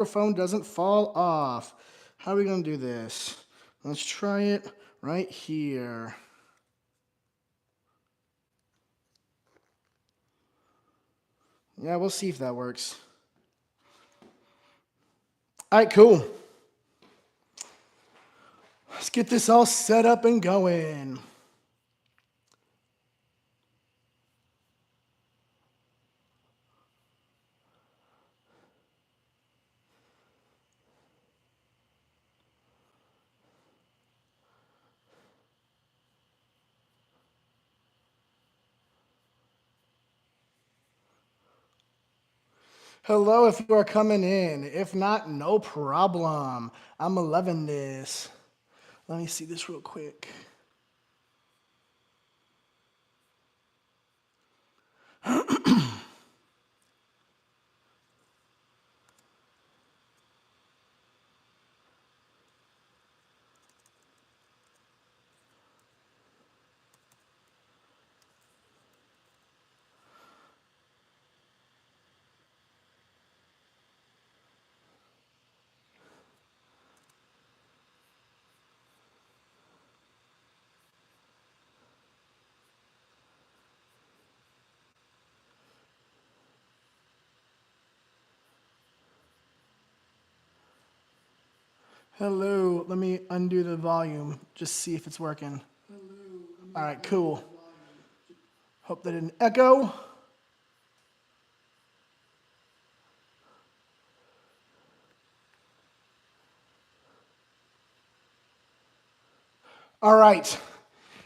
microphone doesn't fall off. How are we going to do this? Let's try it right here. Yeah, we'll see if that works. All right, cool. Let's get this all set up and going. Hello, if you are coming in. If not, no problem. I'm loving this. Let me see this real quick. Hello, let me undo the volume, just see if it's working. All right, cool. Hope that didn't echo. All right.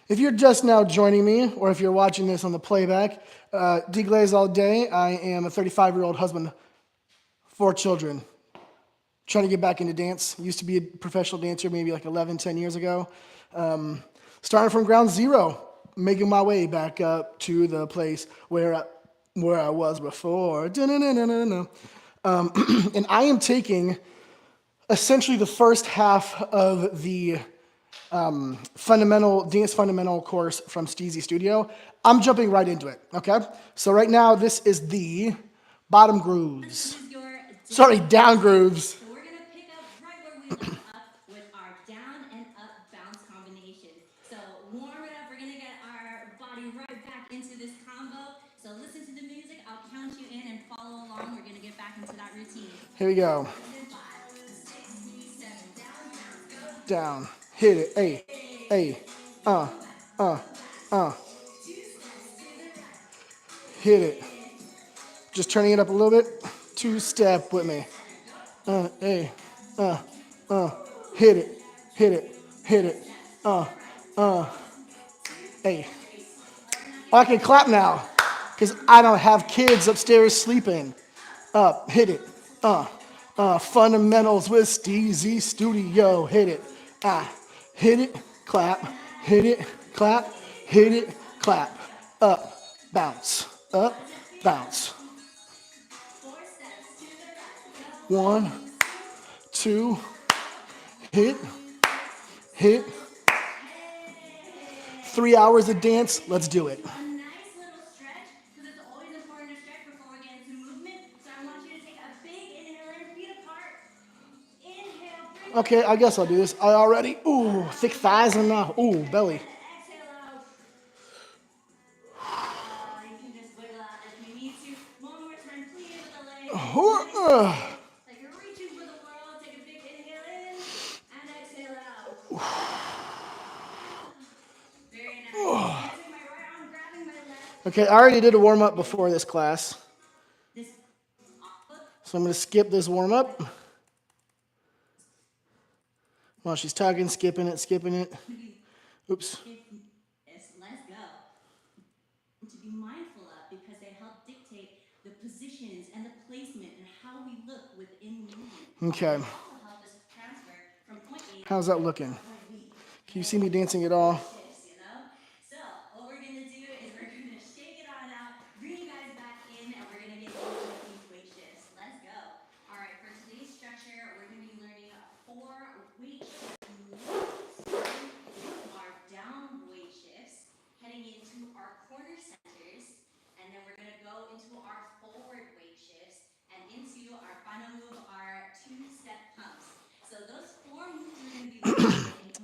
If you're just now joining me, or if you're watching this on the playback, DGlaze all day. I am a 35-year-old husband, 4 children, trying to get back into dance. Used to be a professional dancer maybe like 11, 10 years ago. Starting from ground zero, making my way back up to the place where I was before. And I am taking essentially the first half of the dance fundamental course from Steezy Studio. I'm jumping right into it, okay? So right now, this is the bottom grooves. Sorry, down grooves. So we're gonna pick up right where we left up with our down and up bounce combinations. So warm it up. We're gonna get our body right back into this combo. So listen to the music. I'll count you in and follow along. We're gonna get back into that routine. Here we go. 5, 6, 7, down, go. Down. Hit it. Hey. Hey. Uh. Uh. Uh. Hit it. Just turning it up a little bit. 2-step with me. Hey. Uh. Hit it. Hit it. Hit it. Hey. Oh, I can clap now. Because I don't have kids upstairs sleeping. Up. Hit it. Fundamentals with Steezy Studio. Hit it. Hit it. Clap. Hit it. Clap. Hit it. Clap. Up. Bounce. Up. Bounce. 1, 2. Hit. Hit. 3 hours of dance. Let's do it. A nice little stretch, because it's always important to stretch before we get into movement. So I want you to take a big inhale in, feet apart. Inhale, bring Okay, I guess I'll do this. I already. Ooh, thick thighs and ooh, belly. exhale out. You can just wiggle out if you need to. One more time, please, with the legs. Like you're reaching for the world. Take a big inhale in and exhale out. Very nice. Using my right arm, grabbing my left. Okay, I already did a warm up before this class. This So I'm going to skip this warm up. While she's talking, skipping it, skipping it. Oops. Yes, let's go. To be mindful of because they help dictate the positions and the placement and how we look within movement. Okay. They also help us transfer from point A How's that looking? Can you see me dancing at all? shifts, you know? So what we're gonna do is we're gonna shake it on out, bring you guys back in, and we're gonna get into these weight shifts. Let's go. All right, for today's structure, we're gonna be learning 4 weight shifts. Starting with our down weight shifts, heading into our corner centers, and then we're gonna go into our forward weight shifts and into our final move, our 2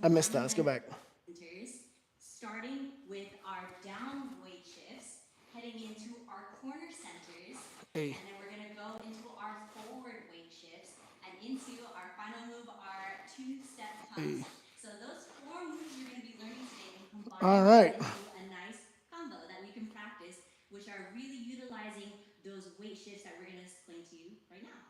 I missed that. Let's go back. Centers, starting with our down weight shifts, heading into our corner centers, Hey. and then we're gonna go into our forward weight shifts and into our final move, our two-step pumps. So those 4 moves you're gonna be learning today and All combining right. into a nice combo that we can practice, which are really utilizing those weight shifts that we're gonna explain to you right now.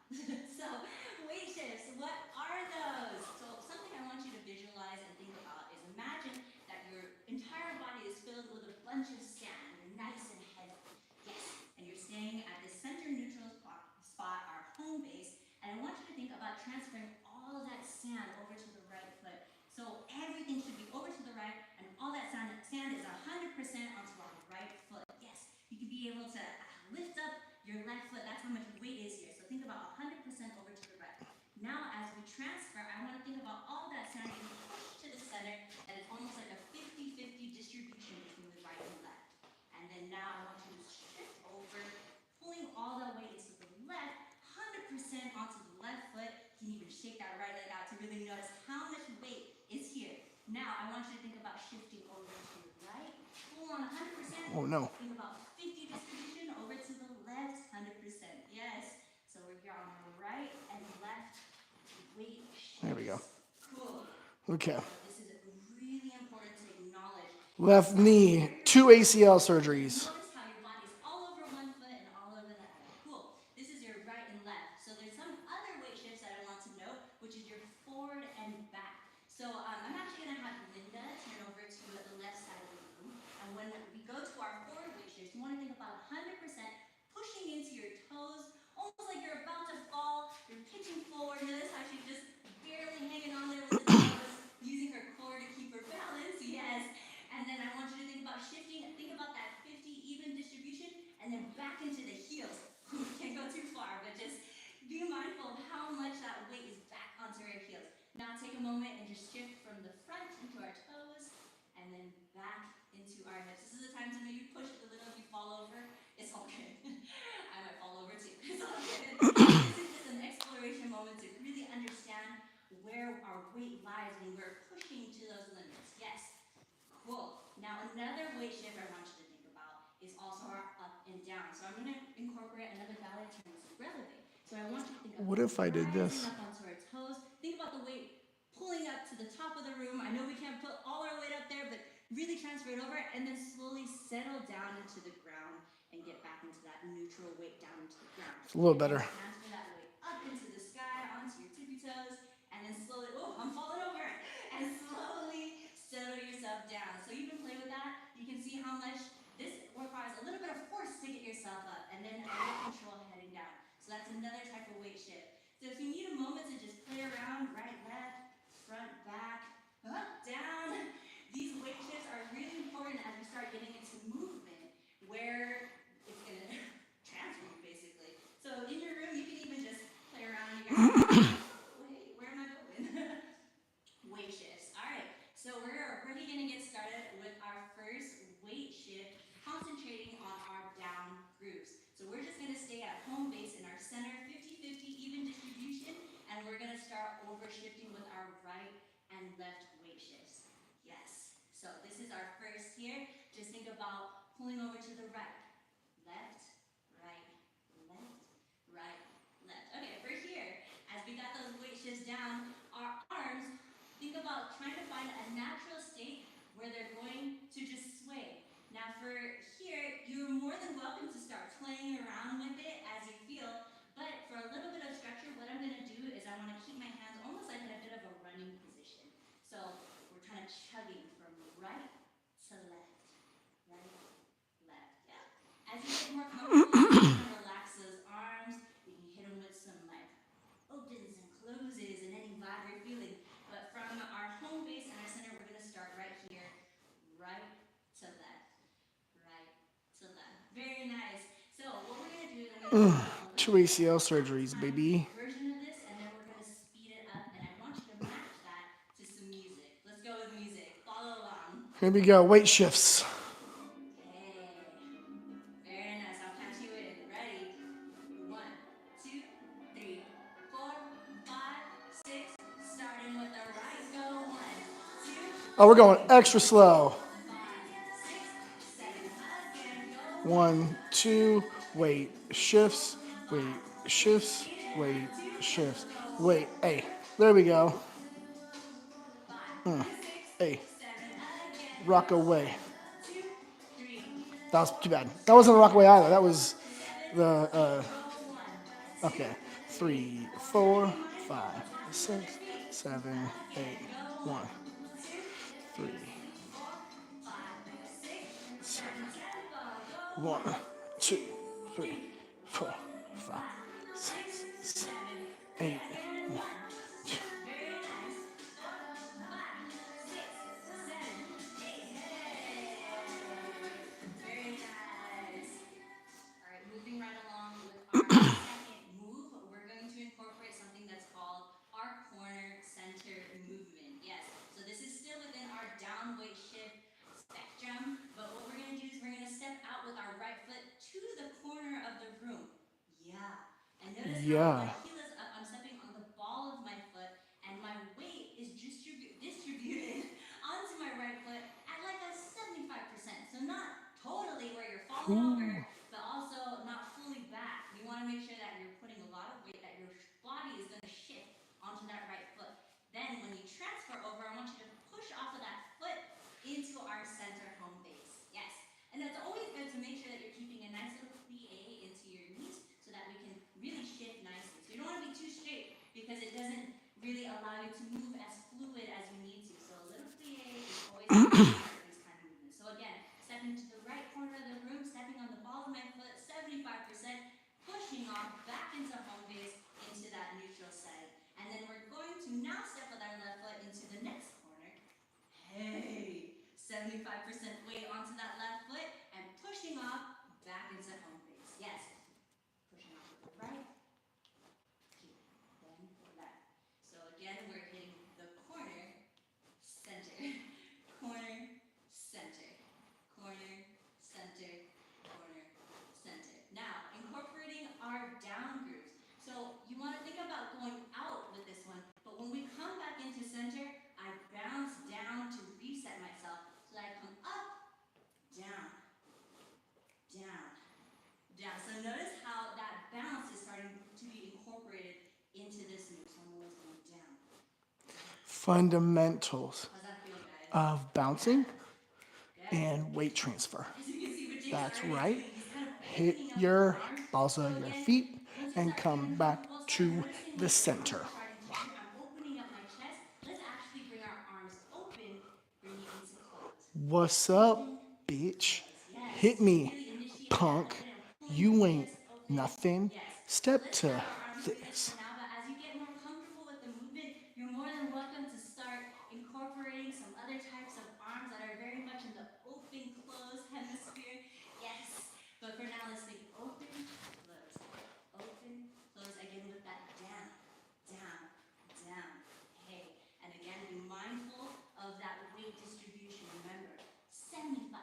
So weight shifts, what are those? So something I want you to visualize and think about is imagine that your entire body is filled with a bunch of sand. You're nice and heavy. Yes, and you're staying at the center neutral spot, our home base. And I want you to think about transferring all of that sand over to the right foot. So everything should be over to the right, and all that sand is 100% onto our right foot. Yes, you can be able to lift up your left foot. That's how much weight is here. So think about 100% over to the right. Now, as we transfer, I want to think about all that sand being pushed to the center, and it's almost like a 50-50 distribution between the right and left. And then now I want you to shift over, pulling all that weight into the left, 100% onto the left foot. You can even shake that right leg out to really notice how much weight is here. Now, I want you to think about shifting over to the right. Pull on 100%. Oh, no. Think about 50 distribution over to the left, 100%. Yes. So we're here on the right and left weight shifts. There we go. Cool. Okay. So this is really important to acknowledge. Left knee, 2 ACL surgeries. Notice how your body's all over one foot and all over the other. Cool. This is your right and left. So there's some other weight shifts that I want to note, which is your forward and back. So I'm actually going to have Linda turn over to the left side of the room. And when we go to our forward weight shifts, you want to think about 100% pushing into your toes, almost like you're about to fall. You're pitching forward. Notice how she's just barely hanging on there with the toes, using her core to keep her balance. Yes. And then I want you to think about shifting. Think about that 50 even distribution, and then back into the heels. Can't go too far, but just be mindful of how much that weight is back onto our heels. Now take a moment and just shift from the front into our toes, and then back into our hips. This is the time to maybe push a little if you fall over. It's all good. I might fall over too. It's all good. This is just an exploration moment to really understand where our weight lies when we're pushing to those limits. Yes. Cool. Now another weight shift I want you to think about is also our up and down. So I'm going to incorporate another ballet term, releve. So I want you to think about What if I did this? rising up onto our toes. Think about the weight pulling up to the top of the room. I know we can't put all our weight up there, but really transfer it over and then slowly settle down into the ground and get back into that neutral weight down into the ground. It's a little better. Transfer that weight up into the sky, onto your tippy toes, and then slowly, oh, I'm falling over, and slowly settle yourself down. So you can play with that. You can see how much this requires a little bit of force to get yourself up, and then a little control heading down. So that's another type of weight shift. So if you need a moment to just play around, right, left, front, back, up, down, these weight shifts are really important as we start getting into movement, where it's going to transfer you, basically. So in your room, you can even just play around. You guys wait, where am I going? Weight shifts. All right. So we're already going to get started with our first weight shift, concentrating on our down grooves. So we're just going to stay at home base in our center, 50-50 even distribution, and we're going to start over shifting with our right and left weight shifts. Yes. So this is our first here. Just think about pulling over to the right. Left, right, left, right, left. Okay, for here, as we got those weight shifts down, our arms, think about trying to find a natural state where they're going to just sway. Now for here, you're more than welcome to start playing around with it as you feel, but for a little bit of structure, what I'm going to do is I want to keep my hands almost like in a bit of a running position. So we're kind of chugging from right to left, right, left. Yeah. As you get more comfortable, you can relax those arms. You can hit them with some like opens and closes and any vibe you're feeling. But from our home base and our center, we're going to start right here, right to left, right to left. Very nice. So what we're going to do is I'm going to 2 ACL surgeries, baby. version of this, and then we're going to speed it up, and I want you to match that to some music. Let's go with music. Follow along. Here we go. Weight shifts. Okay. Very nice. I'll count you in. Ready? 1, 2, 3, 4, 5, 6. Starting with the right. Go 1, 2, Oh, we're going extra slow. 5, 6, 7. Again, go. 1, 2, wait, shifts, wait, shifts, wait, shifts, wait, hey, there we go. 5, 6, Hey, 7. Again, rock go. away. 2, 3, That was too bad. That wasn't a rock away either. That was 7. the, Go 1, 2. okay. 3, We're gonna 4, be mindful 5, of the taps of 6, their feet. 7, 8, Again, go 1, 1, 2, 3, 3, 4, 5, 6, 7. Tempo. Go 1, 1, 2, 2, 3, 3, 4, 4, 5, 5, 6, 6, 7, 7. 8, And 1, 1. Very nice. 4, 5, 6, 7, 8. Hey. Very nice. All right, moving right along with our second move, we're going to incorporate something that's called our corner center movement. Yes, so this is still within our down weight shift spectrum, but what we're going to do is we're going to step out with our right foot to the corner of the room. Yeah, and notice how yeah. my heel is up, I'm stepping on the ball of my foot, and my weight is distributed onto my right foot at like a 75%. So not totally where you're falling over, Ooh. but also not fully back. You want to make sure that you're putting a lot of weight, that your body is going to shift onto that right foot. Then when you transfer over, I want you to push off of that foot into our center home base. Yes. And that's always good to make sure that you're keeping a nice little plie into your knees so that we can really shift nicely. So you don't want to be too straight because it doesn't really allow you to move as fluid as you need to. So a little plie is always important for these kind of movements. So again, stepping to the right corner of the room, stepping on the ball of my foot, 75%, pushing off back into home base, into that neutral side. And then we're going to now step with our left foot into the next corner. Hey, 75% weight onto that left foot and pushing off back into home base. Yes, pushing off with the right, here, then the left. So again, we're hitting the corner, center, corner, center, corner, center, corner, center. Now, incorporating our down grooves. So you want to think about going out with this one, but when we come back into center, I bounce down to reset myself. So that I come up, down, down, down. So notice how that bounce is starting to be incorporated into this move. So I'm always going down. Fundamentals How's that feel, guys? of bouncing Good. and weight transfer. As you can see what Jake's That's already right. doing, he's kind of Hit opening up your his arms. balls So of your again, feet once you and start come feeling back comfortable, start to noticing the what your arms center. are starting to do. I'm opening up my chest. Let's actually bring our arms open, bring it into close. What's up, Open, bitch? close. Yes. Hit me, Really initiate that punk. open and pulling You the ain't chest open. nothing. Yes. Step Let's to have our arms do this this. for now, but as you get more comfortable with the movement, you're more than welcome to start incorporating some other types of arms that are very much in the open, close hemisphere. Yes. But for now, let's think open, close. Open, close. Again with that down, down, down. Hey. And again, be mindful of that weight distribution. Remember, 75,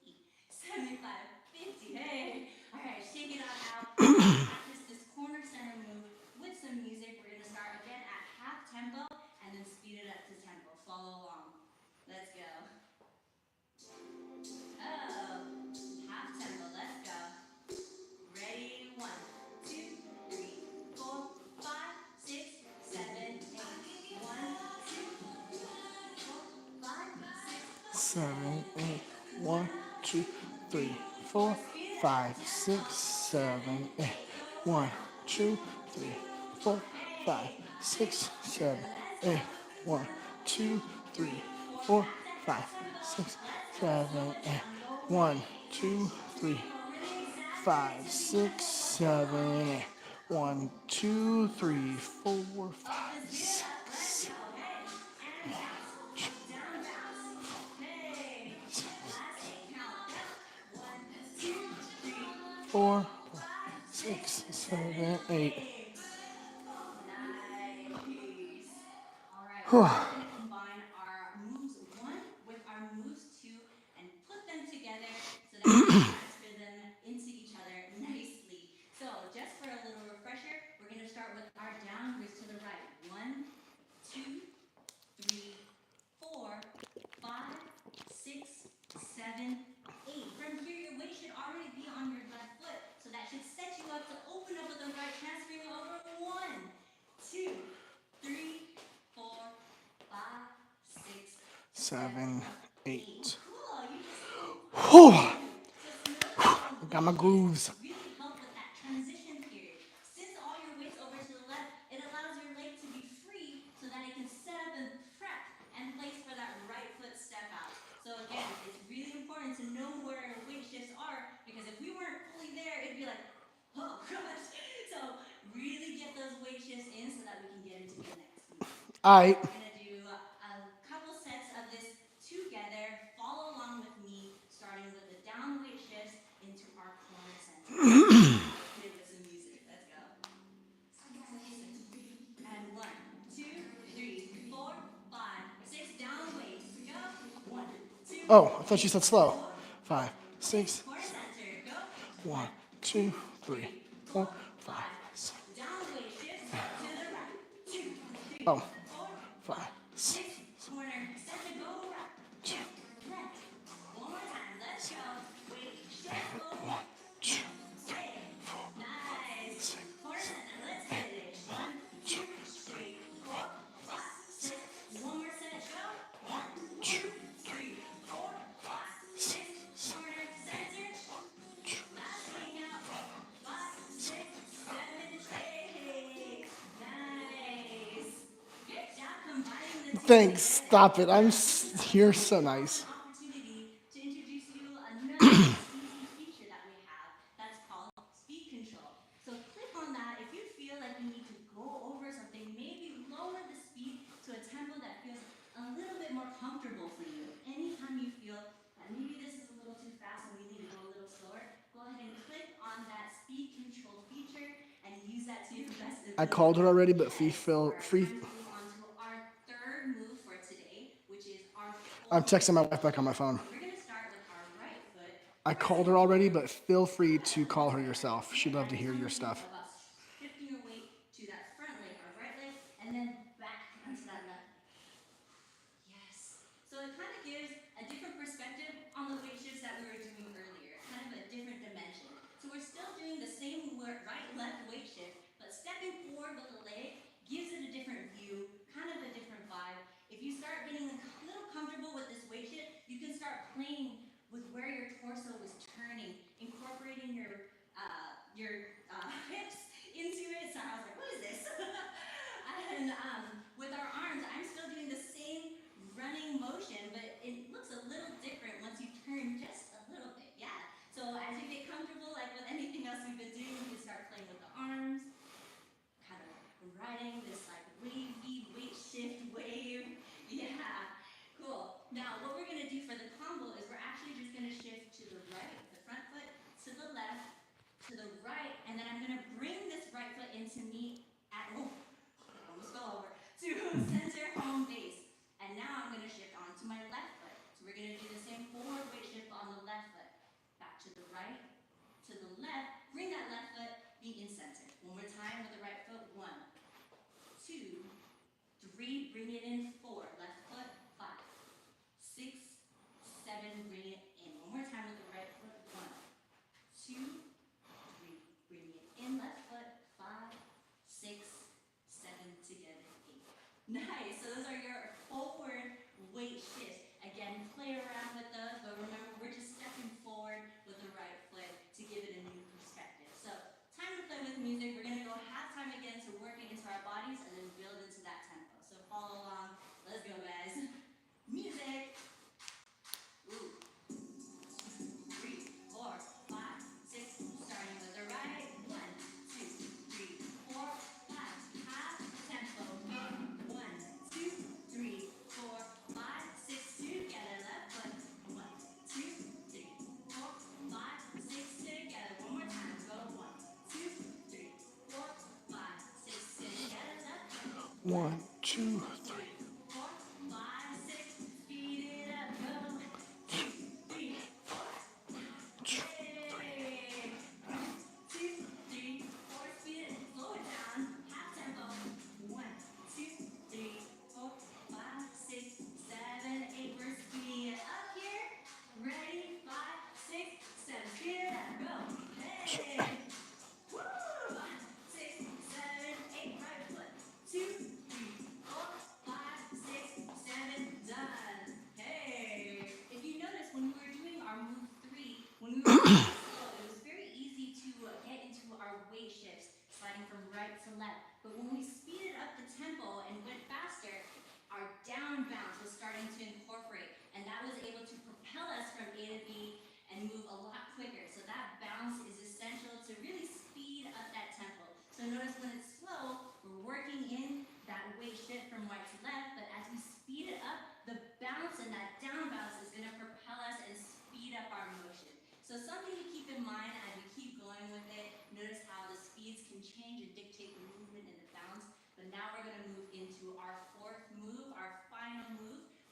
50, 75, 50. Hey. All right, shake it on out. Practice this corner center move with some music. We're going to start again at half tempo and then speed it up to tempo. Follow along. Let's go. Oh, half tempo. Let's go. Ready? 1, 2, 3, 4, 5, 6, 7, 8. 1, 2, 3, 4, 5, 6, 7, 8. 1, 2, 3, 4, 5, 6, 7, 8. 1, 2, 3, 4, 5, 6, 7, 8. 1, 2, 3, 4, 5, 6, 7, 8. 1, 2, 3, 5, 6, 7, 8. 1, 2, 3, 4, 5, 6, 7, 4, 6, 7, 8. Nice. All right, we're now going to combine our moves 1 with our moves 2 and put them together so that we can transfer them into each other nicely. So just for a little refresher, we're going to start with our down grooves to the right. 1, 2, 3, 4, 7, 8. Cool. You just did Whew. awesome. So it's notice how Got my weight grooves. shifts really help with that transition period. Since all your weight's over to the left, it allows your leg to be free so that it can set up and prep and place for that right foot step out. So again, it's really important to know where our weight shifts are, because if we weren't fully there, it'd be like, oh gosh. So really get those weight shifts in so that we can get into the next movement. All right. We're gonna do a couple sets of this together. Follow along with me, starting with the down weight shifts into our corner center. Hit it with some music. Let's go. And 1, 2, 3, 4, 5, 6. Down weight. Go. 1, 2. Oh, I thought you said slow. 5, 6. Corner center. Go. 1, 2, 3, 4, 5, 6. Down weight shifts to the right. 2, 3, Oh, 4, 5, 6. 6. Corner center. Go right. 2, left. One more time. Let's go. Weight shift. Go. 1, 2, Nice. Corner center. Let's finish. 1, 2, 3, 4, 5, 6. One more set. Go. 1, 2, 3, 4, 5, 6. Corner center. Last thing out. 5, 6, 7, 8. Nice. Good job combining the two Thanks. together. Stop it. You're so nice. Opportunity to introduce you another easy feature that we have that's called speed control. So click on that if you feel like you need to go over something, maybe lower the speed to a tempo that feels a little bit more comfortable for you. Anytime you feel that maybe this is a little too fast and we need to go a little slower, go ahead and click on that speed control feature and use that to your best ability. I called her already, but Yes, feel free. time to move on to our third move for today, which is our I'm texting my wife back on my phone. We're going to start with our right foot. I called her already, but feel free to call her yourself. She'd love to hear your stuff. About shifting your weight to that front leg, our right leg, and then back onto that left leg. Yes. So it kind of gives a different perspective on the weight shifts that we were doing earlier, kind of a different dimension. So we're still doing the same right-left weight shift, but stepping forward with the leg gives it a different view, kind of a different vibe. If you start getting a little comfortable with this weight shift, you can start playing with where your torso is turning, incorporating your hips into it. So I was like, what is this? And with our arms, I'm still doing the same running motion, but it looks a little different once you turn just a little bit. Yeah. So as you get comfortable, like with anything else we've been doing, you can start playing with the arms, kind of riding this like wavy weight shift wave. Yeah. Cool. Now, what we're going to do for the combo is we're actually just going to shift to the right, the front foot, to the left, to the right, and then I'm going to bring this right foot into me at, almost fell over, to center home base. And now I'm going to shift onto my left foot. So we're going to do the same forward weight shift on the left foot. Back to the right, to the left, bring that left foot, be in center. One more time with the right foot. 1, 2, 3, bring it in, 4, left foot, 5, 6, 7, bring it in. One more time with the right foot. 1, 2, 3, bring it in, left foot, 5, 6, 7, together, 8. Nice. So those are your forward weight shifts. Again, play around with those, but remember we're just stepping forward with the right foot to give it a new perspective. So time to play with music. We're going to go half time again to work it into our bodies and then build into that tempo. So follow along. Let's go, guys. Music. Ooh. 3, 4, 5, 6. Starting with the right. 1, 2, 3, 4, 5. Half tempo. 1, 2, 3, 4, 5, 6. Together. Left foot. 1, 2, 3, 4, 5, 6. Together. One more time. Go. 1, 2, 3, 4, 5, 6. Together. Left foot. 1, 2, 3. 4, 5, 6. Speed it up. Go. 2, 3, 4. Yay. 2, 3, 4. Speed it. Slow it down. Half tempo. 1, 2, 3, 4, 5, 6, 7, 8. We're speeding it up here. Ready? 5, 6, 7. Speed it up. Go. Hey. Woo. 6, 7, 8. Right foot. 2, 3, 4, 5,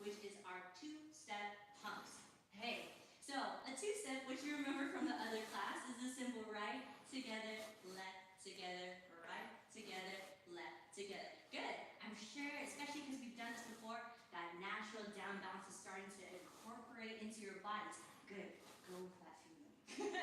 which is our two-step pumps. Hey, so a two-step, which you remember from the other class, is a simple right, together, left, together, right, together, left, together. Good. I'm sure, especially because we've done this before, that natural down bounce is starting to incorporate into your bodies. Good. Go with that feeling.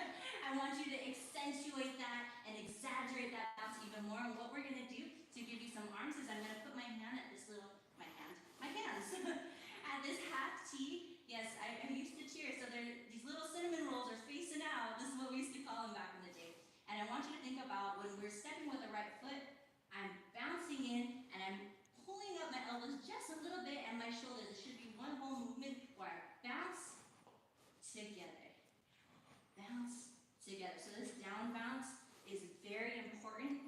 I want you to accentuate that and exaggerate that bounce even more. And what we're going to do to give you some arms is I'm going to put my hand at this little, my hands, at this half T. Yes, I'm used to cheer, so these little cinnamon rolls are facing out. This is what we used to call them back in the day. And I want you to think about when we're stepping with the right foot, I'm bouncing in and I'm pulling up my elbows just a little bit and my shoulders. It should be one whole movement where I bounce together. Bounce together. So this down bounce is very important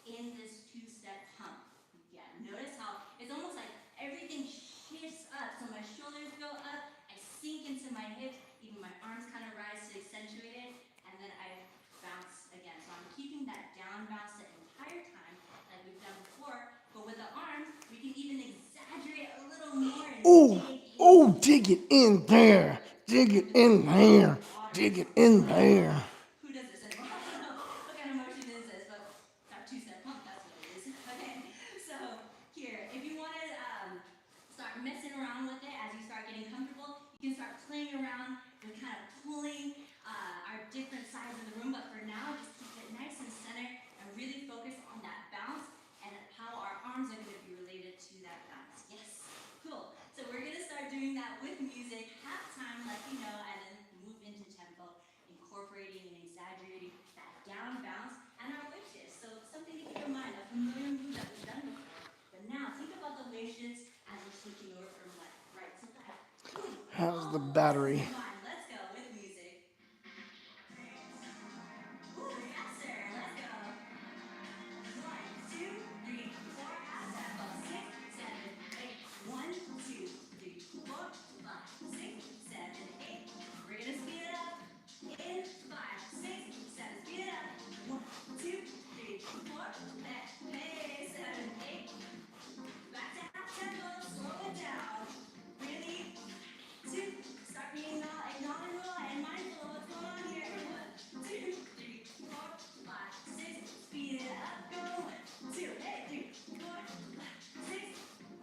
in this two-step pump. Yeah, notice how it's almost like everything shifts up. So my shoulders go up, I sink into my hips, even my arms kind of rise to accentuate it, and then I bounce again. So I'm keeping that down bounce the entire time, like we've done before, but with the arms, we can even exaggerate a little more and Dig it in there. Dig it in there. Dig it in there. Who does this anymore? I don't know what kind of motion is this, but it's our two-step pump, that's what it is. Okay, so here, if you want to start messing around with it as you start getting comfortable, you can start playing around with kind of pulling our different sides of the room, but for now, just keep it nice and centered and really focus on that bounce and how our arms are going to be related to that bounce. Yes, cool. So we're going to start doing that with music, half time, like you know, and then move into tempo, incorporating and exaggerating that down bounce and our wave shifts. So something to keep in mind, a familiar move that we've done before. But now think about the wave shifts as we're switching over from left, right to left. How's the battery? Let's go with music. Ooh, yes sir, let's go. 1, 2, 3, 4, half tempo. 6, 7, 8. 1, 2, 3, 4, 5, 6, 7, 8. We're gonna speed it up. In 5, 6, 7. Speed it up. 1, 2, 3, 4. Hey, 7, 8. Back to half tempo. Slow it down. Really. 2. Start being acknowledgeable and mindful of what's going on here. 1, 2, 3, 4, 5, 6. Speed it up. Go. 1, 2. Hey, 3, 4, 5, 6.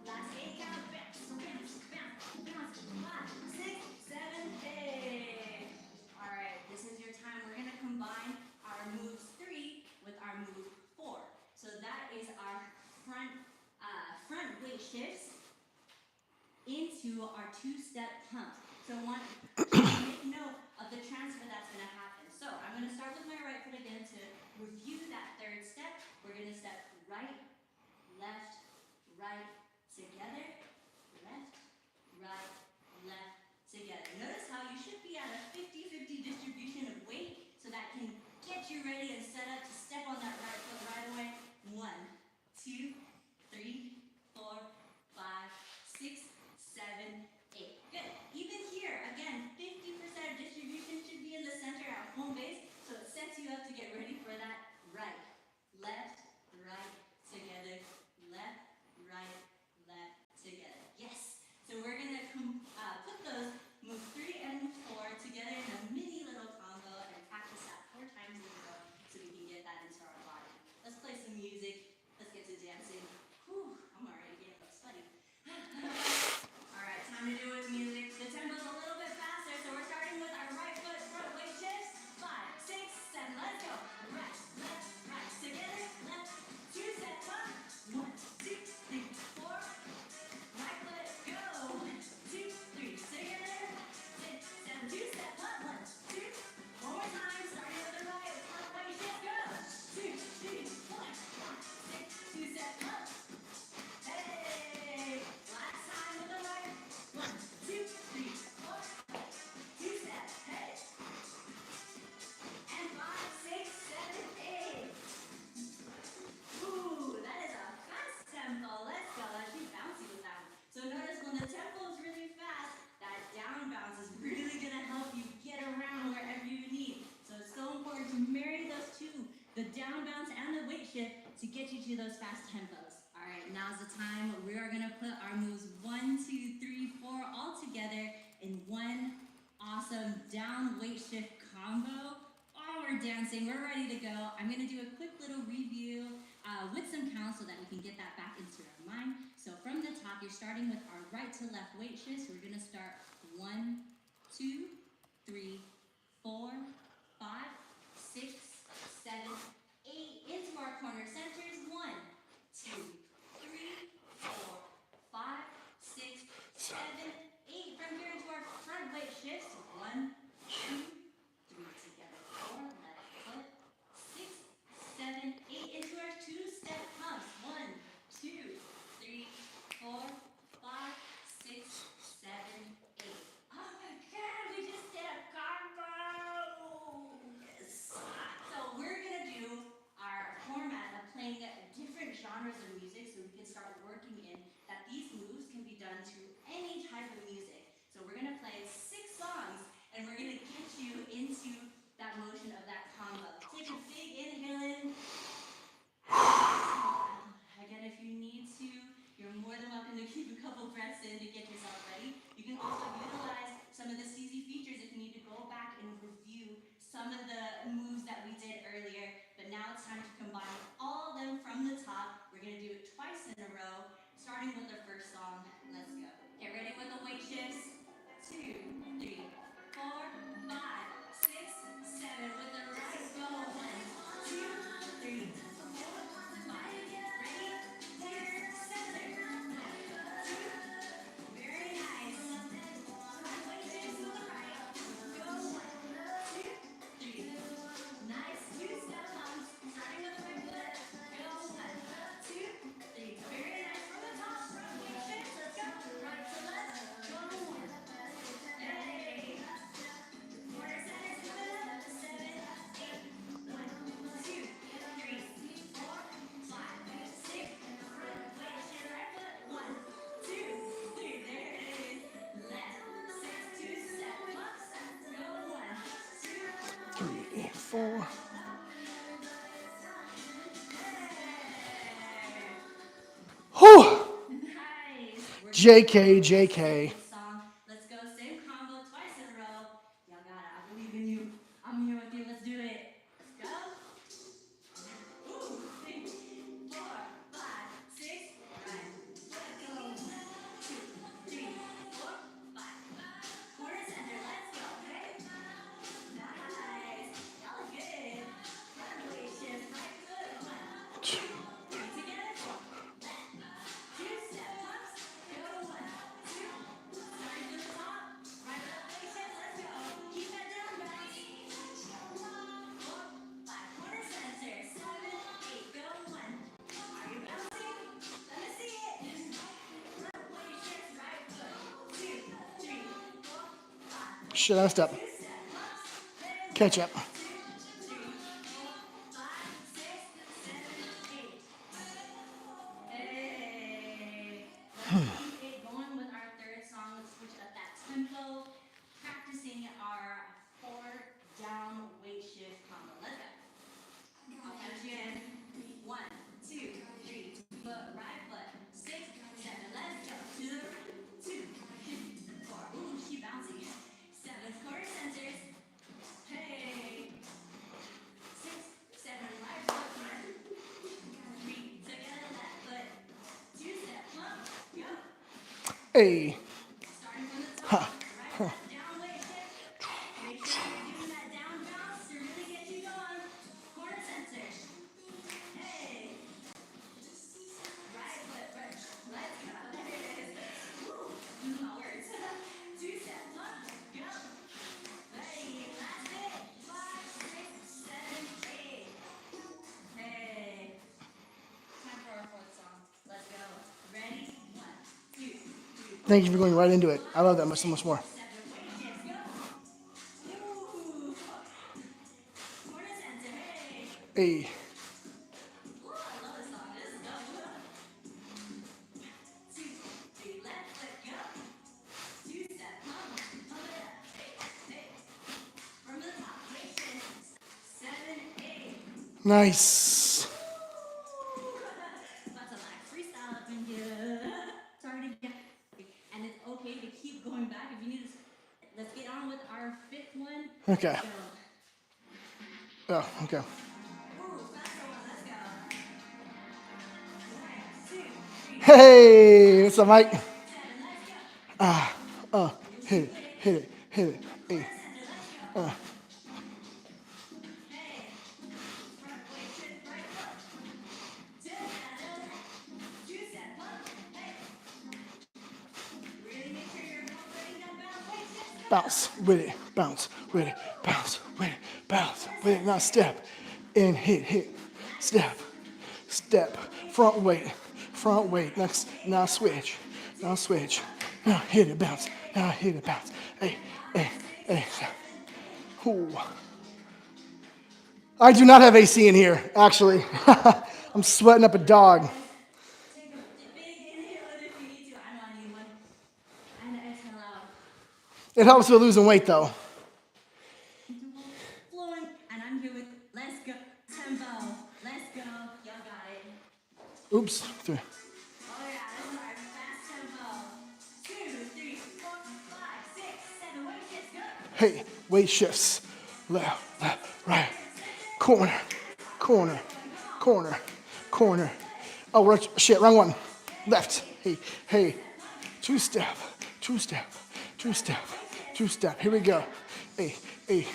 Last 8 count. Bounce, bounce, bounce, bounce. 5, 6, 7, 8. All right, this is your time. We're gonna combine our moves 3 with our move 4. So that is our front weight shifts into our two-step pump. So I want to make note of the transfer that's going to happen. So I'm going to start with my right foot again to review that third step. We're going to step right, left, together, left, together. Notice how you should be at a 50-50 distribution of weight, so that can get you ready and set up to step on that right foot right away. 1, 2, 3, 4, 5, 6, 7, 8. Good. Even here, again, 50% distribution should be in the center at home base, so it sets you up to get ready for that right, left, together, left, together. Yes. So we're going to put those move 3 and move 4 together in a mini little combo and practice that 4 times in a row so we can get that into our body. Let's play some music. Let's get to dancing. Whew, I'm already getting sweaty. All right, time to do it with music. The tempo's a little bit faster, so we're starting with our right foot front weight shifts. 5, 6, 7, let's go. Right, together, left, two-step pump. 1, 2, 3, 4. Right foot, go. 1, 2, 3, together. 6, 7, two-step pump. 1, 2. One more time, starting with the right front weight shift. Go. 2, 3, 4, 5, 6, two-step pump. Hey! Last time with the right. 1, 2, 3, 4. Two-step. Hey! And 5, 6, 7, 8. Ooh, that is a fast tempo. Let's go. Let's be bouncy with that one. So notice when the tempo is really fast, that down bounce is really going to help you get around wherever you need. So it's so important to marry those two, the down bounce and the weight shift, to get you to those fast tempos. All right, now's the of time, we are gonna put our moves 1, 2, 3, 4 all together in one awesome down weight shift combo. Oh, we're dancing, we're ready to go. I'm gonna do a quick little review with some counts so that we can get that back into our mind. So from the top, you're starting with our right to left weight shifts. We're gonna start 1, 2, 3, 4, 5, 6, 7, 8 into our corner centers. 1, 2, 3, 4, 5, 6, 7, 8. From here into our front weight shifts. 1, 2, 3 together. 4, left foot. 6, 7, 8 into our two-step pumps. 1, 2, 3, 4, 5, 6, 7, 8. Oh my God, we just did a combo! Yes. So we're gonna do our format of playing different genres of music so we can start working in that these moves can be done to any type of music. So we're gonna play 6 songs and we're gonna get you into that motion of that combo. Take a big inhale in. Again, if you need to, you're more than welcome to keep a couple breaths in to get yourself ready. You can also utilize some of the CZ features if you need to go back and review some of the moves that we did earlier. But now it's time to combine all of them from the top. We're going to do it twice in a row, starting with the first song. Let's go. Get ready with the weight shifts. 2, 3, 4, 5, 6, 7. With the right, go. 1, 2, 3, 4, 5. Ready? Clear, center. 1, 2. Very nice. Front weight shifts to the right. Go. 1, 2, 3. Nice. Two-step pumps. Starting with the right foot. Go. 1, 2, 3. Very nice. From the top. Front weight shifts. Let's go. Right to left. Go. 1. Hey. Quarter centers to the left. 7, 8. 1, 2, 3, 4, 5, 6. Front weight shift. Right foot. 1, 2, 3. There it is. Left. 6. Two-step pumps. Go. 1, 2, 3, 4. Whew. nice. JK, JK. Song. Let's go. Same combo twice in a row. Y'all got it. I believe in you. I'm here with you. Let's do it. Let's go. Ooh. 3, 4, 5, 6. Right. Let's go. 1, 2, 3, 4, 5. Corner center. Let's go. Okay. Nice. Y'all are good. Front weight shift. Right foot. 1, 2, 3. Together. Left. Two-step pumps. Go. 1, 2. Starting to the top. Right foot weight shift. Let's go. Keep that down, guys. 4, 5. Corner center. 7, 8. Go. 1. Are you bouncing? Let me see it. Front weight shift. Right foot. 2, 3, 4, 5. Shit, I step. Two-step pumps. Catch up. 2, 3, 4, 5, 6, 7, 8. Hey. Let's keep it going with our third song. Let's switch up that tempo. Practicing our 4 down weight shift combo. Let's go. I'll count you in. 1, 2, 3. Foot, right foot. 6, 7. Let's go. 2, 2, 4. Ooh, she bouncy. 7 quarter centers. Hey. 6, 7. Right foot. 3. Together, left foot. Two-step pump. Go. Hey. Starting from the top. Right foot down weight shift. Make sure you're doing that down bounce to really get you going. Corner center. Hey. Right foot first. Let's go. There it is. Woo. Losing my words. Two-step pump. Go. Ready. Last bit. 5, 6, 7, 8. Hey. Time for our fourth song. Let's go. Ready? 1, 2, 3. Thank you for going right into it. I love that much, so much more. 7 weight shifts. Go. Ooh. Corner center. Hey. Hey. Ooh, I love this song. This is dope. 2, 3. Left foot. Go. Two-step pump. Pump it up. Hey. Hey. From the top. Weight shifts. 7, 8. Nice. About to like freestyle up in here. Okay. Go. Oh, okay. Ooh, faster one. Let's go. 1, 2, 3, 4, Hey, what's up, Mike? 7. Let's go. Hit it, hit it, hit it. Hey, Press under. Let's go. Hey. Front weight shift. Right foot. 2 step left. 2 step up. Hey. Really make sure you're incorporating that bounce. Weight shifts. Go. bounce with it, bounce with it, bounce with it, bounce with it. Now step and hit, step, step, front weight. Next, now switch, now switch. Now hit it, bounce. Now hit it, bounce. Hey, hey, hey. Ooh. I do not have AC in here, actually. I'm sweating up a dog. Take a big inhale in if you need to. I know I need one. And exhale out. It helps with losing weight, though. Flowing. And I'm here with let's go. Tempo. Let's go. Y'all got it. Oops. Oh yeah, this is our fast tempo. 2, 3, 4, 5, 6, 7. Weight shifts. Go. Hey, weight shifts. Left, right. Corner, corner, corner, corner. Oh, shit, wrong one. Left. Hey. Two step, two step, two step, two step. Here we go. Hey. Hit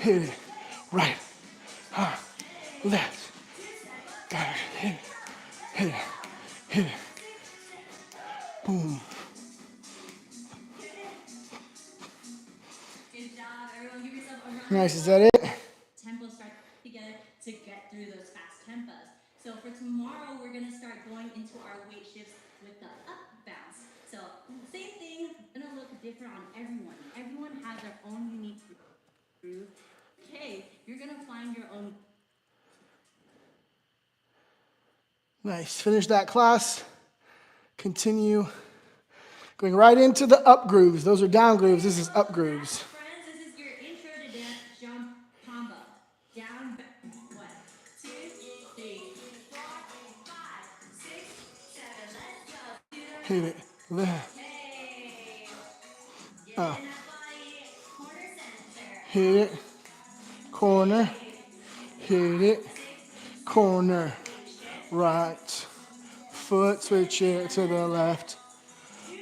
it. Right. Left. Got it. Hit it. Boom. Good job, everyone. Give yourself a round. Nice, is that it? Tempos start together to get through those fast tempos. So for tomorrow, we're gonna start going into our weight shifts with the up bounce. So same thing, gonna look different on everyone. Everyone has their own unique groove. Okay, you're gonna find your own. Nice. Finish that class. Continue. Going right into the up grooves. Those are down grooves. This is up grooves. Friends, this is your intro to dance jump combo. Down, 1, 2, 3, 4, 5, 6, 7. Let's go. Hit it. Left. Hey, get in that body. Corner center. Hit it. Corner. Hit it. Corner. Right. Foot. Switch it to the left.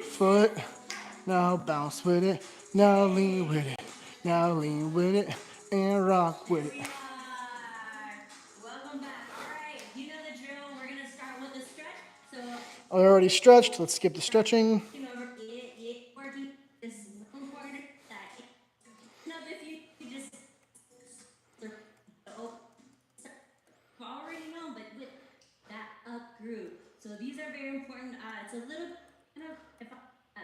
Foot. Now bounce with it. Now lean with it. Now lean with it. And rock with it. Welcome back. All right, you know the drill. We're gonna start with a stretch. So, I already stretched. Let's skip the stretching. you know, working is important. That if you just already know, but with that up groove. So these are very important. It's a little, if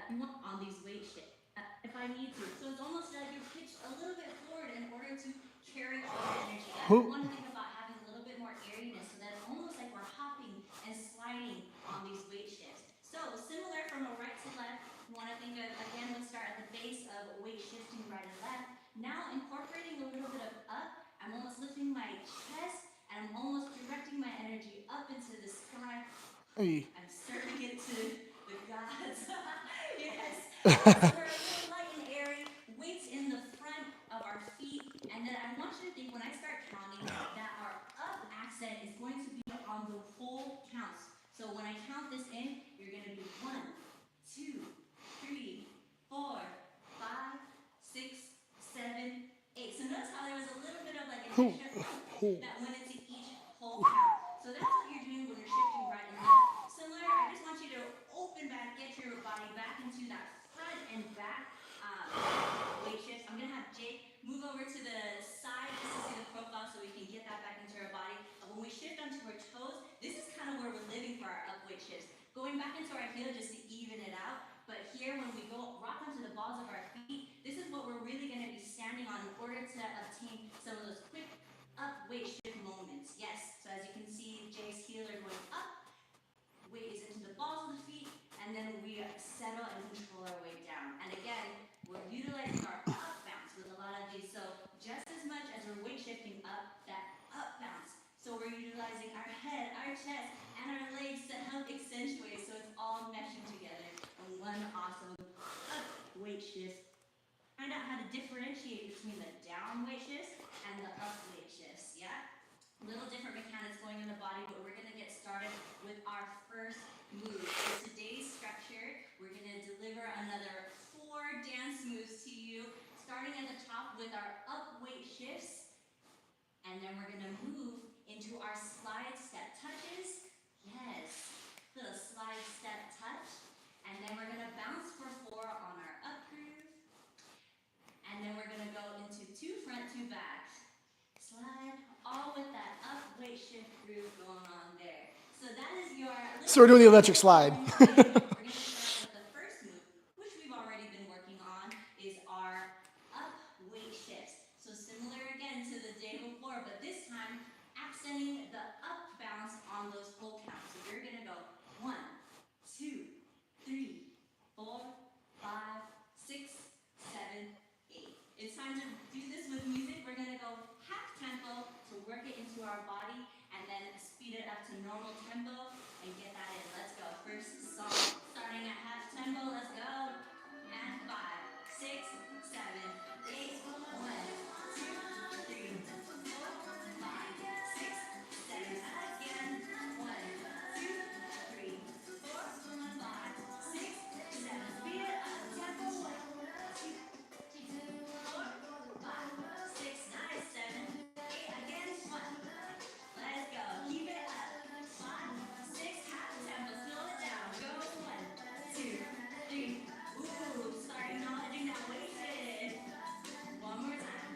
you want on these weight shifts, if I need to. So it's almost like you pitch a little bit forward in order to carry all the energy. One thing about having a little bit more airiness, so that it's almost like we're hopping and sliding on these weight shifts. So similar from a right to left, you want to think of, again, let's start at the base of weight shifting right and left. Now incorporating a little bit of up, I'm almost lifting my chest and I'm almost directing my energy up into the sky. Hey. I'm serving it to the gods. Yes. So we're a little light and airy, weights in the front of our feet, and then I want you to think when I start counting that our up accent is going to be on the whole counts. So when I count this in, you're going to do 1, 2, 3, 4, 5, 6, 7, 8. So notice how there was a little bit of like an extra that went into each whole count. So that's what you're doing when you're shifting right and left. Similar, I just want you to open back, get your body back into that front and back weight shifts. I'm going to have Jake move over to the side just to see the profile so we can get that back into our body. When we shift onto our toes, this is kind of where we're living for our up weight shifts. Going back into our heel just to even it out. But here, when we go rock onto the balls of our feet, this is what we're really going to be standing on in order to obtain some of those quick up weight shift moments. Yes, so as you can see, Jake's heel are going up, weight is into the balls of the feet, and then we settle and control our way down. And again, we're utilizing our up bounce with a lot of these. So just as much as we're weight shifting up, that up bounce. So we're utilizing our head, our chest, and our legs to help accentuate so it's all meshing together in one awesome up weight shifts. Find out how to differentiate between the down weight shifts and the up weight shifts, yeah? Little different mechanics going in the body, but we're gonna get started with our first move. For today's structure, we're gonna deliver another 4 dance moves to you, starting at the top with our up weight shifts, and then we're gonna move into our slide step touches. Yes, little slide step touch, and then we're gonna bounce for 4 on our up groove, and then we're gonna go into 2 front, 2 back. Slide, all with that up weight shift groove going on there. So that is your... So we're doing the electric slide. We're going to start with the first move, which we've already been working on, is our up weight shifts. So similar again to the day before, but this time accenting the up bounce on those full counts. So you're going to go 1, 2, 3, 4, 5, 6, 7, 8. It's time to do this with music. We're going to go half tempo to work it into our body, and then speed it up to normal tempo and get that in. Let's go. First song, starting at half tempo. Let's go. And 5, 6, 7, 8. 1, 2, 3, 4, 5, 6, 7. Again. 1, 2, 3, 4, 5, 6, 7. Speed it up. Tempo. 1, 2, 4, 5, 6. Nice. 7, 8. Again. 1. Let's go. Keep it up. 5, 6. Half tempo. Slow it down. Go. 1, 2, 3. Ooh, starting off doing that wasted. One more time.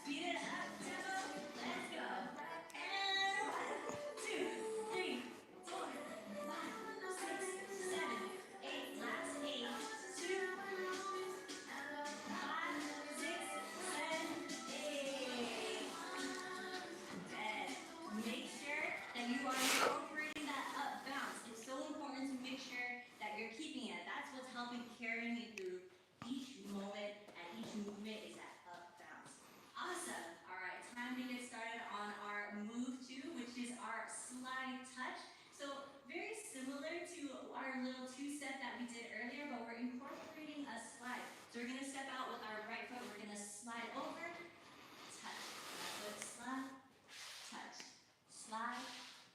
Speed it up. Tempo. Let's go. And 1, 2, 3, 4, 5, 6, 7, 8. Last 8. 2, 5, 6, 7, 8. Good. Make sure that you are incorporating that up bounce. It's so important to make sure that you're keeping it. That's what's helping carry me through each moment and each movement is that up bounce. Awesome. All right, time to get started on our move 2, which is our slide touch. So very similar to our little 2-step that we did earlier, but we're incorporating a slide. So we're going to step out with our right foot. We're going to slide over, touch. Left foot, slide, touch. Slide,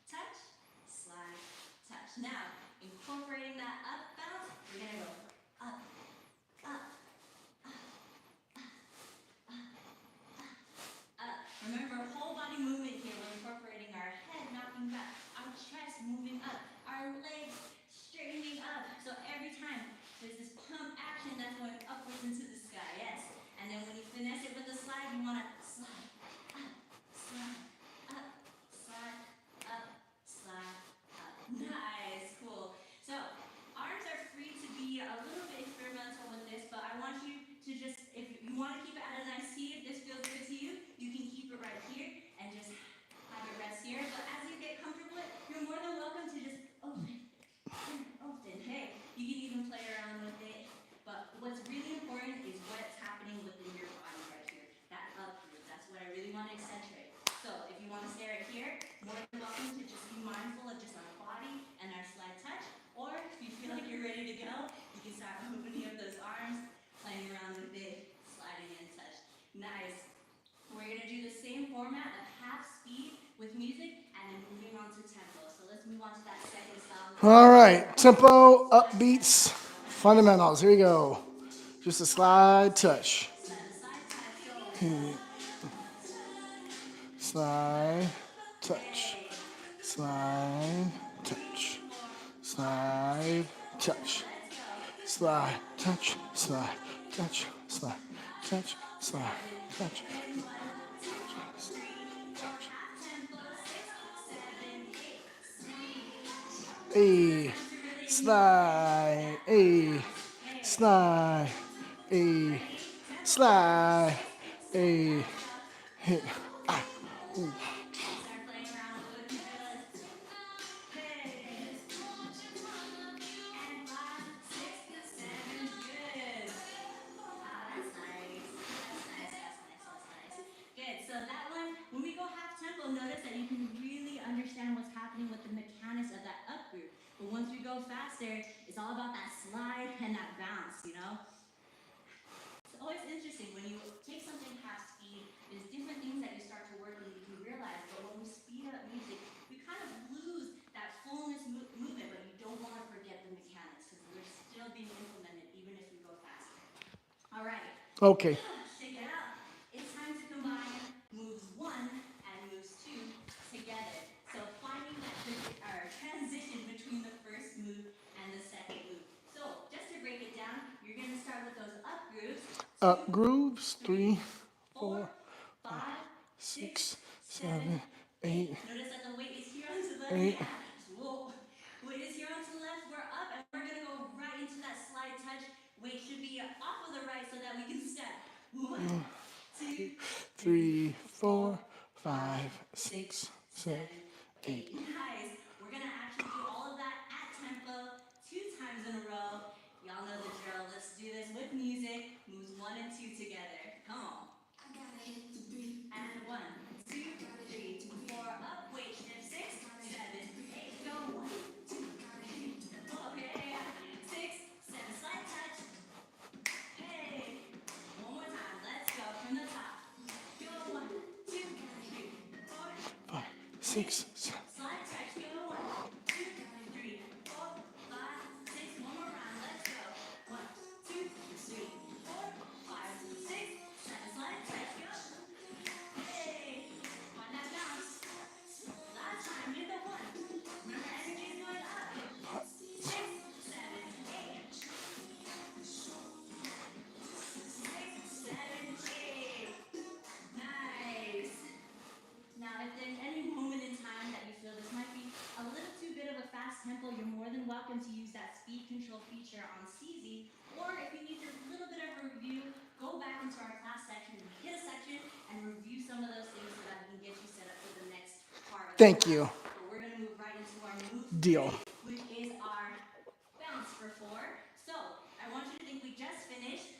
touch, slide, touch. Now, incorporating that up bounce, we're going to go up, up, up. Remember, whole body movement here. We're incorporating our head knocking back, our chest moving up, our legs straightening up. So every time there's this pump action that's going upwards into the sky. Yes. And then when you finesse it with the slide, you want to slide up, slide up, slide up, slide up. Nice. Cool. So arms are free to be a little bit experimental with this, but I want you to just, if you want to keep it at a nice T, if this feels good to you, you can keep it right here and just have it rest here. But as you get comfortable, you're more than welcome to just open. Hey, you can even play around with it. But what's really important is what's happening within your body right here. That up groove. That's what I really want to accentuate. So if you want to stay right here, more than welcome to just be mindful of just our body and our slide touch. Or if you feel like you're ready to go, you can start opening up those arms, playing around with it, sliding in touch. Nice. We're going to do the same format of half speed with music and then moving on to tempo. So let's move on to that second style. All right, tempo, upbeats, fundamentals. Here we go. Just a slide touch. Slide, touch. Slide, touch. Slide, touch. Slide, touch, slide, touch, slide, touch, slide, touch. A slide, a slide, a slide, a hit. Ooh. Notice that you can really understand what's happening with the mechanics of that up group. But once we go faster, it's It's all about that slide and that bounce, you know? It's always interesting when you take something half speed, there's different things that you start to work and you can realize, but when we speed up music, we kind of lose that fullness movement, but you don't want to forget the mechanics because they're still being implemented even if we go faster. All right. Okay. Shake it out. It's time to combine moves 1 and moves 2 together. So finding that transition between the first move and the second move. So just to break it down, you're going to start with those up grooves. Up grooves. 3, 4, 5, 6, 7, 8. Notice that the weight is here onto the 8. left. Whoa. Weight is here onto the left. We're up and we're going to go right into that slide touch. Weight should be off of the right so that we can step. 1, 2, 3, 4, 5, 6, 7, 8. Nice. We're going to actually do all of that at tempo 2 times in a row. Y'all know the drill. Let's do this with music. Moves 1 and 2 together. Come on. And 1, 2, 3, 4. Up. Weight shift. 6, 7, 8. Go. 1, 2, 3. Okay. 6, 7. Slide touch. Hey. One more time. Let's go from the top. Go. 1, 2, 3, 4. 5, 6, 7. Slide touch. Go. 1, 2, 3, 4, 5, 6. One more round. Let's go. 1, 2, 3, 4, 5, 6, 7. Slide touch. Go. Hey. Find that bounce. Last time. Hit the 1. Remember, energy is going up. 6, 7, 8. 6, 7, 8. Nice. Now, if there's any moment in time that you feel this might be a little too bit of a fast tempo, you're more than welcome to use that speed control feature on CZ. Or if you need a little bit of a review, go back into our class section, hit a section, and review some of those things so that we can get you set up for the next part of the Thank class. you. But we're going to move right into our move Deal. 3, which is our bounce for 4. So I want you to think we just finished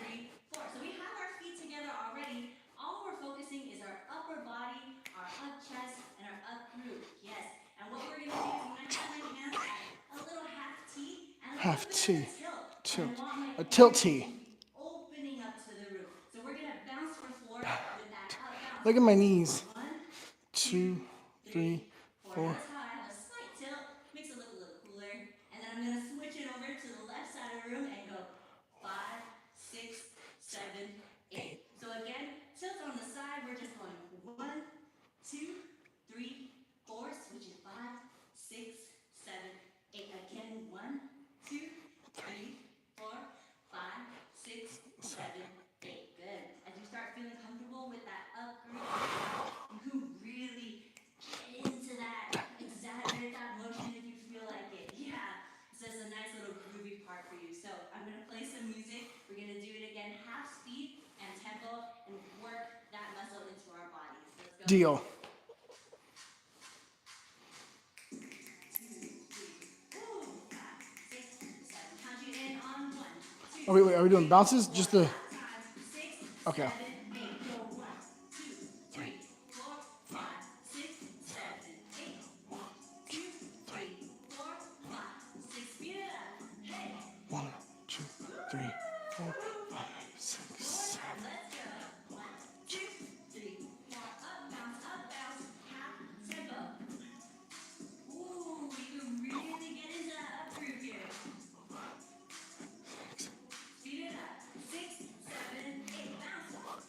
3, 4. So we have our feet together already. All we're focusing is our upper body, our up chest, and our up groove. Yes. And what we're going to do is I'm going to have my hands at a little half T and a Half little bit T. of a tilt. Tilt. And I want my A tilt hands T. to be opening up to the roof. So we're going to bounce for 4 with that up bounce. Look at my knees. 1, 2, 3, 4. Notice how I have a slight tilt, makes it look a little cooler. And then I'm going to switch it over to the left side of the room and go 5, 6, 7, 8. So again, tilt on the side, we're just going 1, 2, 3, 4, switch it 5, 6, 7, 8. Again, 1, 2, 3, 4, 5, 6, 7, 8. Good. As you start feeling comfortable with that up groove, you really get into that, exaggerate that motion if you feel like it. Yeah. So it's a nice little groovy part for you. So I'm going to play some music. We're going to do it again, half speed and tempo, and work that muscle into our bodies. Let's go. Deal. 2, 3, 4, 5, 6, 7. Count you in on 1, 2. Oh, wait, are we doing bounces? Just the. 5, 6, Okay. 7, 8. Go 1, 2, 3, 4, 5, 6, 7, 8. 1, 2, 3, 4, 5, 6. Speed it up. Hey. 1, 2, 3, 4, 5, 6, 7. Let's go. 1, 2, 3, 4. Up bounce, half tempo. Ooh, you can really get into that up groove here. Speed it up. 6, 7, 8. Bounce.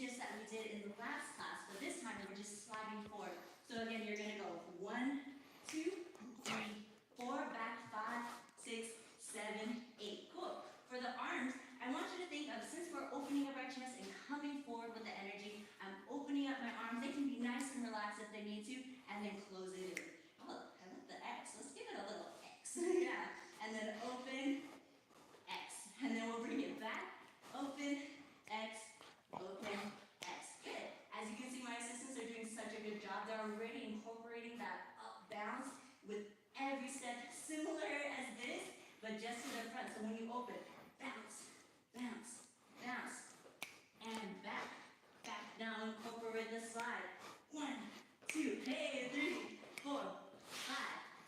shifts that we did in the last class, but this time we're just sliding forward. So again, you're gonna go 1, 2, 3, 4, back 5, 6, 7, 8. Cool. For the arms, I want you to think of, since we're opening up our chest and coming forward with the energy, I'm opening up my arms. They can be nice and relaxed if they need to, and then close it in. Oh, I love the X. Let's give it a little X. Yeah. And then open, X. And then we'll bring it back. Open, X, open, X. Good. As you can see, my assistants are doing such a good job. They're already incorporating that up bounce with every step similar as this, but just to the front. So when you open, bounce, bounce, bounce, and back, back. Now incorporate the slide. 1, 2, hey, 3, 4, 5,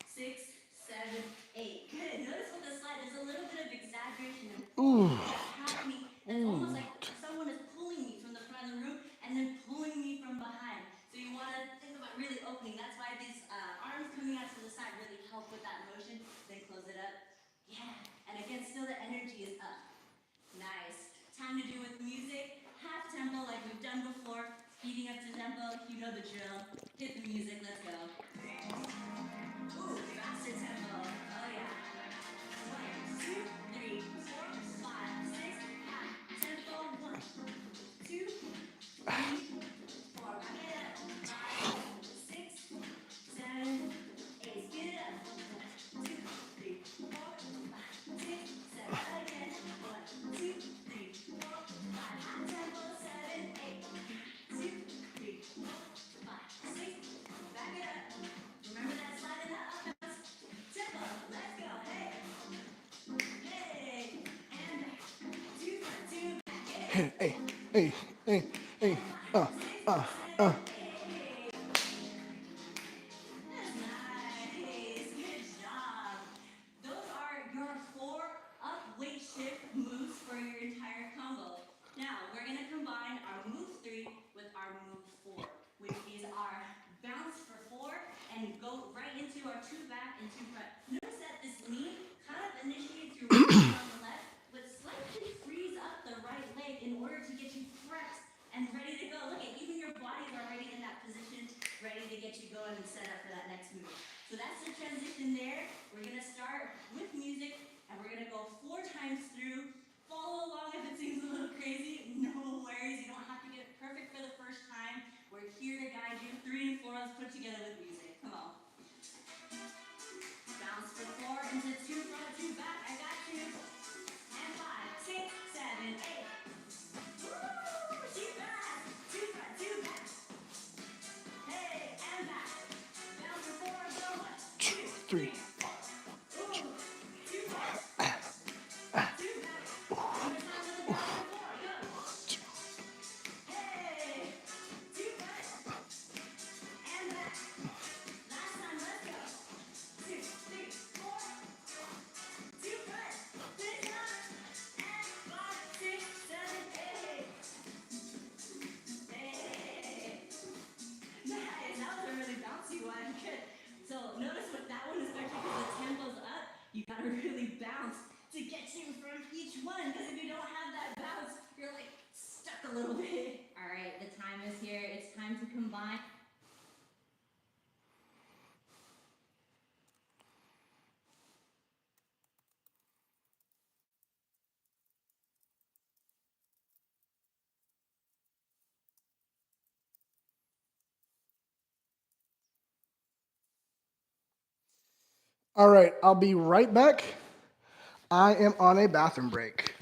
6, 7, 8. Good. Notice with the slide, there's a little bit of exaggeration and that's happening. It's almost like someone is pulling me from the front of the room and then pulling me from behind. So you want to think about really opening. That's why these arms coming out to the side really help with that motion. Then close it up. Yeah. And again, still the energy is up. Nice. Time to do with music. Half tempo like we've done before. Speeding up to tempo. You know the drill. Hit the music. Let's go. Ooh, faster tempo. Oh yeah. 1, 2, 3, 4, 5, 6. Half tempo. 1, 2, 3, 4. Back it up. 5, 6, 7, 8. Get it up. 1, 2, 3, 4, 5, 6, 7. Again. 1, 2, 3, 4, 5. Half tempo. 7, 8. 2, 3, 4, 5, 6. Back it up. Remember that slide in that up bounce? Tempo. Let's go. Hey. Hey. And back. 2 front, 2 back. Hey. Hey, hey, hey, hey, uh, uh, uh. That's nice. Good job. Those are your 4 up weight shift moves for your entire combo. Now, we're going to combine our move 3 with our move 4, which is our bounce for 4 and go right into our 2 back and 2 front. Notice that this knee kind of initiates your right leg on the left, but slightly frees up the right leg in order to get you prepped and ready to go. Look at, even your body's already in that position, ready to get you going and set up for that next move. So that's the transition there. We're going to start with music, and we're going to go 4 times through. Follow along if it seems a little crazy. No worries. You don't have to get it perfect for the first time. We're here to guide you. 3 and 4, let's put together with music. Come on. Bounce for 4 into 2 front, 2 back. I got you. And 5, 6, 7, 8. Woo! 2 back. 2 front, 2 back. Hey, and back. Bounce for 4. Go 1, 2, 3. 4. Ooh. 2 back. 2 back. One more time with the bounce for 4. Go. Hey. 2 front. And back. Last time, let's go. 2, 3, 4. 2 front. Finish up. And 5, 6, 7, 8. Hey. Nice. That was a really bouncy one. Good. So notice what that one, especially because the tempo's up, you gotta really bounce to get you from each one. Because if you don't have that bounce, you're like stuck a little bit. All right, the time is here. It's time to combine. All right, I'll be right back. I am on a bathroom break.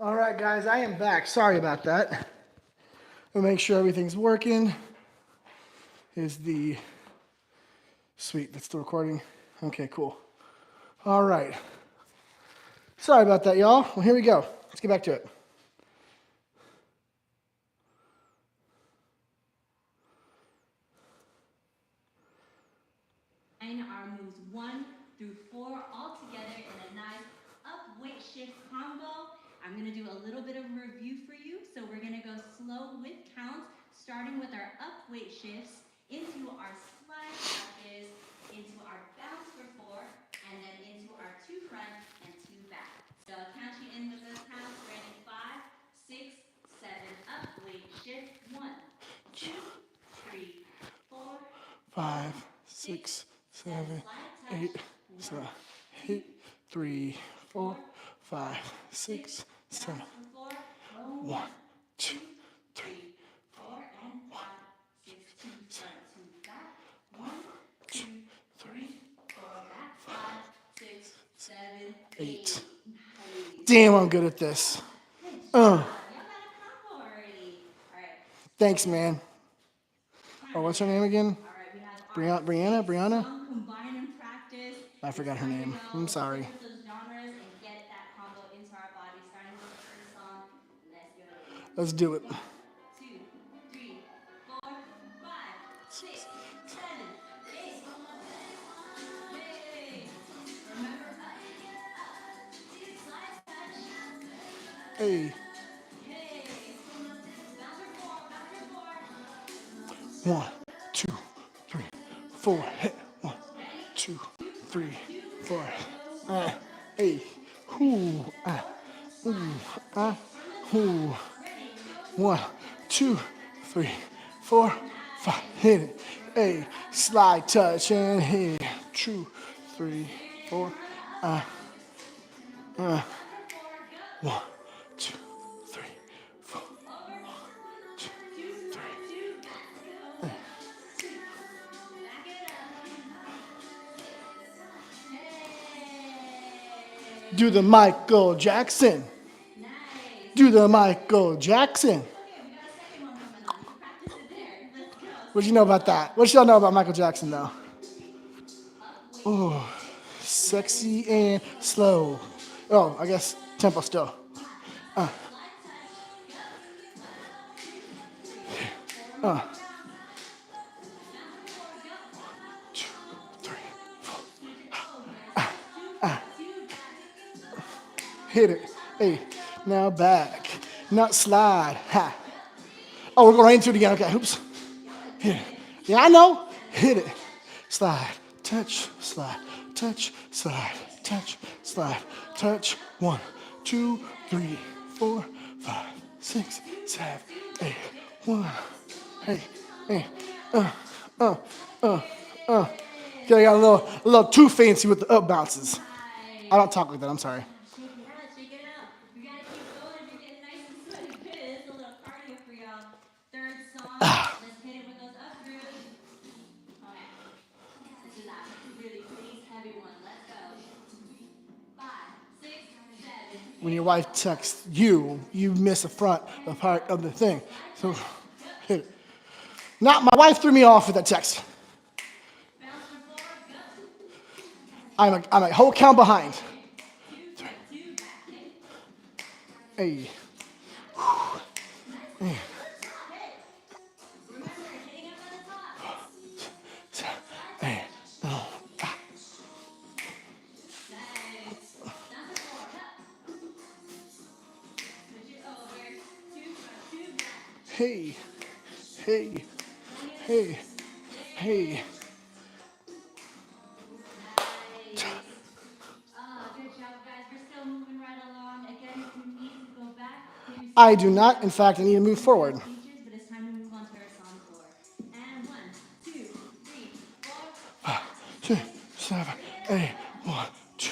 All right, guys, I am back. Sorry about that. We'll make sure everything's working. Is the sweet? That's still recording. Okay, cool. All right. Sorry about that, y'all. Well, here we go. Let's get back to it. Our moves 1 through 4 all together in a nice up weight shift combo. I'm going to do a little bit of review for you. So we're going to go slow with counts, starting with our up weight shifts into our slide touches, into our bounce for 4, and then into our 2 front and 2 back. So I'll count you in with those counts. Ready? 5, 6, 7, up weight shift. 1, 2, 3, 4, 5, 6, 7, 8, 7, 8, 3, 4, 5, 6, 7, 1, 2, 3, 4, and 5, 6, 2, front, 2 back. 1, 2, 3, 4 back. 5, 6, 7, 8. Nice. Damn, I'm good at this. Y'all got a combo already. All right. Thanks, man. Oh, what's her name again? All right, we have Brianna? strong combine and practice. I forgot her name. I'm sorry. Stick with those genres and get that combo into our body. Starting with the first song. Let's go. Let's do it. 1, 2, 3, 4, 5, 6, 7, 8. Hey. Remember up, slide touch. Hey. Hey. Bounce for 4, bounce for 4. 1, 2, 3, 4. Hit. 1, 2, 3, 4. Hey. Ooh. Ooh. Ooh. 1, 2, 3, 4, 5. Hit it. Hey. Slide touch and hit. 2, 3, 4. 1, 2, 3, 4. 2, 3. Do the Michael Jackson. Nice. Do the Michael Jackson. Okay, we got a second one coming on. You practice it there. Let's go. What you know about that? What y'all know about Michael Jackson, though? Up, Oh, sexy and slow. Oh, I guess tempo still. slide touch, go. 2, 3, 4. Hit it. Hey, now back. Not slide. Ha. Oh, we're going right into it again. Okay, oops. Hit it. Yeah, I know. Hit it. Slide. Touch. Slide. Touch. Slide. Touch. Slide. Touch. 1, 2, 3, 4, 5, 6, 7, 8. 1. Hey. Hey. Okay, I got a little too fancy with the up bounces. I don't talk like that. I'm sorry. Shake it out, shake it out. We gotta keep going if you're getting nice and sweaty. Good. It's a little cardio for y'all. Third song. Let's hit it with those up grooves. Okay. This is a really base heavy one. Let's go. 5, 6, 7. When your wife texts you, you miss a part of the thing. So, hit it. Not my wife threw me off with that text. Bounce for 4, go. I'm a whole count behind. 2, 2, back. Hey. Hey. Remember, hitting up at the top. Hey. No. Nice. Down to 4, go. Switch it over. 2 front, 2 back. Hey. Hey. Hey. Hey. Nice. Good job, guys. We're still moving right along. Again, if you need to go back, please. I do not. In fact, I need to move forward. Features, but it's time to move on to our song floor. And 1, 2, 3, 4. 5, 6, 7, 8. 1, 2,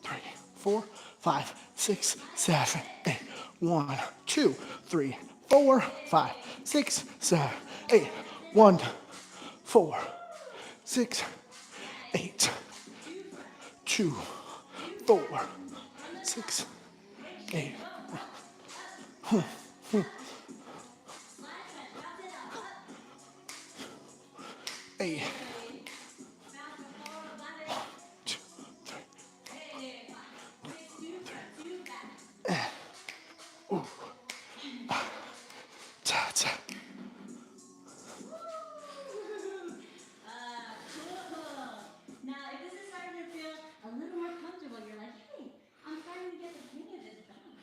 3, 4, 5, 6, 7, 8. 1, 2, 3, 4, 5, 6, 7, 8. 1, 4, 6, 8. 2, 4, 6, 8. Slide touch, bounce it up, up. Hey. Hey. Bounce it forward, blend it. 2, 3. Hey, 5, 6, 2 front, 2 back. Ta, ta. Cool. Now, if this is starting to feel a little more comfortable, you're like, hey, I'm starting to get the hang of this bounce.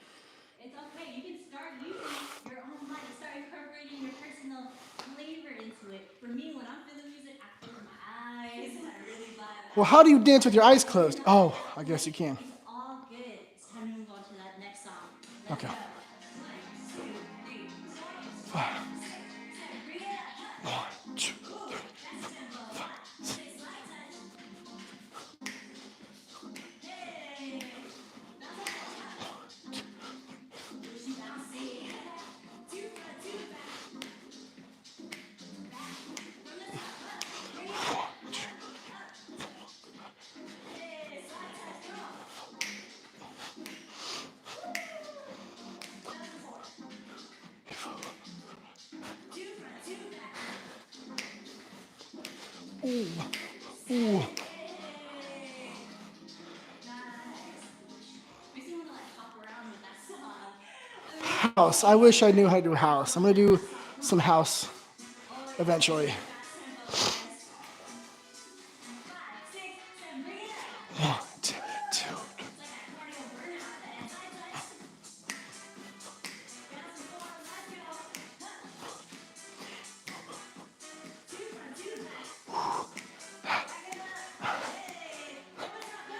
It's okay. You can start using your own body, start incorporating your personal flavor into it. For me, when I'm feeling music, I close my eyes and I really vibe. Well, how do you dance with your eyes closed? Oh, I guess you can. It's all good. It's time to move on to that next song. Let's Okay. go. 1, 2, 3, 4, 5, 5, 6, 7. Bring it up. 1, 2, Ooh, that's tempo. 5, 6, slide touch. Hey. Bounce it up. She bouncy. 2 front, 2 back. Back. From the top. Up. Bring it up. Up. Hey. Slide touch. Go. Bounce it forward. 2 front, 2 back. ooh, ooh. Hey. Nice. Makes me want to like hop around with that song. House. I wish I knew how to do house. I'm gonna do some house eventually. Fast tempo, guys. 5, 6, 7, bring it up. 1, 2, 2. It's like that cardio burnout, that inside touch. Bounce it forward, let's go. Huh. 2 front, 2 back. Back it up. Hey. One more time, go.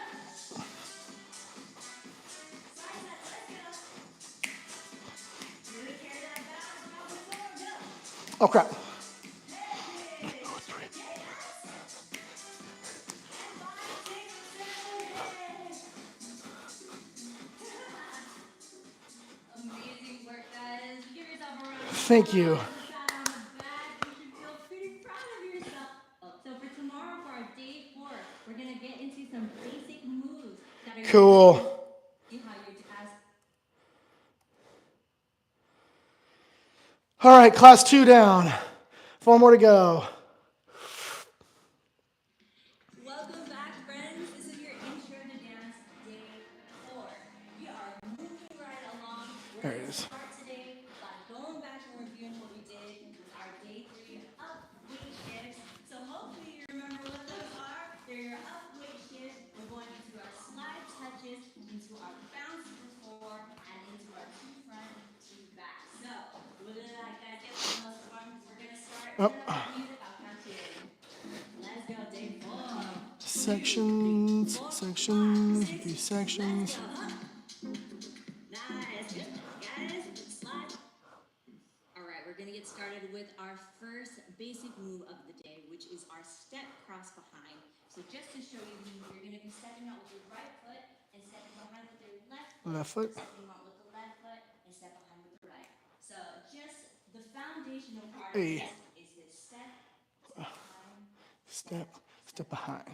Slide touch, let's go. Really carry that bounce, bounce it forward, go. Oh crap. Hey. 3. Yes. And 5, 6, 7, hey. Amazing work, guys. Give yourself a round of Thank you. applause, a pat on the back. You should feel pretty proud of yourself. So for tomorrow, for our day 4, we're gonna get into some basic moves that are Cool. see how your jazz. All right, class 2 down. 4 more to go. Welcome back, friends. This is your intro to dance day 4. We are moving right along. We're There it gonna is. start today by going back and reviewing what we did with our day 3 up weight shifts. So hopefully you remember what those are. They're your up weight shifts. We're going into our slide touches, into our bounce before, and into our 2 front, 2 back. So whether that guys get the most fun, we're gonna start. Turn up that music. I'll count you in. Let's go, day 4. Sections, sections, be sections. Let's go, huh? Nice. Good. Guys, slide. All right, we're going to get started with our first basic move of the day, which is our step cross behind. So just to show you the move, you're going to be stepping out with your right foot and stepping behind with your left foot. Left foot. Stepping out with the left foot and step behind with the right. So just the foundational part Hey. of this is this step, step behind, Step behind.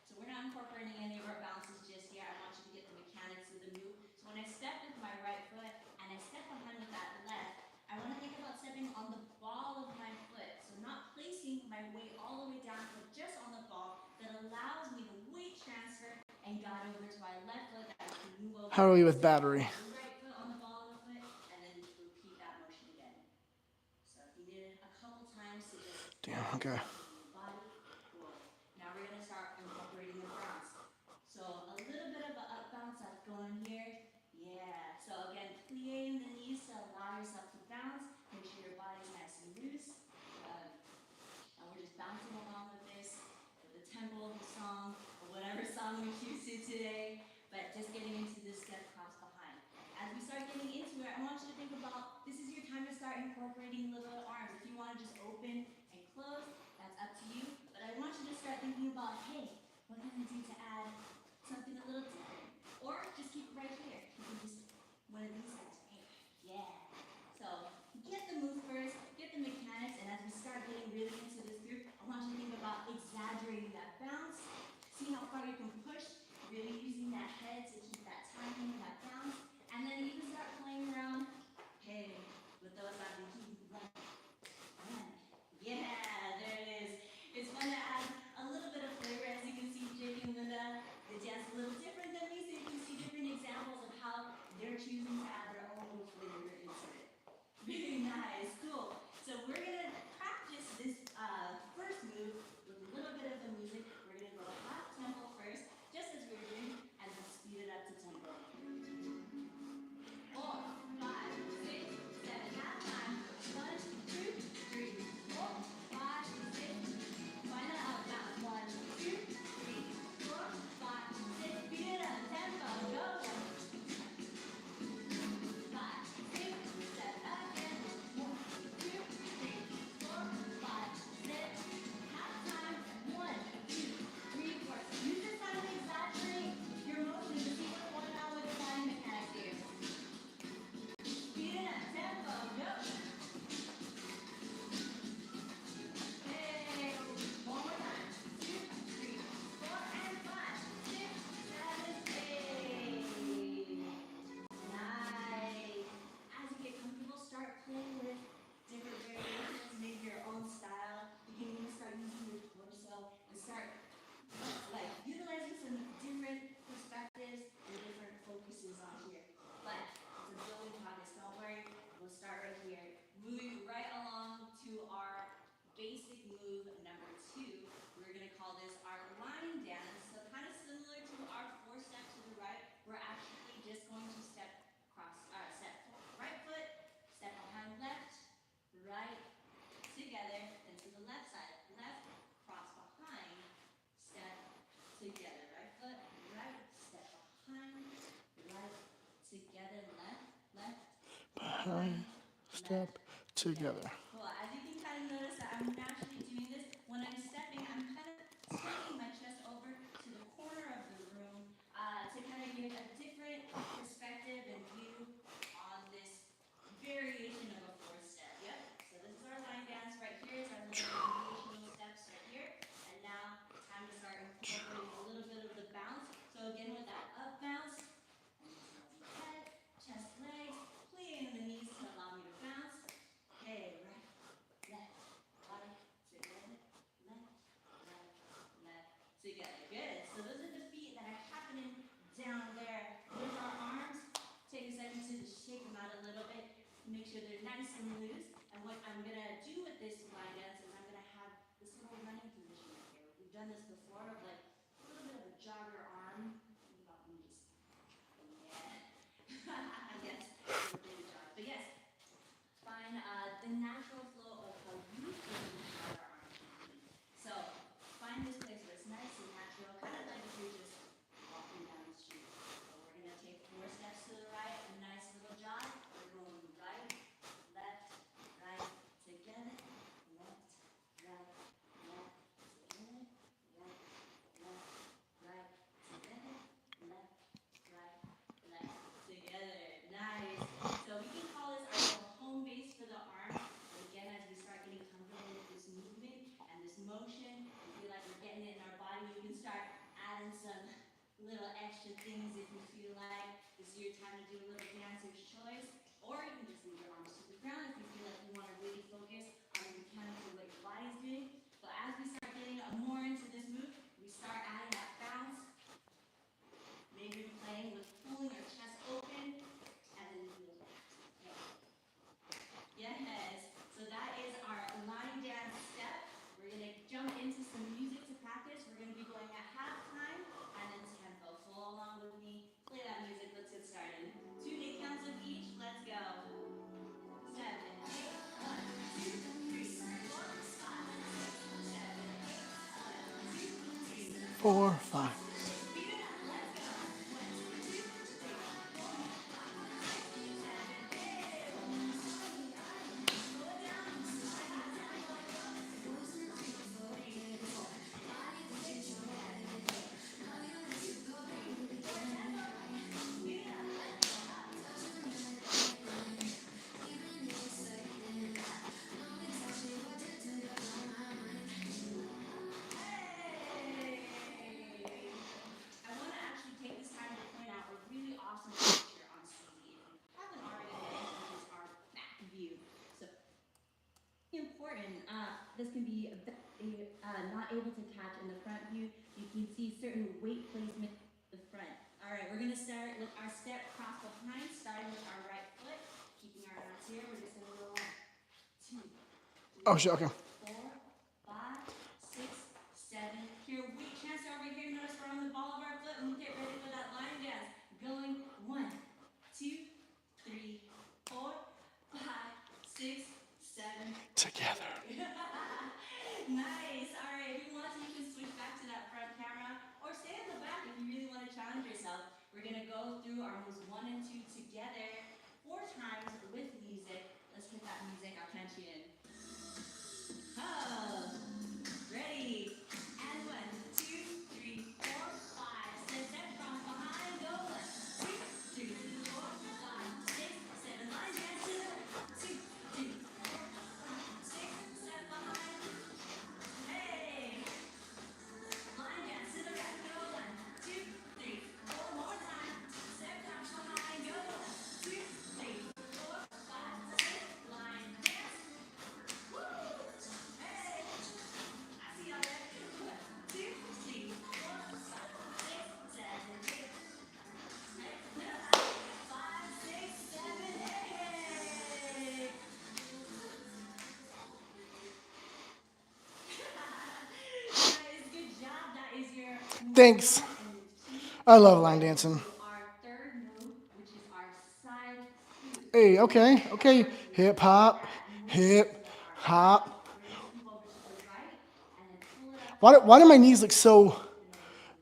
so we're not incorporating any of our bounces just yet. I want you to get the mechanics of the move. So when I step with my right foot and I step behind with that left, I want to think about stepping on the ball of my foot. So not placing my weight all the way down, but just on the ball that allows me to weight transfer and guide over to my left foot that I can move over. How are we with battery? The right foot on the ball of the foot, and then repeat that motion again. So if you did it a couple times to just Damn, okay. body, cool. Now we're gonna start incorporating the bounce. So a little bit of an up bounce that's going here. Yeah. So again, pliing the knees to allow yourself to bounce. Make sure your body's nice and loose. And we're just bouncing along with this, with the tempo of the song, or whatever song we choose to today. But just getting into this step cross behind. As we start getting into it, I want you to think about this is your time to start incorporating a little bit of arms. If you want to just open and close, that's up to you. But I want you to start thinking about, hey, what can I do to add something a little different? Or just keep it right here. You can just one of these guys right here. Yeah. So get the move first, get the mechanics, and as we start getting really into this group, I want you to think about exaggerating that bounce. See how far you can push, really using that head to keep that timing and that bounce. And then you can start playing around. Hey, this our line dance. So kind of similar to our 4-step to the right, we're actually just going to step right foot, step behind left, right, together, and to the left side. Left, cross behind, step together. Right foot, right, step behind, right, together, left, Behind, step, together. Cool. As you can kind of notice that I'm naturally doing this. When I'm stepping, I'm kind of taking my chest over to the corner of the room to kind of give a different perspective and view on this variation of a 4-step. Yep. So this is our line dance right here. It's our little variational steps right here. And now time to start incorporating a little bit of the bounce. So again with that up bounce, head, chest, legs, pulling in the knees to allow me to bounce. Okay, right, left, right, together, left, together. Good. So those are the feet that are happening down there. With our arms, take a second to just shake them out a little bit. Make sure they're nice and loose. And what I'm going to do with this line dance is I'm going to have this little running position right here. We've done this before of like a little bit of a jogger arm. Think about me just, yeah. Yes, a big jog. But yes, find the natural flow of how you can use our arms. So find this place where it's nice and natural, kind of like if you're just walking down the street. So we're going to take 4 steps to the right, a nice little jog. We're going right, left, together, left, together, right, together, left, together. Nice. So we can call this our little home base for the arm. And again, as we start getting comfortable with this movement and this motion, we feel like we're getting it in our body. You can start adding some little extra things if you feel like this is your time to do a little dancer's choice. Or you can just leave your arms to the ground if you feel like you want to really focus on the mechanics of what your body's doing. But as we start getting more into this move, we start adding that bounce. Maybe you're playing with pulling your chest open and then heel back. Yes. So that is our line dance step. We're going to jump into some music to practice. We're going to be going at half time and then tempo. Follow along with me. Play that music. Let's get started. 2 8 counts of each. Let's go. 7, 8, 1, 2, 3, 4, 5, 6, 7, 8, 1, 2, 3, 4, 5. I want to actually take this time to point out a really awesome feature on CD. If you haven't already noticed, which is our back view. So important. This can be not able to catch in the front view. You can see certain weight placement in the front. All right, we're going to start with our step cross behind, starting with our right foot, keeping our hands here. We're just going to go 1, 2, 3, Oh, shit, okay. 4, 5, 6, 7. Here, weight transfer over here. Notice we're on the ball of our foot, and we get ready for that line dance. Going 1, 2, 3, 4, 5, 6, 7. Together. Nice. All right. If you want to, you can switch back to that front camera or stay in the back if you really want to challenge yourself. We're going to go through our moves 1 and 2 together 4 times with music. Let's get that music. I'll count you in. Oh. Ready. And 1, 2, 3, 4, 5. Step cross behind. Go 1, 2, 3, 4, 5, 6, 7. Line dance to the 2, 3, 4, 5, 6. Step behind. Hey. Line dance to the right. Go 1, 2, 3, 4. More time. Step cross behind. Go 1, 2, Thanks. And the two. I love line dancing. To our third move, which is our side scoop. Hey, okay, okay. Hip hop, hip hop. We're gonna scoop over to the right and then pull it up Why do my knees look so and over to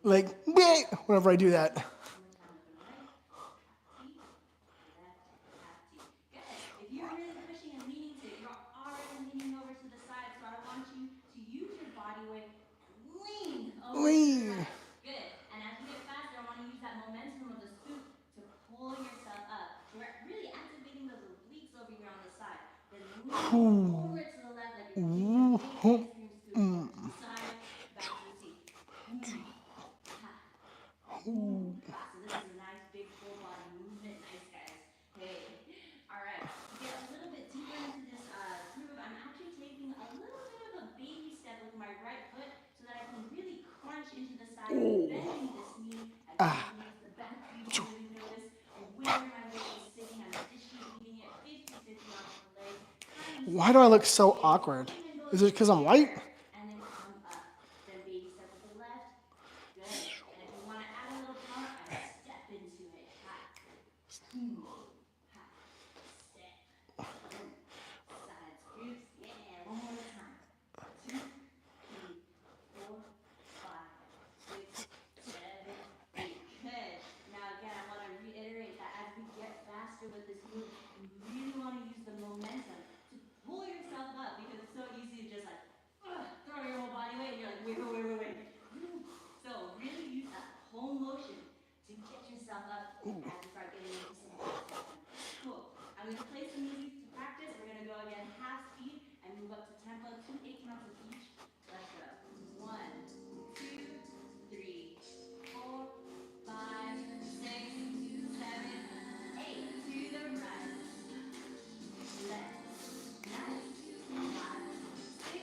the like bleh whenever I do that? one more time with the right. Half T, left, half T. Good. If you're really pushing and leaning to, you're already leaning over to the side, so I want you to use your body weight and lean over to the Lean. right. Good. And as we get faster, I want to use that momentum of the scoop to pull yourself up. So we're really activating those obliques over here on the side. Then lean over to the left like you're doing a big ice cream scoop over to the side, back to the T. Ha. Ha. So this is a nice big full body movement. Nice, guys. Hey. All right. To get a little bit deeper into this groove, I'm actually taking a little bit of a baby step with my right foot so that I can really crunch into the side, bending this knee. Again, use the back for you to really notice where my weight is sitting. I'm distributing it 50-50 onto the legs. Why do I look so awkward? Is it because I'm white? And then come up. Then baby step with the left. Good. And if you want to add a little power, I step into it. Ha. Ha. Step. Side scoops. Yeah. One more time. 2, 3, 4, 5, 6, 7, 8. Good. Now again, I want to reiterate that as we get faster with this move, you really want to use the momentum to pull yourself up because it's so easy to just like throw your whole body weight and you're like, wait. So really use that whole motion to get yourself up as you start getting into some hot step. Cool. I'm going to play some music to practice. We're going to go again half speed and move up to tempo, 2 8 counts of each. Let's go. 1, 2, 3, 4, 5, 6, 7, 8. To the right. Left. Nice. 5, 6,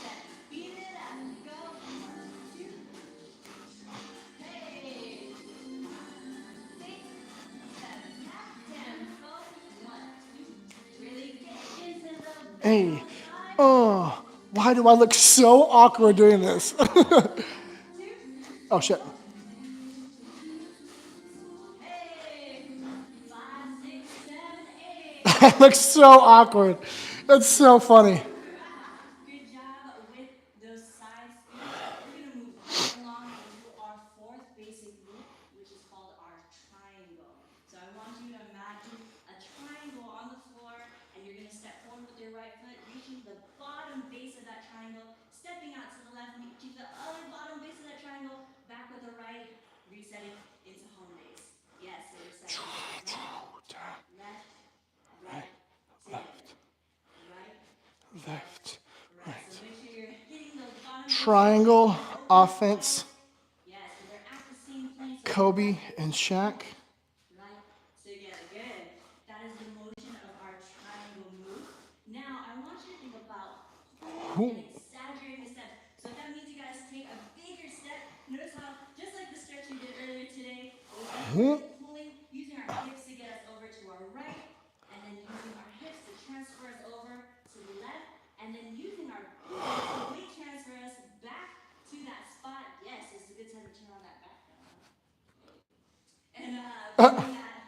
7. Speed it up. Go. 1, 2. Hey. 6, 7. Half tempo. 1, 2. Really get into the bend Hey. on the side. Oh, why do I look so awkward doing this? 2. Oh shit. Hey. 5, 6, 7, 8. I look so awkward. That's so funny. Good job with those side scoops. We're going to move right along into our fourth basic move, which is called our triangle. So I want you to imagine a triangle on the floor, and you're going to step forward with your right foot, reaching the bottom base of that triangle, stepping out to the left, reaching the other bottom base of that triangle, back with the right, resetting into home base. Yes, so we're stepping left, right, together. Right, Left. right. So make sure you're hitting those bottom Triangle offense. yes, so they're at the same plane. So Kobe and Shaq. right together. Good. That is the motion of our triangle move. Now I want you to think about pulling and exaggerating the steps. So if that means you guys take a bigger step, notice how just like the stretch we did earlier today, it was really pulling, using our hips to get us over to our right, and then using our hips to transfer us over to the left, and then using our glutes to weight transfer us back to that spot. Yes, it's a good time to turn on that background. And using that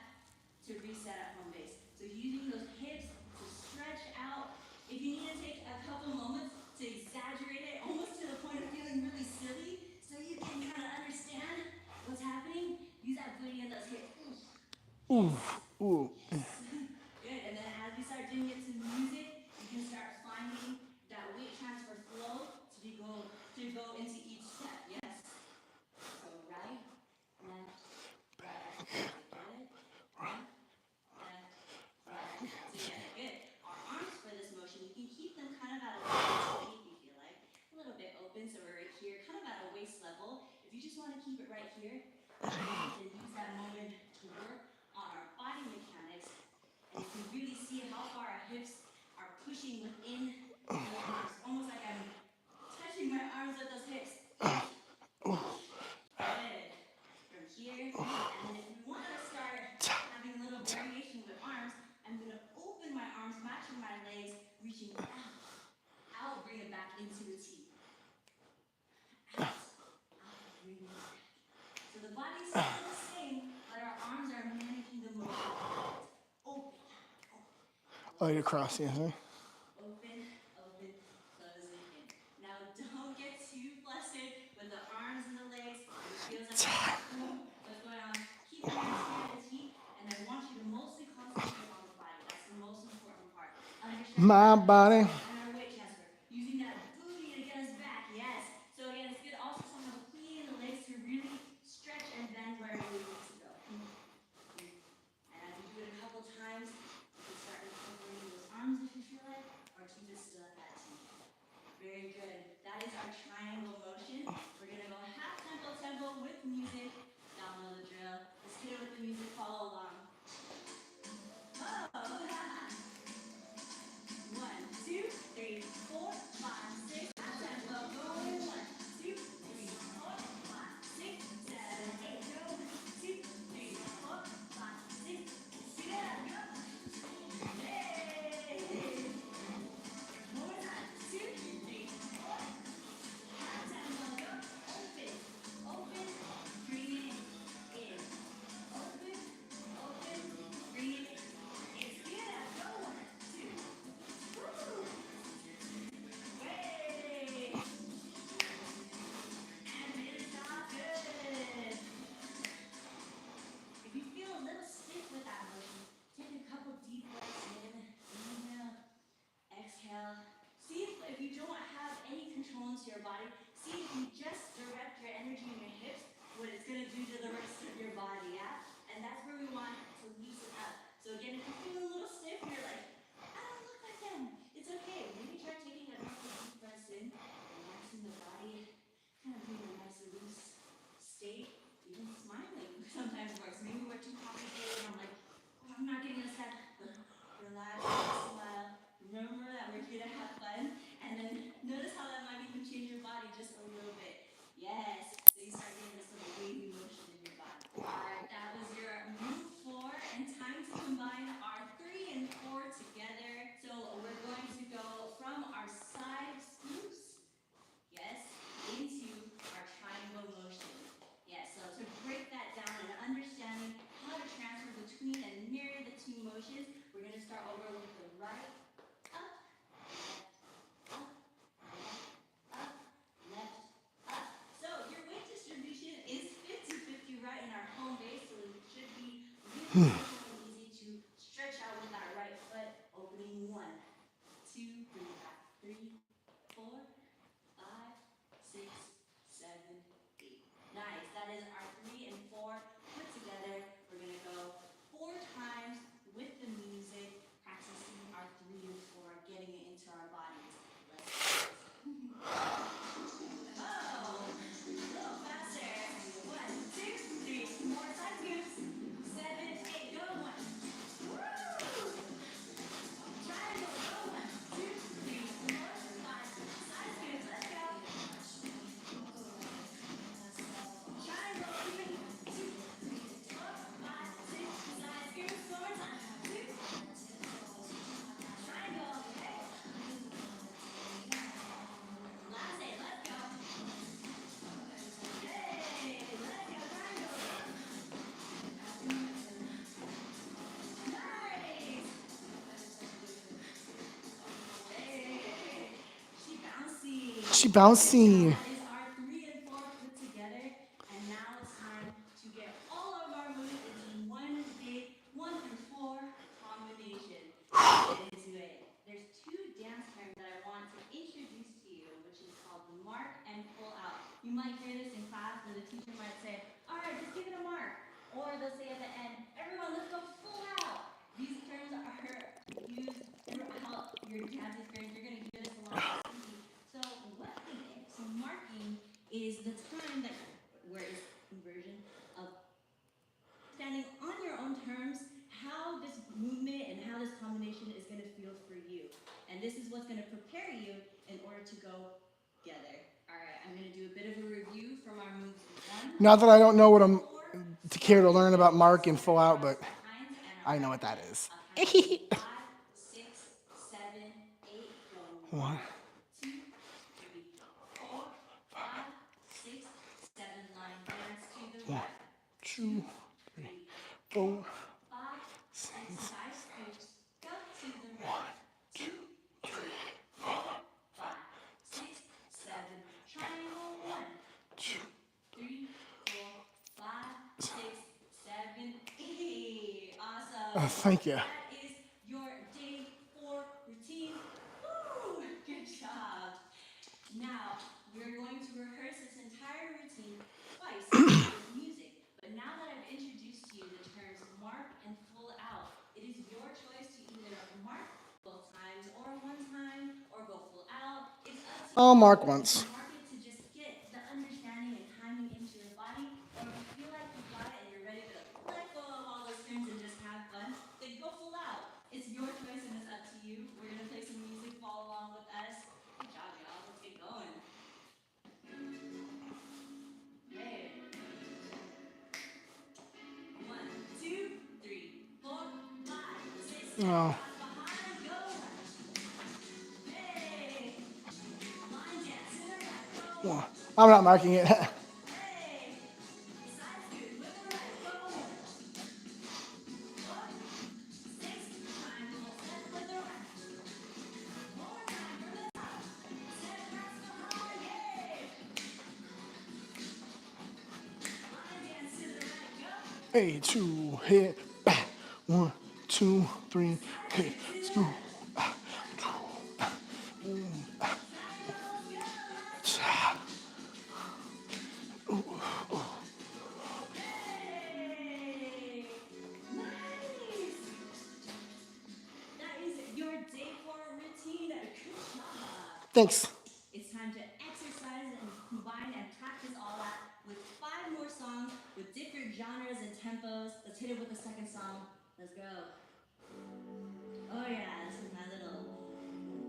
to reset at home base. So using those hips to stretch out. If you need to take a couple moments to exaggerate it, almost to the point of feeling really silly, so you can kind of understand what's happening, use that booty and those hips. Ooh. Ooh. Good. And then as we start doing it to music, you can start finding that weight transfer flow to go into each step. Yes. So right, left, right. Get it? Right, left, right. Together. Good. Our arms for this motion, you can keep them kind of at a little bit if you feel like. A little bit open, so we're right here, kind of at a waist level. If you just want to keep it right here, we can use that moment to work on our body mechanics. And you can really see how far our hips are pushing within those arms. Almost like I'm touching my arms with those hips. Good. From here. And then if we want to start having a little variation with arms, I'm going to open my arms, matching my legs, reaching out. Out, bring it back into the T. Out. Out, bring it Oh, you're across, yeah. Huh? Open, open, close it in. Now don't get too flustered with the arms and the legs. It feels like, what's going on? Keep your hands here at the feet, and I want you to mostly concentrate on the body. That's the most important part. Understand My body. and our weight transfer. Using that booty to get us back, yes. So again, it's good also to have a plie in the legs to really stretch and bend wherever we need to go. And as we do it a couple times, you can start incorporating those arms if you feel like, or keep it still at that T. Very good. That is our triangle motion. We're gonna go half tempo with music. Y'all know the drill. Let's hit it with the music, follow along. Oh! 1, 2, 3, 4, 5, 6, half tempo, going 1, 2, 3, 4, 5, 6, 7, 8, go. 2, 3, 4, 5, 6, speed it up, go. Hey! One more time. 2, 3, 4. Half tempo, go. Open, open, bring it in. Open, open, bring it in. Speed it up, go. 1, 2. Woo! Way! And it's all good. If you feel a little stiff with that motion, take a couple deep breaths in. Inhale. Exhale. See if you don't have any control into your body, see if you just direct your energy in your hips, what it's going to do to the rest of your body, yeah? And that's where we want to loosen up. So again, if you feel a little stiff, you're like, I don't look like them. It's okay. Maybe try taking a couple deep breaths in, relaxing the body, kind of being in a nice loose state. Even smiling sometimes works. Maybe we're too complicated and I'm like, oh, I'm not getting a step. Relax, smile. Remember that we're here to have fun. And then notice how that might even change your body just a little bit. Yes. So you start getting this little wavy motion in your body. Alright, that was your move 4. And time to combine our 3 and 4 together. So we're going to go from our side scoops, yes, into our triangle motion. Yes, so to break that down and understanding how to transfer between and mirror the two motions, we're going to start over with the right, up, left, up, left, up. So your weight distribution is 50-50 right in our home base, so it should be really simple and easy to stretch out with our right foot, opening 1, 2, bring it back, 3, 4, 5, 6, 7, 8. Nice. That is our 3 and 4 put together. We're going to go 4 times with the music, practicing our 3 and 4, getting it into our bodies. Let's do this. Oh, a little faster. 1, 2, 3, more side scoops. 7, 8, go. 1. Woo! Triangle, go. 1, 2, 3, 4, 5. Side scoops, let's go. Triangle, even 2, 3, 4, 5, 6. Side scoops, one more time. 2. Triangle, hey. Last 8, let's go. Hey, let's go, triangle. Nice. Hey, she bouncy. She bouncy. That is our 3 and 4 put together, and now it's time to get all of our moves into one big 1 through 4 combination. Let's get into it. There's 2 dance terms that I want to introduce to you, which is called the mark and pull out. You might hear this in class where the teacher might say, all right, just give it a mark. Or they'll say at the end, everyone, let's go full out. These terms are used throughout your dance experience. You're going to hear this a lot. So what it is, so marking is the time that, where it's conversion of standing on your own terms, how this movement and how this combination is going to feel for you. And this is what's going to prepare you in order to go together. All right, I'm going to do a bit of a review from our moves 1. Not that I don't know what I'm to care to learn about mark and full out, but I know what that is. 5, 6, 7, 8, go. 1, 2, 3, 4, 5, 6, 7. Line dance to the 1, right. 2, 3, 4, 5, 6. Side scoops. Go to the right. 1, Thank you. That is your day 4 routine. Woo! Good job. Now, we're going to rehearse this entire routine twice with music. But now that I've introduced to you the terms mark and full out, it is your choice to either mark both times or one time or go full out. It's up to you. I'll mark once. Mark it to just get the understanding and timing into your body. Or if you feel like you got it and you're ready to let go of all those terms and just have fun, then go full out. It's your choice and it's up to you. We're going to play some music, follow along with us. Good job, y'all. Let's get going. Hey. 1, 2, 3, 4, 5, 6, 7, Oh, behind, go. Hey. Line dance to the right, go. well, I'm not marking it. Hey. Side scoot with the right, go. 4, 6, triangle step with the right. One more time from the top. Step cross behind, yay. Line dance to the right, go. Hey, 2, hit, back. 1, 2, 3, hit, two. Hey! Nice! That is your day 4 routine. Good job. Thanks. It's time to exercise and combine and practice all that with 5 more songs with different genres and tempos. Let's hit it with the second song. Let's go. Oh yeah, this is my little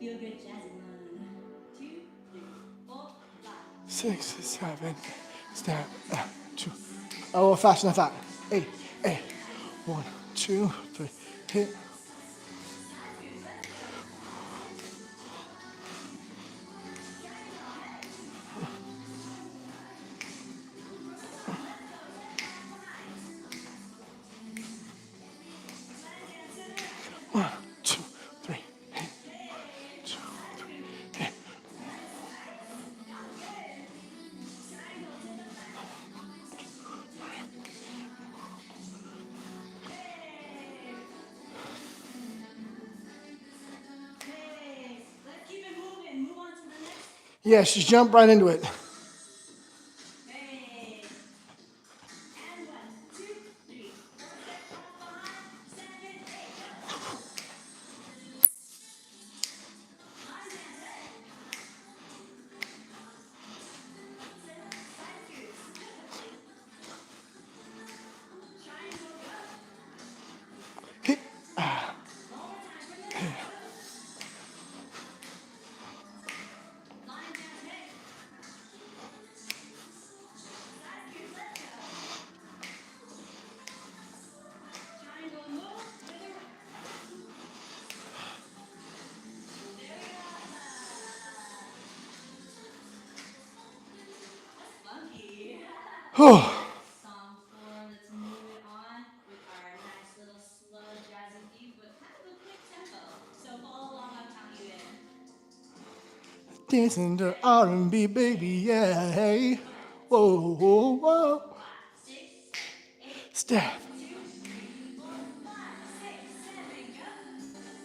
feel-good jazzy one. 2, 3, 4, 5. 6, 7, step, 2. Oh, faster than that. 8, 8. 1, 2, 3, hit. One, two, three, hit. 2, 3, hit. Hey, let's keep it moving. Move on to the next. Yeah, she jumped right into it. Hey. And 1, 2, 3, 4, step cross behind. 7, 8, go. Line dance, hey. Side scoots. Triangle, go. Hit. One more time from the top, go. Line dance, hey. Side scoots, let's go. Triangle move with the right. There we go. That's funky. Whew. Song 4, let's move it on with our nice little slow jazzy beat, but kind of a quick tempo. So follow along, I'll count you in. Dancing to R&B, baby, yeah, hey. Whoa, whoa, whoa. 5, 6, 8, Step. 2, 3, 4, 5, 6, 7, go.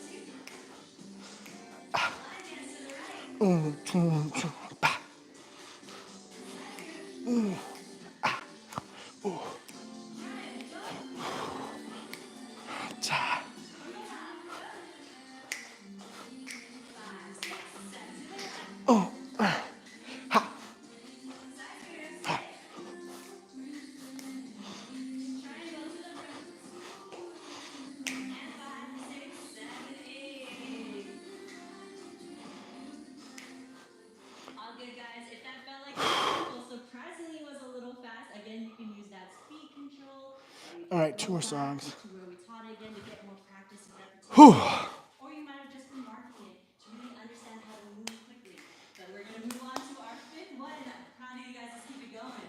2. Line dance to the right. 2, 2, ba. Triangle, go. Ta. From the top, go. 5, 6, 7 to the right. Oh, Side scoots, hey. Triangle to the front. And 5, 6, 7, 8. All good, guys. If that felt like a tempo surprisingly was a little fast, again, you can use that speed control. Or you all can right, 2 go more back songs. to where we taught it again to get more practice and Whew. repetition. Or you might have just been marking it to really understand how to move quickly. But we're going to move on to our 5th one. I'm proud of you guys. Let's keep it going.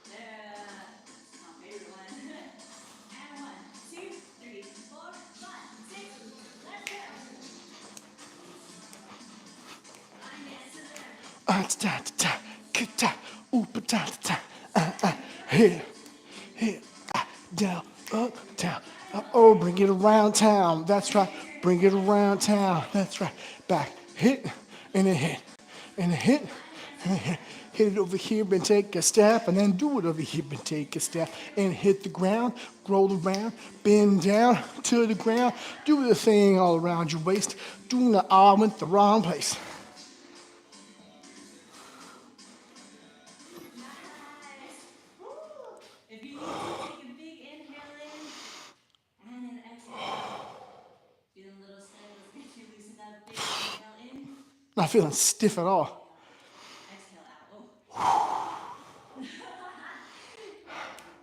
Yeah. It's my favorite one. And 1, 2, 3, 4, 5, 6. Let's go. Line dance to the left. Ta ta ta, ta, oopa ta ta ta, here, here, down, up, down, Oh, bring it around town. That's right. Bring it around town. That's right. Back. Hit and a hit. And a hit. And a hit. Hit it over here and take a step. And then do it over here and take a step. And hit the ground. Roll around. Bend down to the ground. Do the thing all around your waist. Doing the arm in the wrong place. Nice. Woo. If you need to, take a big inhale in and an exhale out. Feeling a little stiff. Let's get you loosen up. Big inhale in. Not feeling stiff at all. Exhale out. Oh. You don't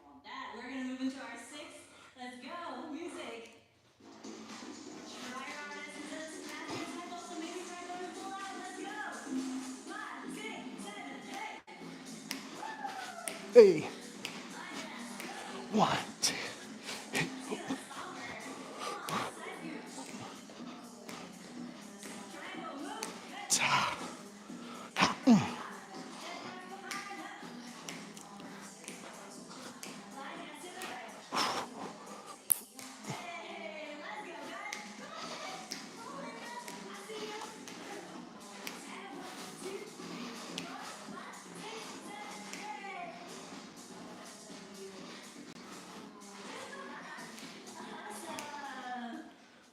want that. We're gonna move into our sixth. Let's go. Music. Try your hardest into this massive cycle, so maybe try going full out. Let's go. 5, 6, 7, 8. Hey. One, two. Ta.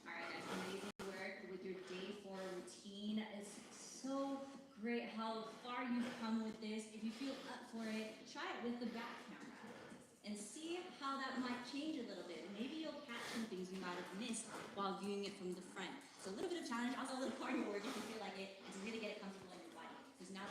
Alright, guys, amazing work with your day 4 routine. It's so great how far you've come with this. If you feel up for it, try it with the back camera and see how that might change a little bit. Maybe you'll catch some things you might have missed while viewing it from the front. So a little bit of challenge, also a little cardio work if you feel like it, and to really get it comfortable in your body. Because now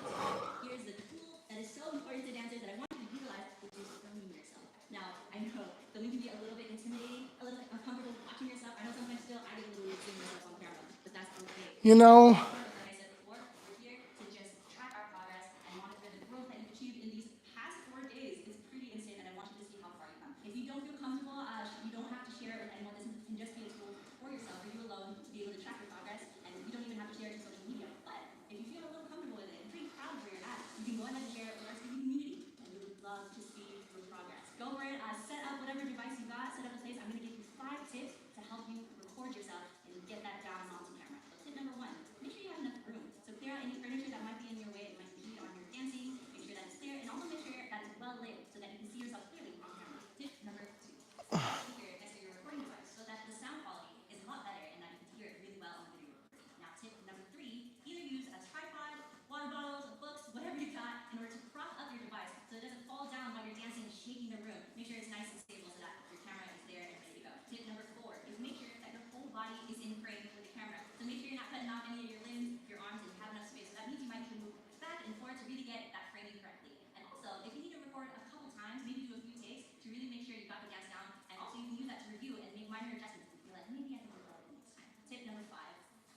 here's the tool that is so important to dancers that I want you to utilize, which is filming yourself. Now, I know filming can be a little bit intimidating, a little bit uncomfortable watching yourself. I know sometimes still I get a little seeing myself on camera, but that's okay. You know, Like I said before, we're here to just track our progress and monitor the growth that you've achieved in these past 4 days. It's pretty insane, and I want you to see how far you've come. If you don't feel comfortable, you don't have to share it with anyone. This can just be a tool for yourself, for you alone, to be able to track your progress, and you don't even have to share it to social media. But if you feel a little comfortable with it and pretty proud of where you're at, you can go ahead and share it with our student community, and we would love to see your progress. Go for it. Set up whatever device you got. Set up a place. I'm going to give you 5 tips to help you record yourself and get that down onto camera. So tip number 1, make sure you have enough room. So clear out any furniture that might be in your way. It might impede on your dancing. Make sure that it's clear, and also make sure that it's well lit so that you can see yourself clearly on camera. Tip number 2, speaker next to your recording device so that the sound quality is a lot better and that you can hear it really well on the video recording. Now tip number 3, either use a tripod, water bottles, books, whatever you got in order to prop up your device so it doesn't fall down while you're dancing and shaking the room. Make sure it's nice and stable so that your camera is there and ready to go. Tip number 4 is make sure that your whole body is in frame with the camera. So make sure you're not cutting off any of your limbs, your arms, and you have enough space. So that means you might need to move back and forth to really get that framing correctly. And also, if you need to record a couple times, maybe do a few takes to really make sure you got the dance down. And also, you can use that to review and make minor adjustments if you feel like maybe I can work on it next time. Tip number 5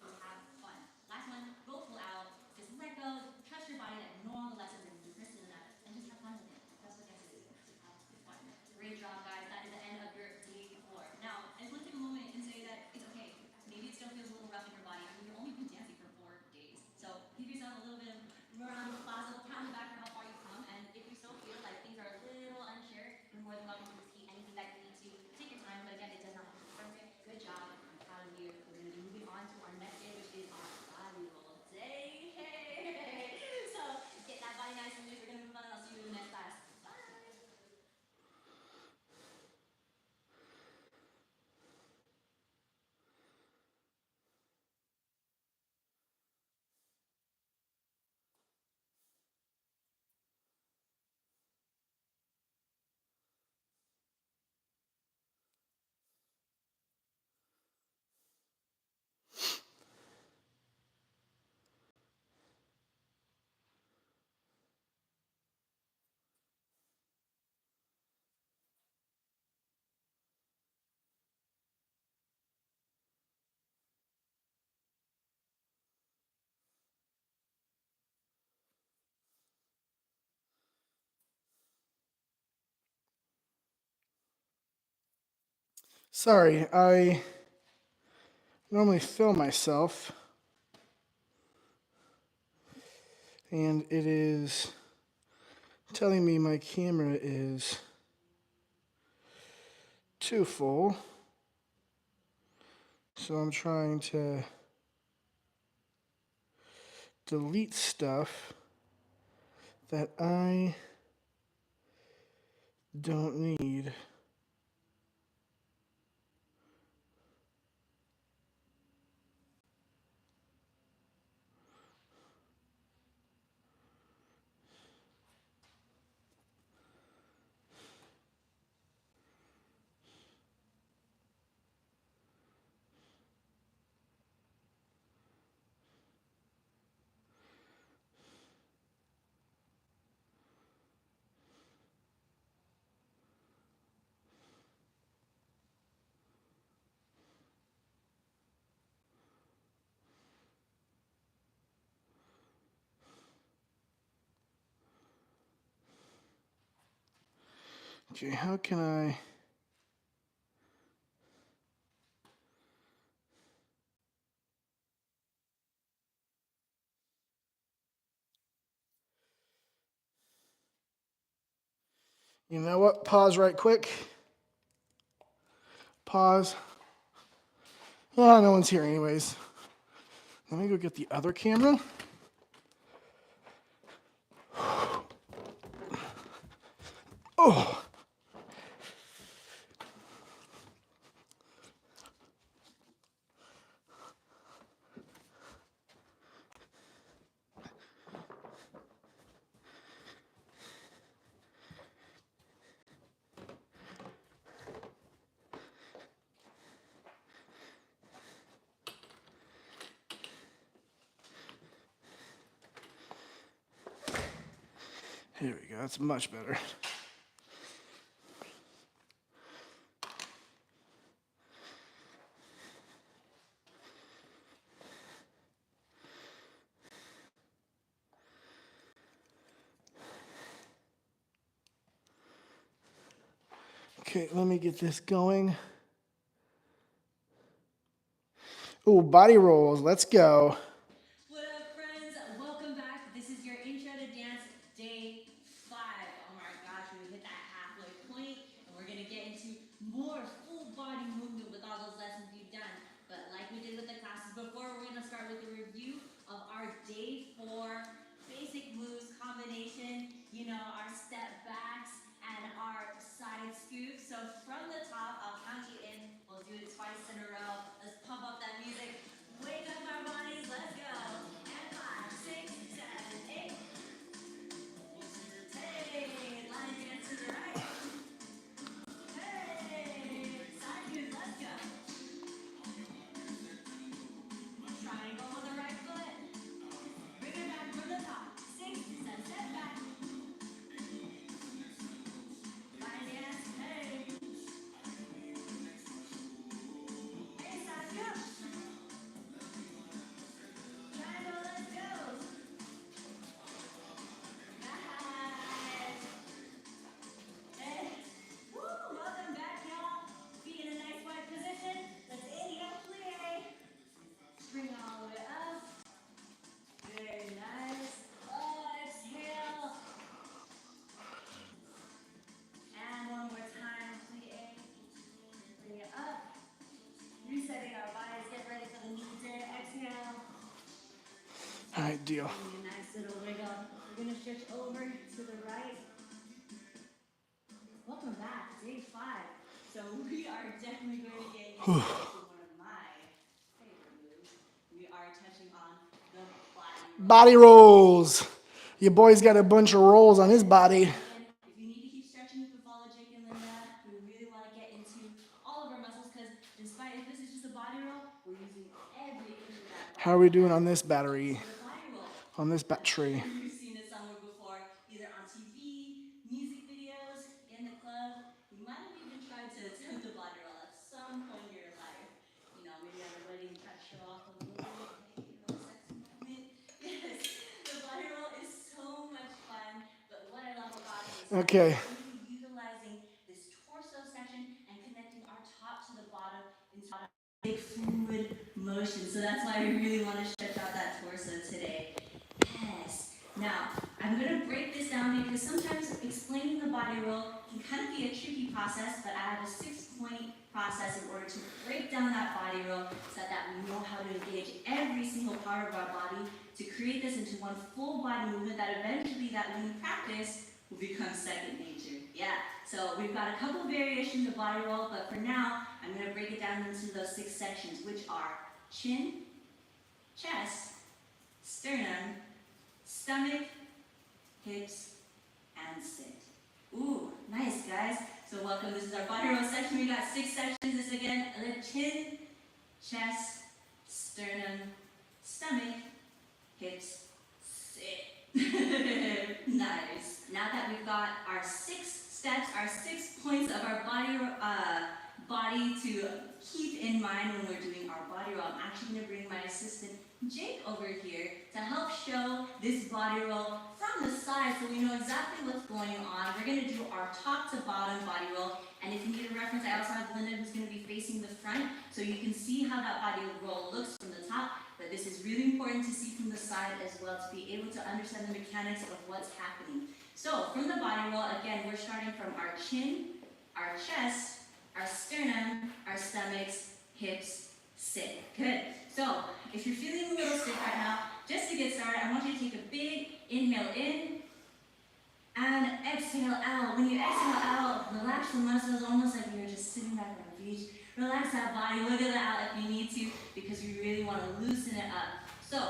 is have fun. Last one, go full out. Just let go. Trust your body that you know all the lessons and you've listened enough, and just have fun with it. That's what dancing is. Have fun. Great job, guys. That is the end of your day 4. Now, I just want to take a moment and say that it's okay. Maybe it still feels a little rough in your body. I mean, you've only been dancing for 4 days. So give yourself a little bit of round of applause, a little pat on the back for how far you've come. And if you still feel like things are a little unsure, you're more than welcome to repeat anything that you need to. Take your time, but again, it does not have to be perfect. Good job. I'm proud of you. We're going to be moving on to our next day, which is our valuable day. Hey. So get that body nice and loose. We're going to move on, and I'll see you in the next class. Bye. sorry, I normally film myself, and it is telling me my camera is too full. So I'm trying to delete stuff that I don't need. Okay, how can I... You know what? Pause right quick. Pause. Oh, no one's here anyways. Let me go get the other camera. Oh! Here we go. That's much better. Okay, let me get this going. Oh, body rolls. Let's go. What up, friends? Welcome back. This is your intro to dance day 5. Oh my gosh, we hit that halfway point, and we're gonna get into more full body movement with all those lessons we've done. But like we did with the classes before, we're gonna start with a review of our day 4 basic moves combination. You know, our step backs and our side scoops. So from the top, I'll count you in. We'll do it twice in a row. Let's pump up that music. Wake up our bodies, let's go. And 5, 6, 7, 8. Hey, line dance to the right. Hey, side good, let's go. Triangle with the right foot. Bring it back from the top. 6, 7, step back. Line dance, hey. Hey, side go. Triangle, let's go. Nice. Hey. Woo, welcome back, y'all. Feet in a nice wide position. Let's inhale, plie. Bring it all the way up. Very nice. Oh, exhale. And one more time, plie. Bring it up. Resetting our bodies. Get ready for the knee day. Exhale. All right, deal. Bring a nice little wiggle. We're going to stretch over to the right. Welcome back, day 5. So we are definitely going to get into one of my favorite moves. We are touching on the Body rolls. Your boy's got a bunch of rolls on his body. And if you need to keep stretching, you can follow Jake and Linda. We really want to get into all of our muscles because despite if this is just a body roll, we're using every inch of that body. How are we doing on this battery? The body roll. On this battery? You've seen it somewhere before, either on TV, music videos, in the club. You might have even tried to attempt a body roll at some point in your life. You know, maybe at a wedding, you try to show off a little bit, hey, you know, sexy moment. Yes, the body roll is so much fun. But what I love about it is Okay. really utilizing this torso section and connecting our top to the bottom into a big fluid motion. So that's why we really want to stretch out that torso today. Yes. Now, I'm going to break this down because sometimes explaining the body roll can kind of be a tricky process, but I have a 6-point process in order to break down that body roll so that we know how to engage every single part of our body to create this into one full body movement that eventually that when you practice will become second nature. Yeah, so we've got a couple of variations of body roll, but for now, I'm going to break it down into those 6 sections, which are chin, chest, sternum, stomach, hips, and sit. Ooh, nice guys. So welcome, this is our body roll section. We got 6 sections. This again, the chin, chest, sternum, stomach, hips, sit. Nice. Now that we've got our 6 steps, our 6 points of our body to keep in mind when we're doing our body roll, I'm actually going to bring my assistant Jake over here to help show this body roll from the side so we know exactly what's going on. We're going to do our top to bottom body roll, and if you need a reference, I also have Linda who's going to be facing the front so you can see how that body roll looks from the top, but this is really important to see from the side as well to be able to understand the mechanics of what's happening. So from the body roll, again, we're starting from our chin, our chest, our sternum, our stomachs, hips, sit. Good. So if you're feeling a little stiff right now, just to get started, I want you to take a big inhale in and exhale out. When you exhale out, relax the muscles, almost like you're just sitting back on the beach. Relax that body, wiggle it out if you need to, because we really want to loosen it up. So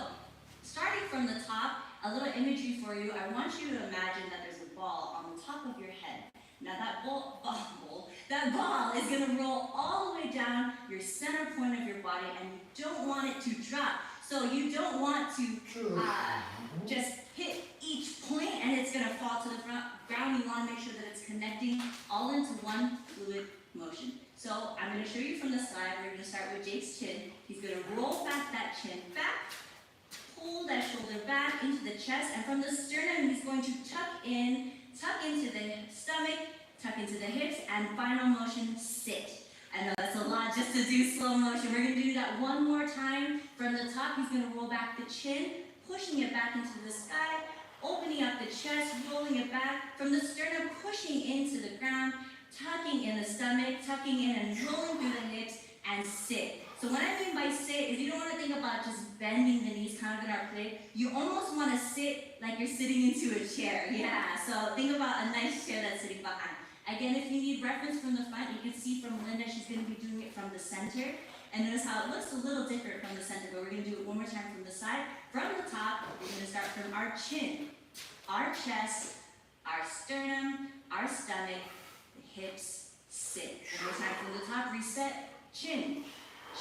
starting from the top, a little imagery for you. I want you to imagine that there's a ball on the top of your head. Now that ball is going to roll all the way down your center point of your body, and you don't want it to drop. So you don't want to just hit each point and it's going to fall to the ground. You want to make sure that it's connecting all into one fluid motion. So I'm going to show you from the side. We're going to start with Jake's chin. He's going to roll back that chin back, pull that shoulder back into the chest, and from the sternum he's going to tuck into the stomach, tuck into the hips, and final motion, sit. I know that's a lot just to do slow motion. We're going to do that one more time. From the top, he's going to roll back the chin, pushing it back into the sky, opening up the chest, rolling it back. From the sternum, pushing into the ground, tucking in the stomach, tucking in and rolling through the hips, and sit. So what I mean by sit is you don't want to think about just bending the knees kind of in our play. You almost want to sit like you're sitting into a chair. Yeah, so think about a nice chair that's sitting behind. Again, if you need reference from the front, you can see from Linda, she's going to be doing it from the center. And notice how it looks a little different from the center, but we're going to do it one more time from the side. From the top, we're going to start from our chin, our chest, our sternum, our stomach, the hips, sit. One more time from the top, reset, chin,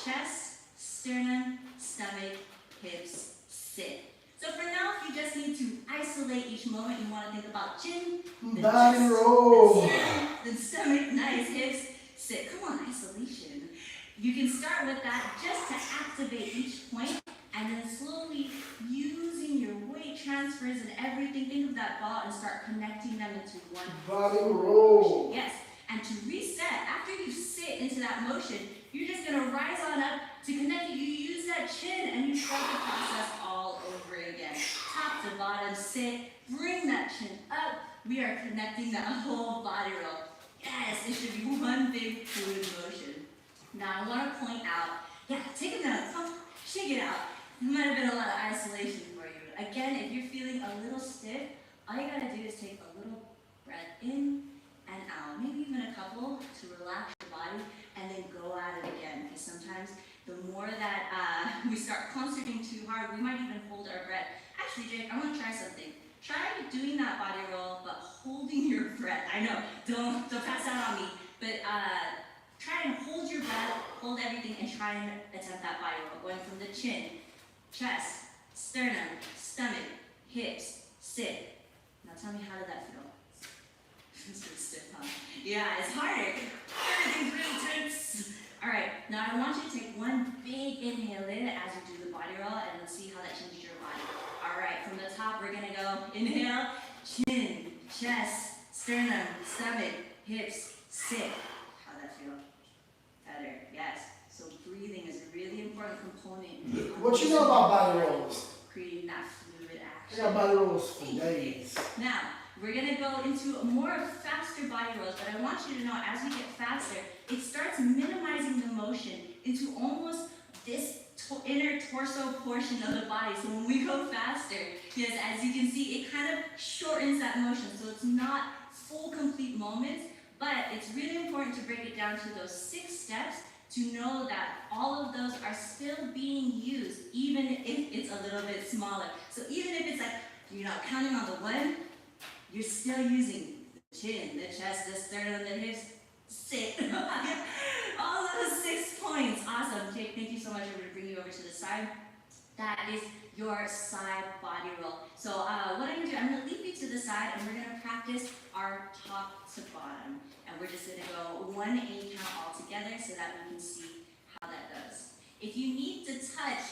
chest, sternum, stomach, hips, sit. So for now, if you just need to isolate each moment, you want to think about chin, then Body chest, roll. then sternum, then stomach, nice, hips, sit. Come on, isolation. You can start with that just to activate each point, and then slowly using your weight transfers and everything, think of that ball and start connecting them into one Body roll. Yes, and to reset, after you sit into that motion, you're just going to rise on up to connect it. You use that chin and you start the process all over again. Top to bottom, sit, bring that chin up. We are connecting that whole body roll. Yes, it should be one big fluid motion. Now I want to point out, take it down, come, shake it out. It might have been a lot of isolation for you. Again, if you're feeling a little stiff, all you got to do is take a little breath in and out, maybe even a couple to relax your body, and then go at it again. Because sometimes the more that we start concentrating too hard, we might even hold our breath. Actually, Jake, I want to try something. Try doing that body roll, but holding your breath. I know, don't pass out on me, but try and hold your breath, hold everything, and try and attempt that body roll. Going from the chin, chest, sternum, stomach, hips, sit. Now tell me, how did that feel? It's pretty stiff, huh? Yeah, it's harder. Everything's really tense. All right, now I want you to take one big inhale in as you do the body roll, and let's see how that changes your body. All right, from the top, we're gonna go inhale, chin, chest, sternum, stomach, hips, sit. How'd that feel? Better, yes. So breathing is a really important component. What you know about body rolls? Creating that fluid action. I got body rolls for days. Now, we're going to go into more faster body rolls, but I want you to know as we get faster, it starts minimizing the motion into almost this inner torso portion of the body. So when we go faster, yes, as you can see, it kind of shortens that motion. So it's not full, complete moments, but it's really important to break it down to those 6 steps to know that all of those are still being used, even if it's a little bit smaller. So even if it's like, you're not counting on the 1, you're still using the chin, the chest, the sternum, the hips. Sit. All those 6 points. Awesome. Jake, thank you so much. I'm going to bring you over to the side. That is your side body roll. So what I'm going to do, I'm going to leave you to the side, and we're going to practice our top to bottom. And we're just going to go 1 8 count all together so that we can see how that goes. If you need to touch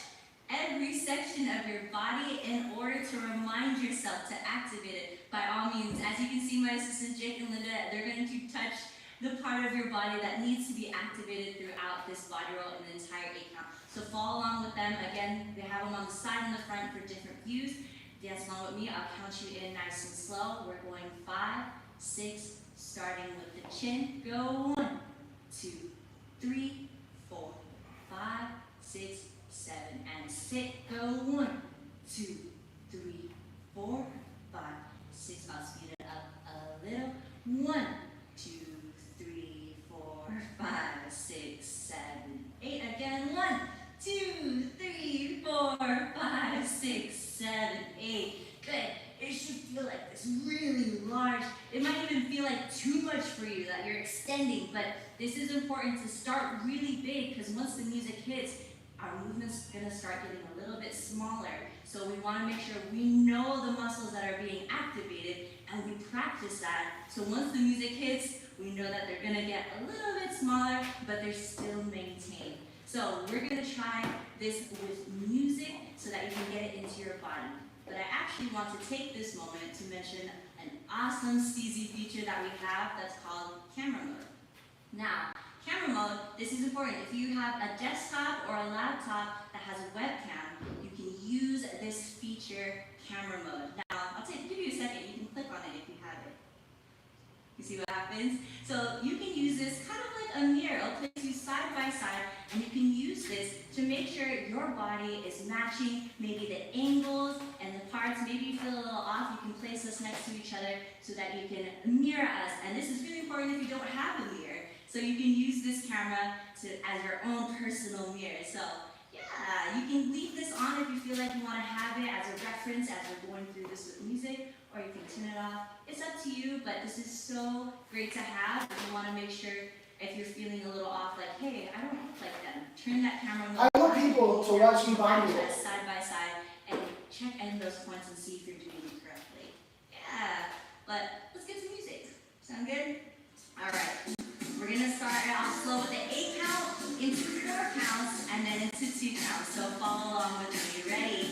every section of your body in order to remind yourself to activate it, by all means. As you can see, my assistants Jake and Linda, they're going to touch the part of your body that needs to be activated throughout this body roll in the entire 8 count. So follow along with them. Again, they have them on the side and the front for different views. Dance along with me. I'll count you in nice and slow. We're going 5, 6, starting with the chin. Go 1, 2, 3, 4, 5, 6, 7, and sit. Go 1, 2, 3, 4, 5, 6. I'll speed it up a little. 1, 2, 3, 4, 5, 6, 7, 8. Again. 1, 2, 3, 4, 5, 6, 7, 8. Good. It should feel like this really large. It might even feel like too much for you that you're extending, but this is important to start really big because once the music hits, our movement's gonna start getting a little bit smaller. So we wanna make sure we know the muscles that are being activated and we practice that. So once the music hits, we know that they're gonna get a little bit smaller, but they're still maintained. So we're gonna try this with music so that you can get it into your body. But I actually want to take this moment to mention an awesome steezy feature that we have that's called camera mode. Now, camera mode, this is important. If you have a desktop or a laptop that has a webcam, you can use this feature, camera mode. Now, give you a second. You can click on it if you have it. You see what happens? So you can use this kind of like a mirror. It'll place you side by side, and you can use this to make sure your body is matching maybe the angles and the parts. Maybe you feel a little off. You can place us next to each other so that you can mirror us. And this is really important if you don't have a mirror. So you can use this camera as your own personal mirror. So yeah, you can leave this on if you feel like you want to have it as a reference as we're going through this with music, or you can turn it off. It's up to you, but this is so great to have. If you want to make sure if you're feeling a little off, like, hey, I don't look like them, turn that camera on. I want people to watch me body roll. Side by side and check in those points and see if you're doing it correctly. Yeah, but let's get to music. Sound good? All right. We're going to start it off slow with the 8 count, into 4 counts, and then into 2 counts. So follow along with me. Ready?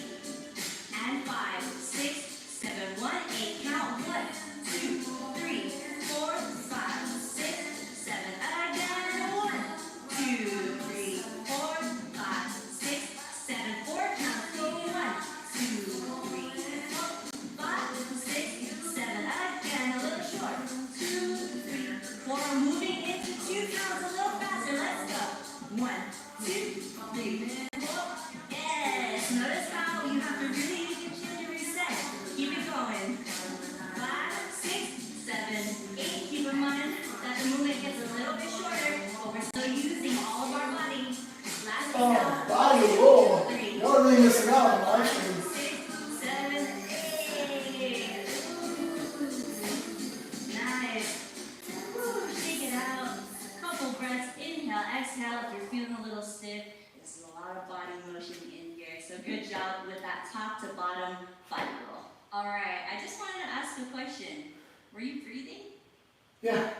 And 5, 6, 7, 1, 8 count. 1, 2, 3, 4, 5, 6, 7. Again. 1, 2, 3, 4, 5, 6, 7. 4 counts. Go 1, 2, 3, 4, 5, 6, 7. Again. A little short. 2, 3, 4. Moving into 2 counts. A little faster. Let's go. 1, 2, 3, 4. Yes. Notice how you have to really use your chin to reset. Keep it going. 5, 6, 7, 8. Keep in mind that the movement gets a little bit shorter, but we're still using all of our body. Last count. Body roll. 2, 3, Y'all really missing out on my 6, stream. 7, 8. Nice. Woo, shake it out. Couple breaths. Inhale, exhale. If you're feeling a little stiff, there's a lot of body motion in here. So good job with that top to bottom body roll. All right. I just wanted to ask a question. Were you breathing? Yeah.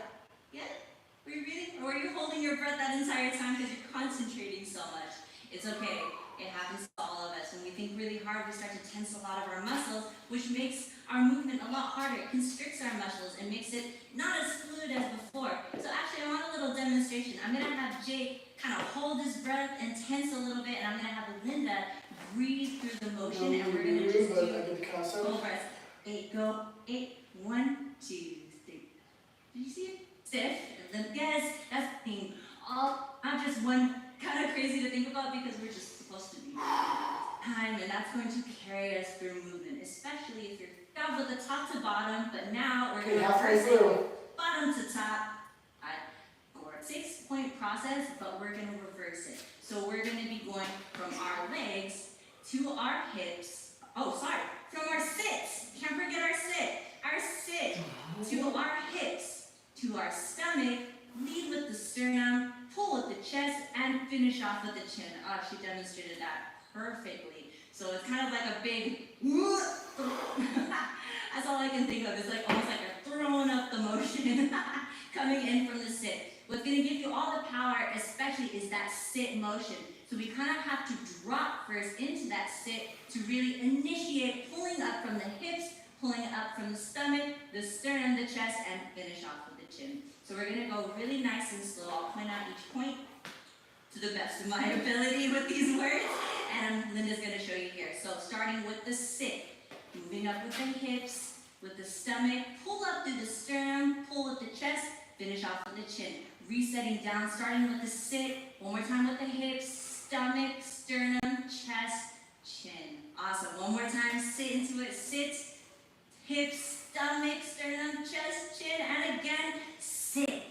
Yeah? Were you breathing? Or were you holding your breath that entire time because you're concentrating so much? It's okay. It happens to all of us. When we think really hard, we start to tense a lot of our muscles, which makes our movement a lot harder. It constricts our muscles and makes it not as fluid as before. So actually, I want a little demonstration. I'm going to have Jake kind of hold his breath and tense a little bit, and I'm going to have Linda breathe through the motion, and we're going to just do full breaths. 8, go. 8, 1, 2, 3. Did you see it? stiff and limp. Yes, that's the thing. All not just one, kind of crazy to think about because we're just supposed to be moving all the time, and that's going to carry us through movement, especially if you're down with the top to bottom. But now we're going to reverse it bottom to top. For a 6-point process, but we're going to reverse it. So we're going to be going from our legs to our hips. Oh, sorry, from our sits. Can't forget our sit. Our sit to our hips, to our stomach. Lead with the sternum, pull with the chest, and finish off with the chin. She demonstrated that perfectly. So it's kind of like a big. That's all I can think of. It's like almost like a throwing up the motion coming in from the sit. What's going to give you all the power, especially, is that sit motion. So we kind of have to drop first into that sit to really initiate pulling up from the hips, pulling up from the stomach, the sternum, the chest, and finish off with the chin. So we're going to go really nice and slow. I'll point out each point to the best of my ability with these words, and Linda's going to show you here. So starting with the sit, moving up with the hips, with the stomach, pull up through the sternum, pull with the chest, finish off with the chin. Resetting down, starting with the sit. One more time with the hips, stomach, sternum, chest, chin. Awesome. One more time. Sit into it. Sit, hips, stomach, sternum, chest, chin. And again, sit.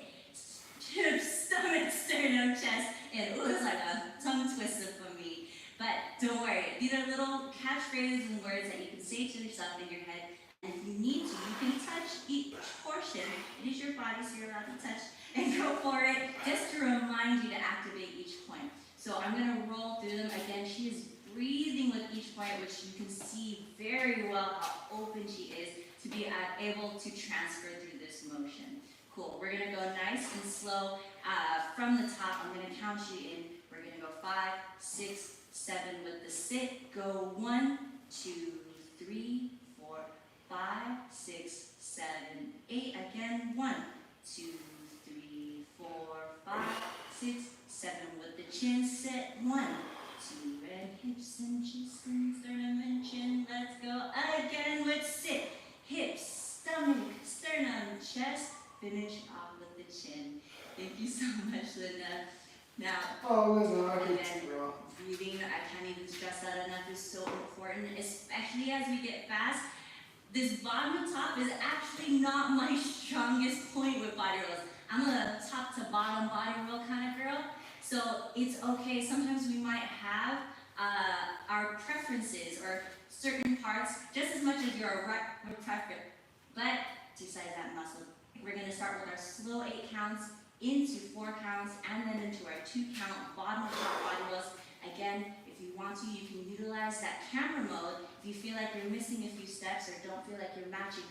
Hips, stomach, sternum, chest. And it was like a tongue twister for me. But don't worry. These are little catchphrases and words that you can say to yourself in your head. And if you need to, you can touch each portion. It is your body, so you're allowed to touch and go for it, just to remind you to activate each point. So I'm going to roll through them. Again, she is breathing with each point, which you can see very well how open she is to be able to transfer through this motion. Cool. We're going to go nice and slow. From the top, I'm going to count you in. We're going to go 5, 6, 7 with the sit. Go 1, 2, 3, 4, 5, 6, 7, 8. Again, 1, 2, 3, 4, 5, 6, 7 with the chin. Set 1, 2, and hips and chest and sternum and chin. Let's go again with sit. Hips, stomach, sternum, chest. Finish off with the chin. Thank you so much, Linda. Now, again, breathing. I can't even stress that enough. Is so important, especially as we get fast. This bottom to top is actually not my strongest point with body rolls. I'm a top to bottom body roll kind of girl, so it's okay. Sometimes we might have our preferences or certain parts just as much as your preference, but to size that muscle. We're going to start with our slow 8 counts into 4 counts and then into our 2 count bottom to top body rolls. Again, if you want to, you can utilize that camera mode. If you feel like you're missing a few steps or don't feel like you're matching,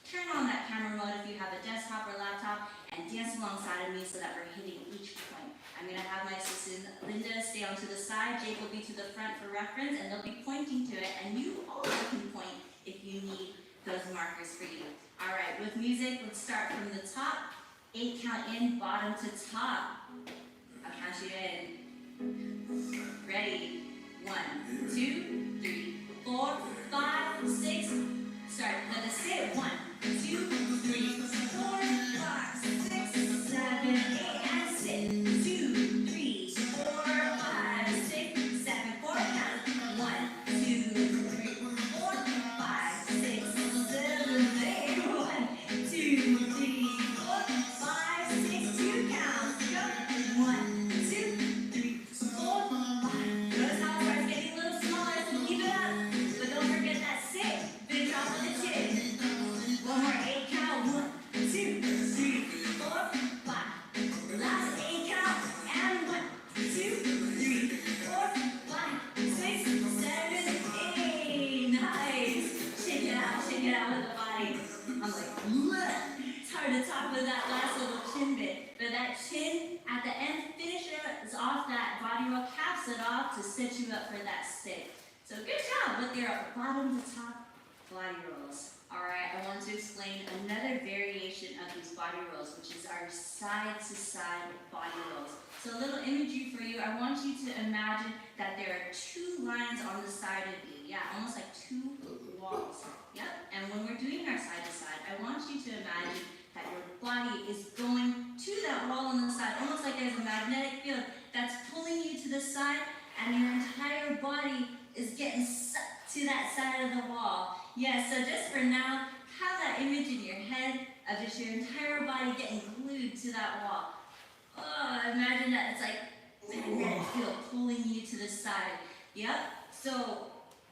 turn on that camera mode if you have a desktop or laptop and dance alongside of me so that we're hitting each point. I'm going to have my assistant Linda stay on to the side, Jake will be to the front for reference, and they'll be pointing to it, and you also can point if you need those markers for you. Alright, with music, let's start from the top. 8 count in, bottom to top. I'll count you in. Ready? 1, 2, 3, 4, 5, 6. Start with a sit. 1, 2, 3, 4, 5, 6, 7, 8, and sit. 2, 3, 4, 5, 6, 7, 4 count. 1, 2, 3, 4, 5, 6, 7, 8. 1, 2, 3, 4, 5, 6, 2 counts. Go. 1, 2, 3, 4, 5. Notice how it starts getting a little smaller, so keep it up. But don't forget that sit. Finish off with the chin. One more 8 count. 1, 2, 3, 4, 5. Last 8 count. And 1, 2, 3, 4, 5, 6, 7, 8. Nice. Shake it out with the body. I'm like, bleh. It's hard to talk with that last little chin bit. But that chin at the end finishes off that body roll, caps it off to set you up for that sit. So good job with your bottom to top body rolls. Alright, I want to explain another variation of these body rolls, which is our side to side body rolls. So a little imagery for you. I want you to imagine that there are 2 lines on the side of you. Yeah, almost like 2 walls. Yep. And when we're doing our side to side, I want you to imagine that your body is going of just your entire body getting glued to that wall. Oh, imagine that. It's like magnetic field pulling you to the side. Yep. So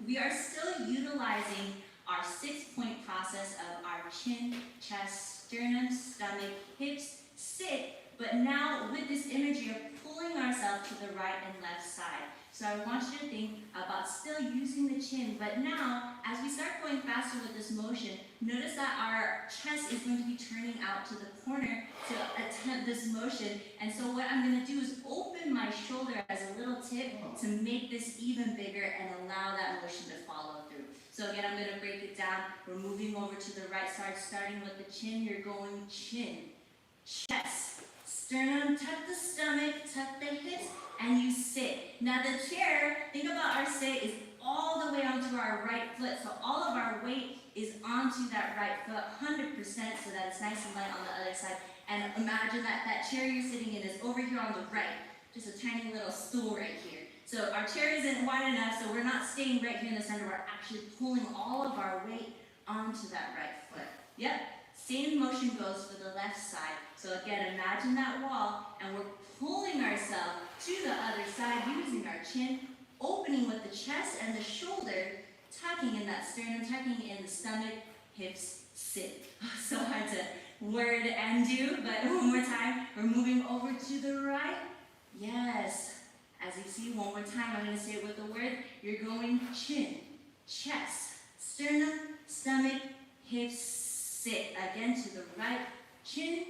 we are still utilizing our 6-point process of our chin, chest, sternum, stomach, hips, sit, but now with this imagery of pulling ourselves to the right and left side. So I want you to think about still using the chin, but now as we start going faster with this motion, notice that our chest is going to be turning out to the corner to attempt this motion. And so what I'm going to do is open my shoulder as a little tip to make this even bigger and allow that motion to follow through. So again, I'm going to break it down. We're moving over to the right side, starting with the chin. You're going chin, chest, sternum, tuck the stomach, tuck the hips, and you sit. Now the chair, think about our sit is all the way onto our right foot. So all of our weight is onto that right foot, 100%, so that it's nice and light on the other side. And imagine that that chair you're sitting in is over here on the right, just a tiny little stool right here. So our chair isn't wide enough, so we're not staying right here in the center. We're actually pulling all of our weight onto that right foot. Yep, same motion goes for the left side. So again, imagine that wall, and we're pulling ourselves to the other side using our chin, opening with the chest and the shoulder, tucking in that sternum, tucking in the stomach, hips, sit. So hard to word and do, but one more time. We're moving over to the right. Yes. As you see, one more time, I'm going to say it with the word. You're going chin, chest, sternum, stomach, hips, sit. Again to the right. Chin,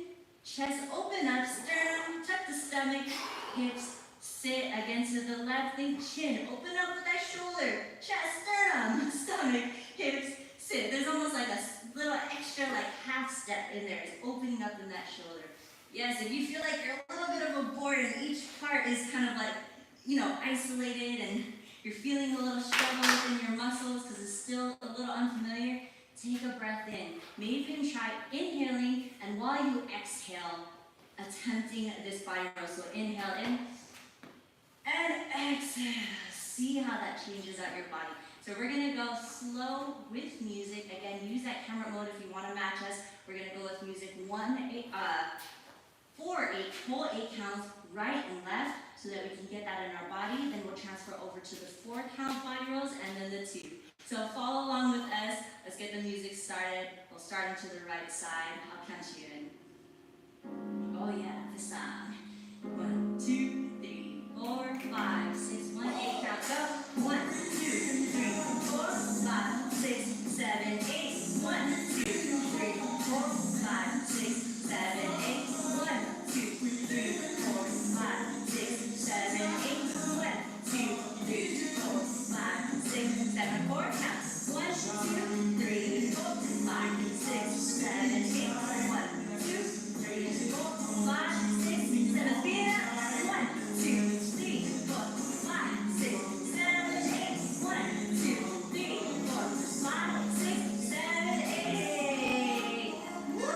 chest, open up, sternum, tuck the stomach, hips, sit. Again to the left. Think chin, open up with that shoulder, chest, sternum, stomach, hips, sit. There's almost like a little extra like half step in there. It's opening up in that shoulder. Yes, if you feel like you're a little bit of a board and each part is kind of like, isolated and you're feeling a little struggle within your muscles because it's still a little unfamiliar, take a breath in. Maybe you can try inhaling, and while you exhale, attempting this body roll. So inhale in and exhale. See how that changes out your body. So we're going to go slow with music. Again, use that camera mode if you want to match us. We're going to go with music 4, 8, whole 8 counts, right and left, so that we can get that in our body. Then we'll transfer over to the 4 count body rolls and then the 2. So follow along with us. Let's get the music started. We'll start into the right side. I'll count you in. Oh yeah, the song. 1, 2, 3, 4, 5, 6, 1, 8 count. Go. 1, 2, 3, 4, 5, 6, 7, 8. 1, 2, 3, 4, 5, 6, 7, 8. 1, 2, 3, 4, 5, 6, 7, 8. 1, 2, 3, 4, 5, 6, 7, 4 counts. 1, 2, 3, 4, 5, 6, 7, 8. 1, 2, 3, 4, 5, 6, 7. Feel that? 1, 2, 3, 4, 5, 6, 7, 8. 1, 2, 3, 4, 5, 6, 7, 8. Woo!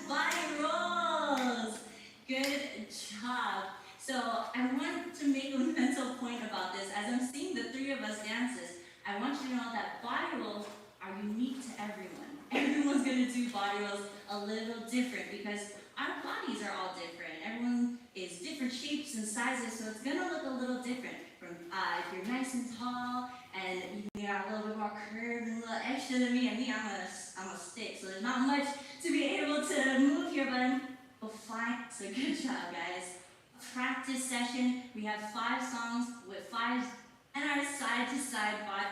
Body rolls. Good job. So I want to make a mental point about this. As I'm seeing the 3 of us dances, I want you to know that body rolls are unique to everyone. Everyone's going to do body rolls a little different because our bodies are all different. Everyone is different shapes and sizes, so it's going to look a little different. From if you're nice and tall and you got a little bit more curve and a little extra than me, and me, I'm a stick, so there's not much to be able to move here, but fine. So good job, guys. Practice session. We have 5 songs with 5 and our side-to-side body.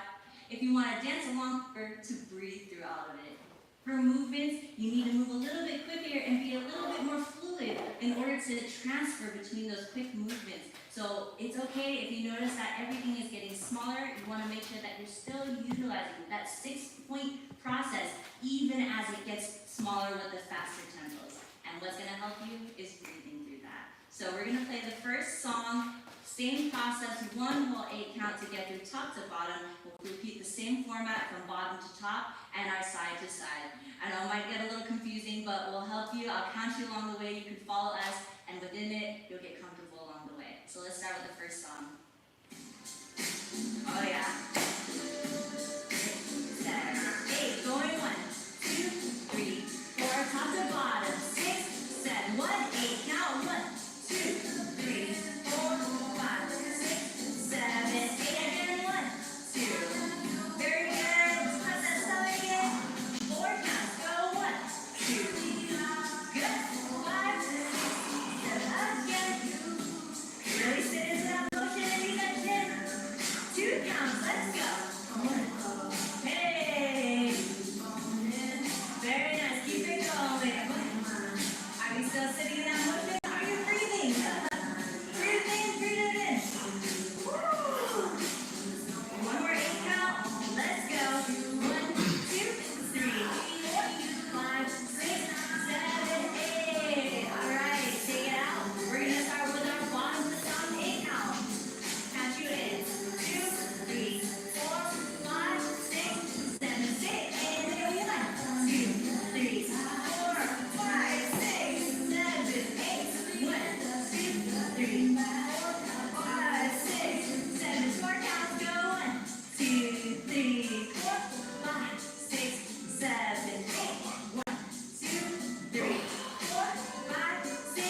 If you want to dance along or to breathe through all of it. For movements, you need to move a little bit quicker and be a little bit more fluid in order to transfer between those quick movements. So it's okay if you notice that everything is getting smaller. You want to make sure that you're still utilizing that 6-point process even as it gets smaller with the faster tempos. And what's going to help you is breathing through that. So we're going to play the first song. Same process, 1 whole 8 count to get through top to bottom. We'll repeat the same format from bottom to top and our side to side. I know it might get a little confusing, but we'll help you. I'll count you along the way. You can follow us, and within it, you'll get comfortable along the way. So let's start with the first song. Oh yeah. 6, 7, 8. Going 1, 2, 3. 2. Good. 5, 7, again. Really sit into that motion and use that chin. 2 counts. Let's go. Hey. Very nice. Keep it going. Are we still sitting in that motion? Are you breathing? Breathe in, breathe it in. Woo. One more 8 count. Let's go. 1, 2, 3, 4, 5, 6, 7, 8. All right, take it out. We're gonna start with our bottom to the top 8 count. Count you in. 2, 3, 4, 5, 6, 7, 8. And then 1, 2, 3, 4, 5, 6, 7, 8. 1, 2, 3, 4, 5, 6, 7. 4 counts. Go. 1, 2, 3, 4, 5, 6, 7, 8. 1, 2, 3, 4, 5, 6,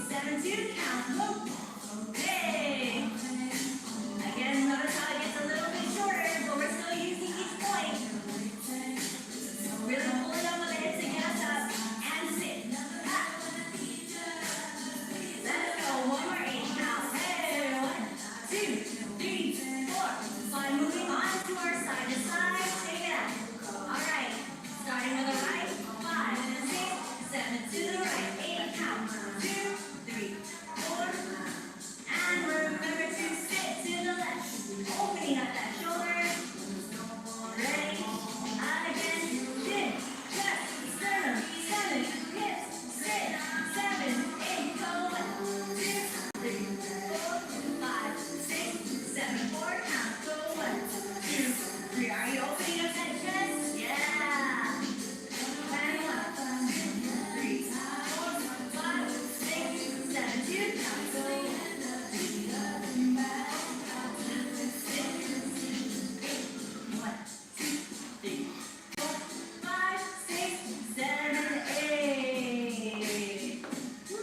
7. 2 counts. Hey. Again, notice how it gets a little bit shorter, but we're still using each point. Really pulling up on the hips to get us up and sit. Let's go. One more 8 counts. Hey. 1, 2, 3, 4, 5. Moving on to our side to side. Take it out. All right. Starting with the right. 5, 6, 7 to the right. 8 counts. 2, 3, 4. And remember to sit to the left. Opening up that shoulder. Ready? Again. Chin, chest, sternum, stomach, hips. 6, 7, 8. Go. 1, 2, 3, 4, 5, 6, 7. 4 counts. Go. 1, 2, 3. Are you opening up that chest? Yeah. And 1, 2, 3, 4, 5, 6, 7. 2 counts. Go. 5, 6, 7, 8. Woo.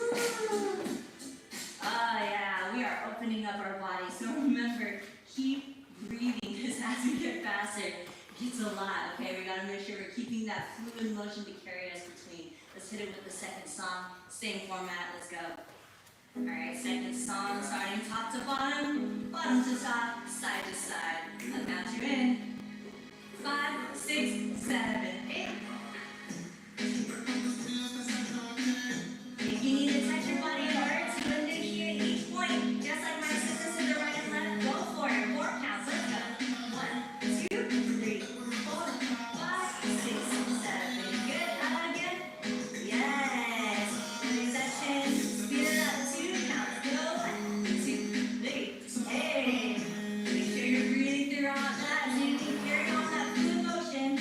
Oh yeah, we are opening up our body. So remember, keep breathing because as we get faster, it gets a lot. Okay, we gotta make sure we're keeping that fluid motion to carry us between. Let's hit it with the second song. Same format. Let's go. All right, second song, starting top to bottom, bottom to top, side to side. I'll count you in. 5, 6, 7, 8. If you need to touch your body in order to initiate each point, just like my sisters to the right and left, go for it. 4 counts. Let's go. 1, 2, 3, 4, 5, 6, 7. Good. How about again? Yes. Release that chin. Speed it up. 2 counts. Go. 1, 2, 3. Hey. Make sure you're breathing through all that so you can carry on that fluid motion.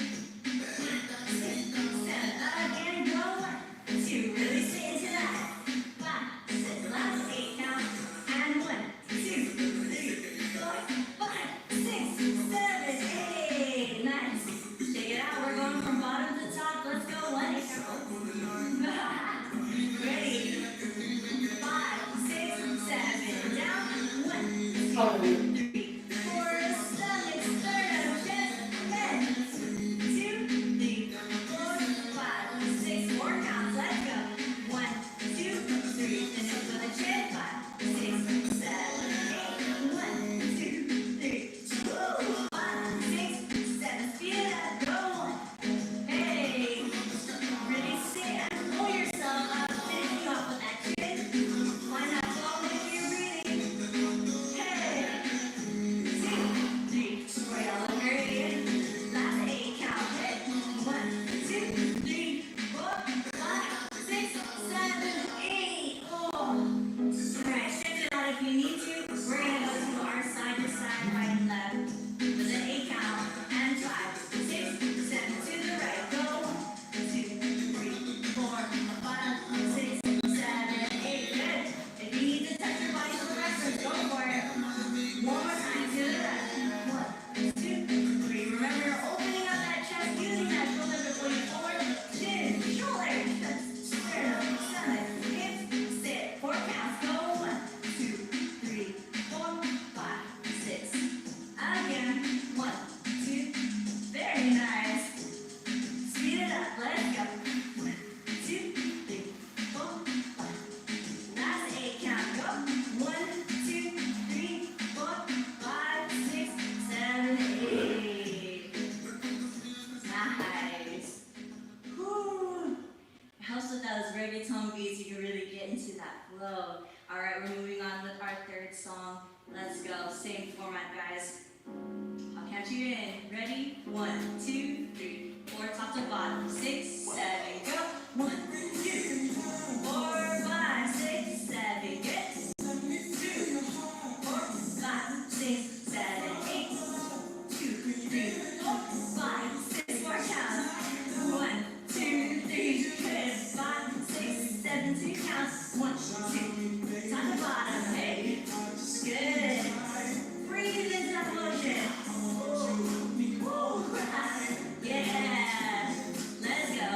Nice. Whew. It helps with those reggaeton beats. You can really get into that flow. All right, we're moving on with our third song. Let's go. Same format, guys. I'll count you in. Ready? 1, 2, 3, 4, top to bottom. 6, 7, go. 1, 2, 4, 5, 6, 7, get. 2, 4, 5, 6, 7, 8. 2, 3, 4, 5, 6. More count. 1, 2, 3, good. 5, 6, 7, 2 counts. 1, 2, top to bottom. Hey, good. Breathe into that motion. Yeah. Let's go.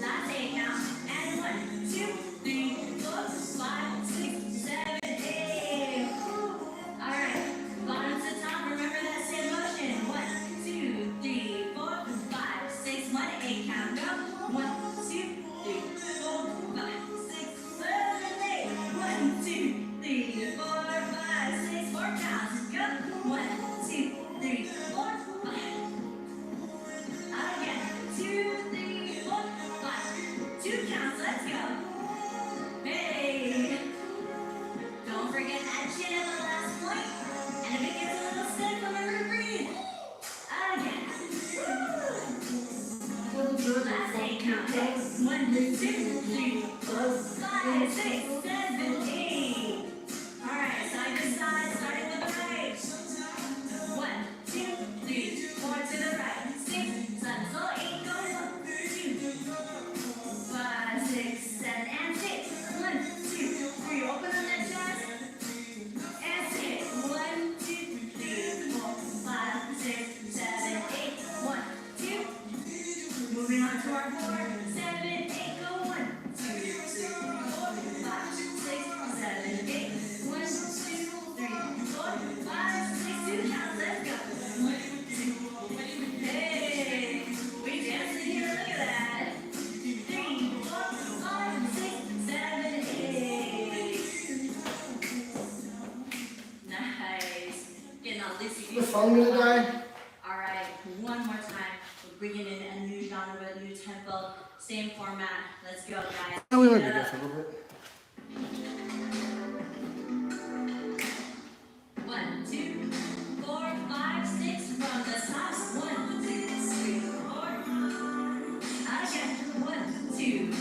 Last 8 count. And 1, 2, 3, 4, 5, 6, 7, 8. All right. Bottom to top. Remember that same motion. 1, 2, 3, 4, 5, 6. 1, 8 count. Go. 1, 2, 3, 4, 5, 6, 7, 8. 1, 2, 3, 4, 5, 6. 4 counts. Go. 1, 2, 3, 4, 5. Out again. 2, 3, 4, 5. 2 counts. Let's go. Hey. Don't forget that chin at the last point. And if it gets a little stiff, remember to breathe. Out again. Last 8 count. 1, 2, 3, 4, 5, 6, 7, 8. All right, side to side, starting with the right. 1, 2, 3, 4 to the right. 6, 7, so 8 goes up. 2, 5, 6, 7, and 6. 1, 2, 3, open up that chest. And 6. 1, 2, 3, 4, 5, 6, 7, 8. 1, 2. Moving on to our 4, 7, 8. Go 1, 2, 3, 4, 5, 6, 7, 8. 1, 2, 3, 4, 5, 6. 2 counts. Let's go. 1, 2. Hey, we dancing here. Look at that. 3, 4, 5, 6, 7, 8. Nice. Getting all loosey The phone gonna die? All right, one more time. We're bringing in a new genre, a new tempo, same format. Let's go, guys. Oh, we might be Speed it up. different a little bit. 1, 2, 4, 5, 6 from the top. 1, 2, 3, 4. Out again. 1, 2.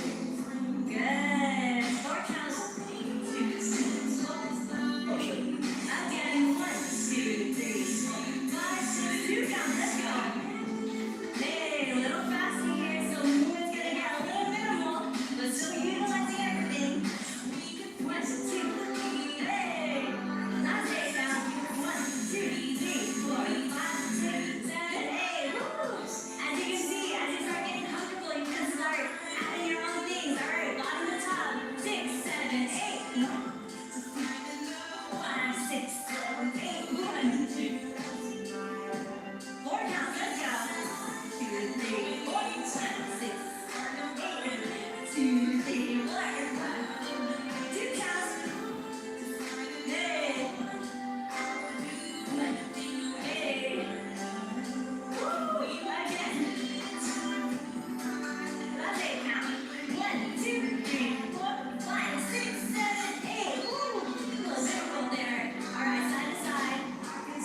Good. 4 counts. 2, 3, 4. Oh, shit. Again. 1, 2, 3, 5, 6. 2 counts. Let's go. Hey, a little faster here, so movement's gonna get a little minimal, but still utilizing everything. 1, 2, 3, hey. Last 8 count. 1, 2, 3, 4, 5, 6, 7, 8. Woo! As you can see, as you start getting comfortable, you can start adding your own things. All right, bottom to top. 6, 7, 8. 5, 6, 7, 8. 1, 2. 4 counts. Let's go. 2, 3, 4, 5, 6, 8. 2, 3, 4, 2 counts. Hey. 1, hey. Woo. Again. Last 8 count. 1, 2, 3, 4, 5, 6, 7, 8. Woo. Little circle there. All right, side to side.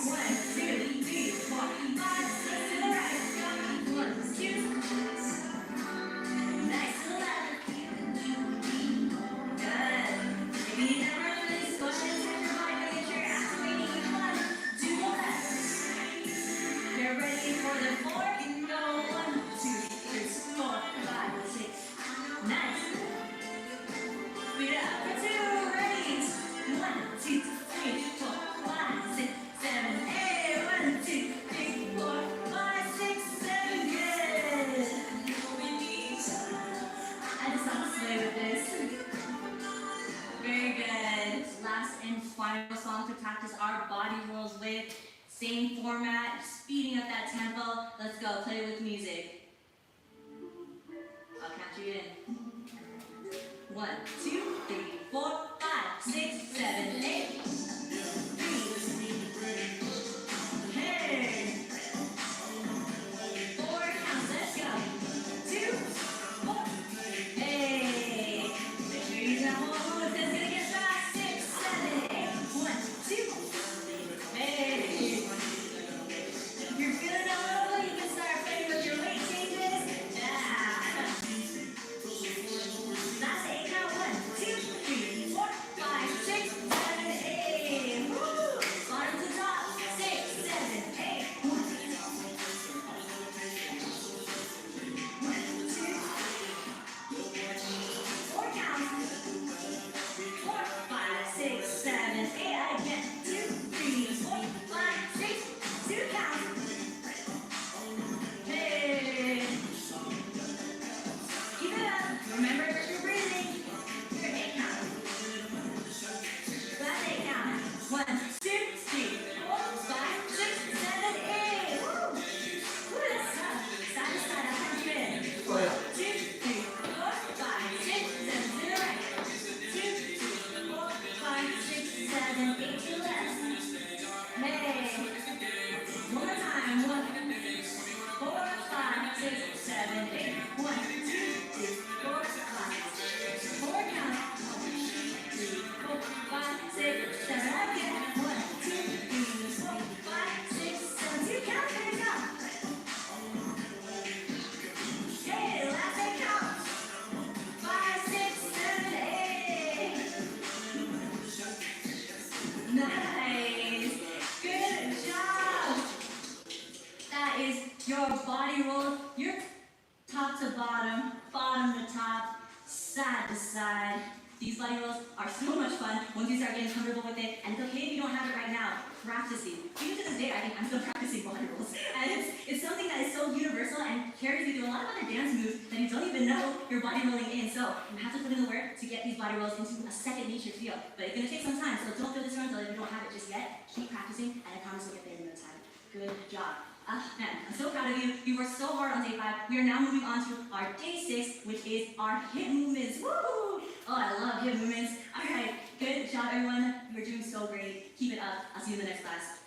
1, 2, 3, 4, 5, 6 to the right. 1, 2. Nice to the left. Good. Maybe you never release. Go ahead and check your body. Make sure you're activating each one. To the left. You're ready for the 4. Go 1, 2, 3, 4, 5, 6. Nice. Speed it up for 2. Ready. 1, 2, 3, 4, 5, 6, 7, 8. 1, 2, 3, 4, 5, 6, 7. Good. I just want to play with this. Very good. Last and final song to practice our body rolls with. Same format, speeding up that tempo. Let's go, play with music. I'll count you in. 1, 2, 3, 4, 5, 6, 7, 8. 3. Hey. 4 counts, let's go. top to bottom, bottom to top, side to side. These body rolls are so much fun once you start getting comfortable with it. And it's okay if you don't have it right now. Practicing. Even to this day, I think I'm still practicing body rolls. And it's something that is so universal and carries you through a lot of other dance moves that you don't even know you're body rolling in. So you have to put in the work to get these body rolls into a second nature feel. But it's going to take some time, so don't feel this until you don't have it just yet. Keep practicing, and I promise you'll get there in no time. Good job. Man, I'm so proud of you. You worked so hard on day 5. We are now moving on to our day 6, which is our hip movements. Woo! Oh, I love hip movements. All right, good job, everyone. You're doing so great. Keep it up. I'll see you in the next class.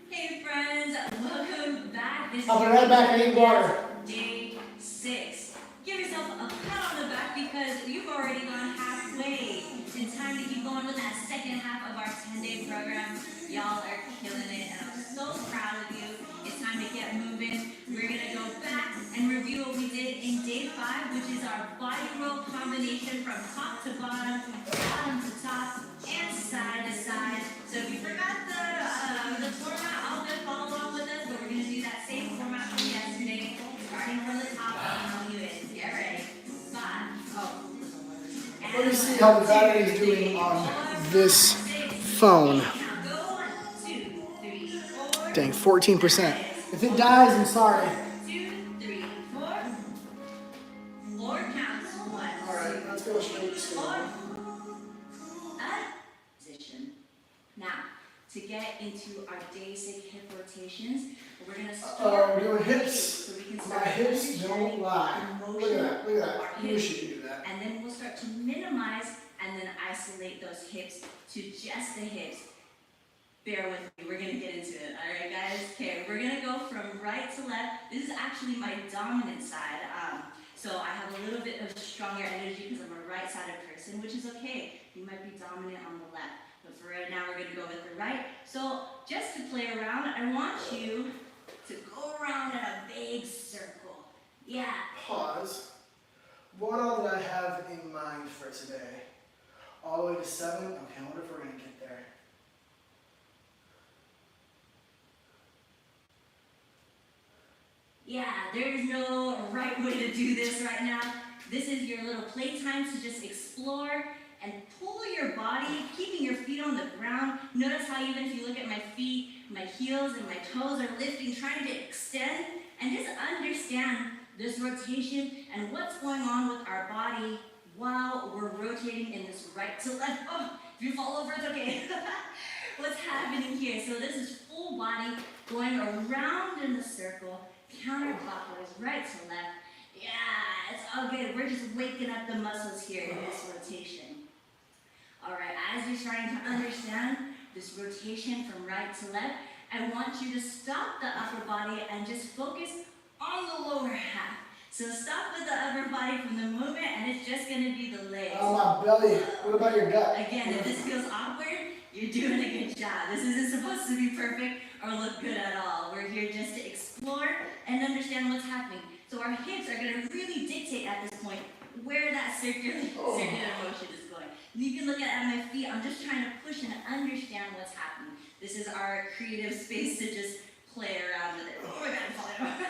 Hey, friends. Welcome back. This I'll be right back. I need water. Day 6. Give yourself a pat on the back because you've already gone halfway. It's time to keep going with that second half of our 10-day program. Y'all are killing it, and I'm so proud of you. It's time to get moving. We're going to go back and review what we did in day 5, which is our body roll combination from top to bottom, bottom to top, and side to side. So if you forgot the format, all good, follow along with us, but we're going to do that same format from yesterday, starting from the top and how you in. Get ready. 5. Oh. Let me see how the battery is doing on this phone. Dang, 14%. If it dies, I'm sorry. 2, 3, 4. 4 counts. 1. All right, let's go straight to 4. Position. Now, to get into our day 6 hip rotations, we're going to start we're doing hips. so we can My start hips don't lie. the Look motion at that. Look at of our that. You wish hips. you could do that. And then we'll start to minimize and then isolate those hips to just the hips. Bear with me, we're gonna get into it, all right guys? Okay, we're gonna go from right to left. This is actually my dominant side. So I have a little bit of stronger energy because I'm a right-sided person, which is okay. You might be dominant on the left. But for right now, we're gonna go with the right. So just to play around, I want you to go around in a big circle. Yeah. Pause. What all did I have in mind for today? All the way to 7? Okay, I wonder if we're going to get there. Yeah, there's no right way to do this right now. This is your little playtime to just explore and pull your body, keeping your feet on the ground. Notice how even if you look at my feet, my heels and my toes are lifting, trying to extend, and just understand this rotation and what's going on with our body while we're rotating in this right to left. Oh, if you fall over, it's okay. What's happening here? So this is full body going around in the circle, counterclockwise, right to left. Yeah, it's all good. We're just waking up the muscles here in this rotation. All right, as you're starting to understand this rotation from right to left, I want you to stop the upper body and just focus on the lower half. So stop with the upper body from the movement, and it's just going to be the legs. Oh, my belly. What about your gut? Again, if this feels awkward, you're doing a good job. This isn't supposed to be perfect or look good at all. We're here just to explore and understand what's happening. So our hips are going to really dictate at this point where that circular motion is going. And you can look at my feet. I'm just trying to push and understand what's happening. This is our creative space to just play around with it. Oh my God, I'm falling over.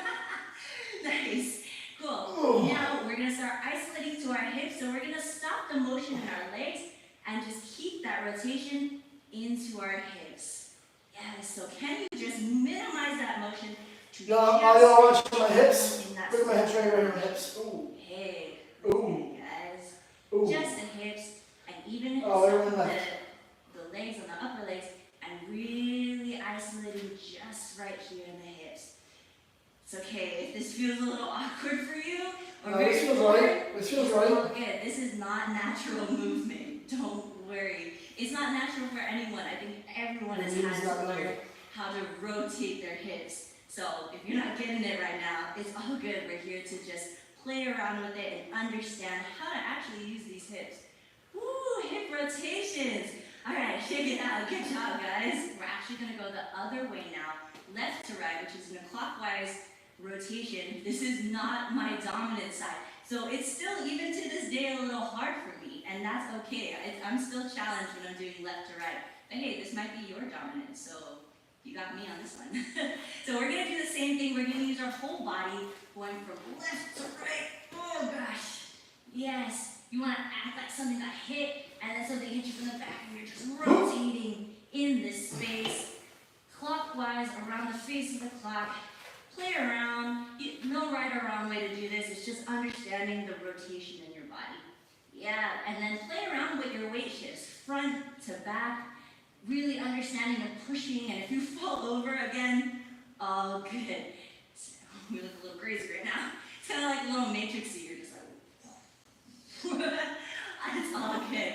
Nice. Cool. Now we're going to start isolating to our hips. So we're going to stop the motion in our legs and just keep that rotation into our hips. Yes. So can you just minimize that motion to No, I don't watch my hips. in that Look at my hips right circle. here, my hips. Ooh. Hey. Ooh. Guys. Ooh. Just the hips and even everyone the left. legs and the upper legs and really isolating just right here in the hips. It's okay if this feels a little awkward for you or No, very this feels foreign. right. This feels It's right. all good. This is not natural movement. Don't worry. It's not natural for anyone. I think everyone has had to learn how to rotate their hips. So if you're not getting it right now, it's all good. We're here to just play around with it and understand how to actually use these hips. Woo, hip rotations. All right, check it out. Good job, guys. We're actually going to go the other way now, left to right, which is in a clockwise rotation. This is not my dominant side. So it's still, even to this day, a little hard for me. and that's okay. I'm still challenged when I'm doing left to right. But hey, this might be your dominant, so you got me on this one. So we're gonna do the same thing. We're gonna use our whole body, going from left to right. Oh gosh, yes. You wanna act like something got hit, and then something hit you from the back, and you're just rotating in this space, clockwise around the face of the clock. Play around. No right or wrong way to do this. It's just understanding the rotation in your body. Yeah, and then play around with your weight shifts, front to back, really understanding the pushing, and if you fall over again, all good. So, we look a little crazy right now. It's kind of like a little matrixy. You're just like, it's all good.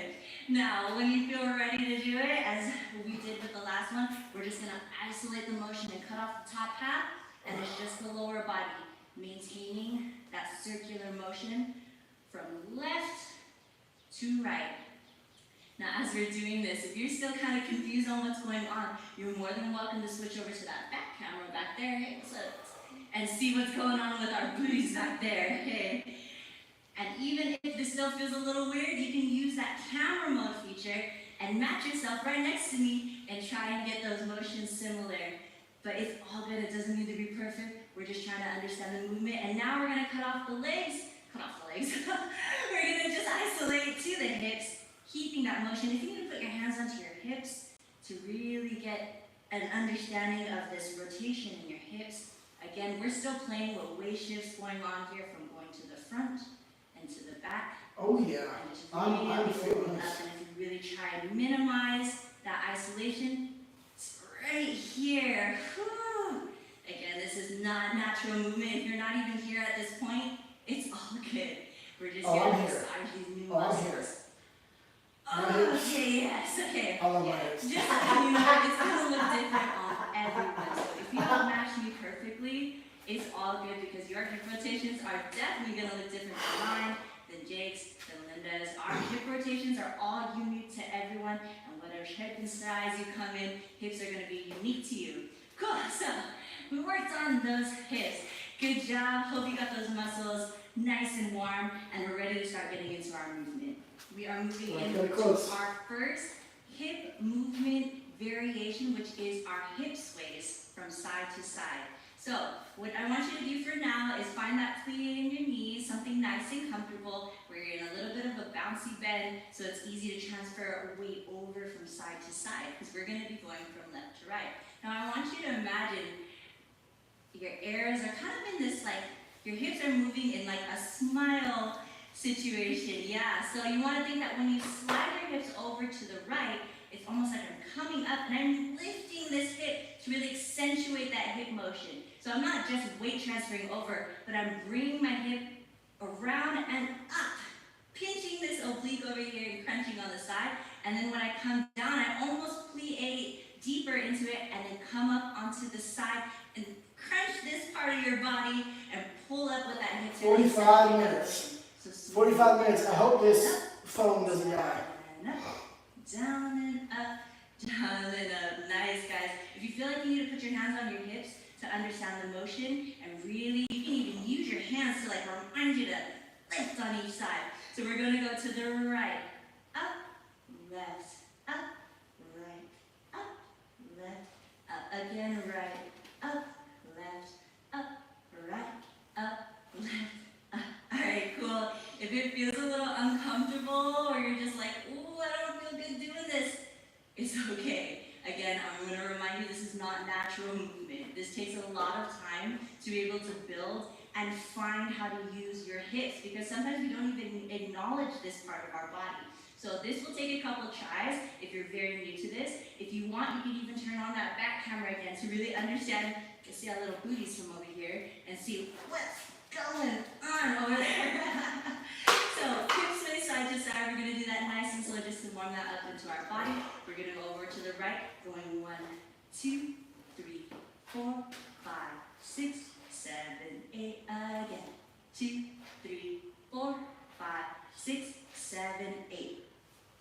Now, when you feel ready to do it, as we did with the last one, we're just gonna isolate the motion and cut off the top half, and it's just the lower body, maintaining that circular motion from left to right. Now, as we're doing this, if you're still kind of confused on what's going on, you're more than welcome to switch over to that back camera back there, hey, what's up? And see what's going on with our booties back there, hey. And even if this still feels a little weird, you can use that camera mode feature and match yourself right next to me and try and get those motions similar. But it's all good, it doesn't need to be perfect. We're just trying to understand the movement. And now we're gonna cut off the legs. We're gonna just isolate to the hips, keeping that motion. If you need to put your hands onto your hips to really get an understanding of this rotation in your hips. Again, we're still playing with weight shifts going on here from going to the front and to the back. Oh yeah, And just I'm really feeling open this. up, and if you really try and minimize that isolation, it's right here. Whew. Again, this is not natural movement. If you're not even here at this point, it's all good. We're just Oh, here I'm to here. massage these new Oh, I'm here. muscles. My Oh, hips. okay, yes, okay. I love my hips. Just, you know, it's gonna look different on everyone. So if you don't match me perfectly, it's all good because your hip rotations are definitely gonna look different than mine, than Jake's, than Linda's. Our hip rotations are all unique to everyone, and whatever shape and size you come in, hips are gonna be unique to you. Cool, so we worked on those hips. Good job, hope you got those muscles nice and warm, and we're ready to start getting into our movement. We are moving into our first hip movement variation, which is our hip sways from side to side. So what I want you to do for now is find that plie in your knees, something nice and comfortable, where you're in a little bit of a bouncy bend, so it's easy to transfer weight over from side to side, because we're going to be going from left to right. Now I want you to imagine your ears are kind of in this, like, your hips are moving in like a smile situation, yeah. So you want to think that when you slide your hips over to the right, it's almost like I'm coming up and I'm lifting this hip to really accentuate that hip motion. So I'm not just weight transferring over, but I'm bringing my hip around and up, pinching this oblique over here and crunching on the side. And then when I come down, I almost plie deeper into it and then come up onto the side and crunch this part of your body and pull up with that hip. 45 minutes. So 45 minutes. I hope this phone doesn't die. and up, down and up, down and up. Nice, guys. If you feel like you need to put your hands on your hips to understand the motion, and really, you can even use your hands to like remind you to lift on each side. So we're going to go to the right, up, left, up, right, up, left, up, again, right, up, left, up, right, up, left, up. All right, cool. If it feels a little uncomfortable or you're just like, ooh, I don't feel good doing this, it's okay. Again, I'm going to remind you this is not natural movement. This takes a lot of time to be able to build and find how to use your hips, because sometimes we don't even acknowledge this part of our body. So this will take a couple tries if you're very new to this. If you want, you can even turn on that back camera again to really understand. You see our little booties from over here and see what's going on over there. So hip sway side to side. We're going to do that nice and slow just to warm that up into our body. We're going to go over to the right, going 1, 2, 3, 4, 5, 6, 7, 8. Again, 2, 3, 4, 5, 6, 7, 8.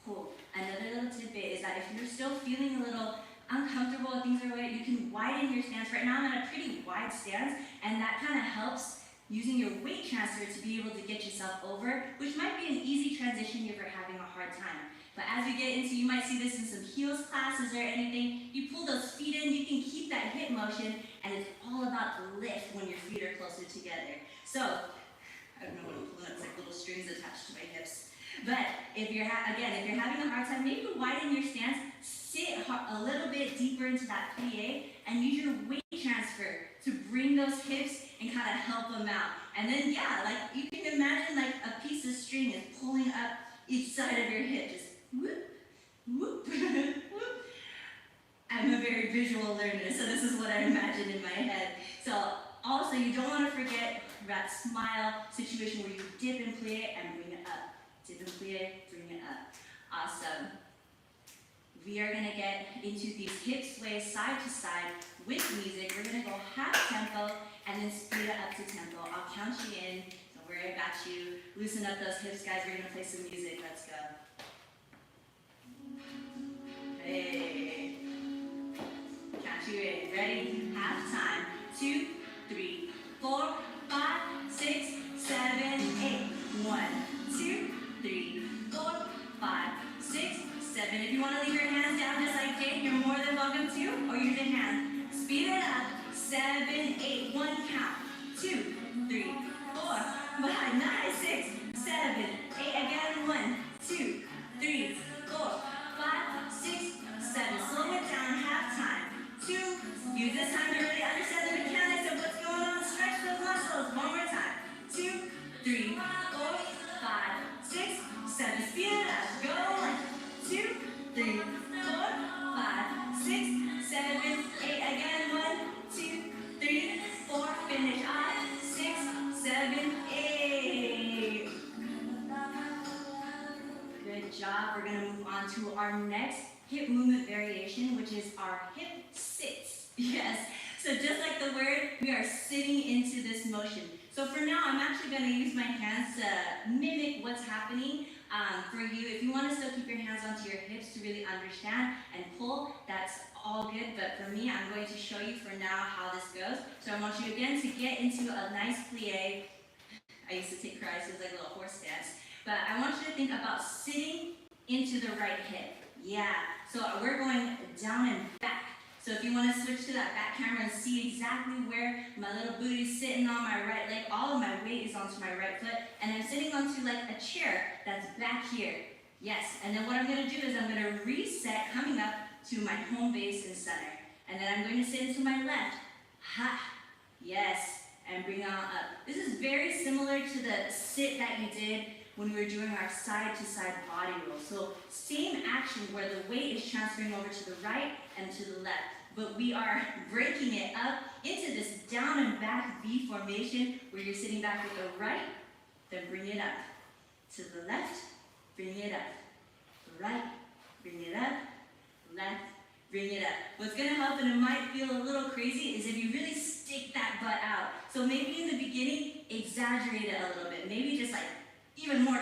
Cool. Another little tidbit is that if you're still feeling a little uncomfortable, things are weird, you can widen your stance. Right now I'm in a pretty wide stance, and that kind of helps using your weight transfer to be able to get yourself over, which might be an easy transition if you're having a hard time. But as we get into, you might see this in some heels classes or anything, you pull those feet in, you can keep that hip motion, and it's all about the lift when your feet are closer together. So, I don't know what I'm pulling up, it's like little strings attached to my hips. But if you're, if you're having a hard time, maybe widen your stance, sit a little bit deeper into that plie, and use your weight transfer to bring those hips and kind of help them out. And then, yeah, like you can imagine like a piece of string is pulling up each side of your hip, just whoop, whoop, whoop. I'm a very visual learner, so this is what I imagine in my head. So also, you don't want to forget that smile situation where you dip and plie and bring it up. Dip and plie, bring it up. Awesome. We are going to get into these hip sways side to side with music. We're going to go half tempo and then speed it up to tempo. I'll count you in. Don't worry, I got you. Loosen up those hips, guys. We're going to play some music. Let's go. Hey. Count you in. Ready? Half time. 2, 3, 4, 5, 6, 7, 8. 1, 2, 3, 4, 5, 6, 7. If you want to leave your hands down just like Jake, you're more than welcome to, or use your hands. Speed it up. 7, 8. 1 count. 2, 3, 4, 5, 9, 6, 7, 8. Again. 1, 2, 3, 4, 5, 6, 7. Slow it down. Half time. 2. Use this time to really understand the mechanics of what's going on. Stretch those muscles. One more time. 2, 3, 4, 5, 6, 7. Speed it up. Go. 1, 2, 3, 4, 5, 6, 7, 8. Again. 1, 2, 3, 4. Finish. 5, 6, 7, 8. Good job. We're going to move on to our next hip movement variation, which is our hip sits. Yes. So just like the word, we are sitting into this motion. So for now, I'm actually going to use my hands to mimic what's happening for you. If you want to still keep your hands onto your hips to really understand and pull, that's all good. But for me, I'm going to show you for now how this goes. So I want you again to get into a nice plie. I used to take karate, so it's like a little horse stance. But I want you to think about sitting into the right hip. Yeah. So we're going down and back. So if you want to switch to that back camera and see exactly where my little booty's sitting on my right leg, all of my weight is onto my right foot, and I'm sitting onto like a chair that's back here. Yes, and then what I'm going to do is I'm going to reset coming up to my home base and center. And then I'm going to sit into my left. Ha! Yes, and bring on up. This is very similar to the sit that you did when we were doing our side-to-side body roll. So same action where the weight is transferring over to the right and to the left, but we are breaking it up into this down and back V formation where you're sitting back with the right, then bring it up. To the left, bring it up. Right, bring it up. Left, bring it up. What's going to help, and it might feel a little crazy, is if you really stick that butt out. So maybe in the beginning, exaggerate it a little bit. Maybe just like even more,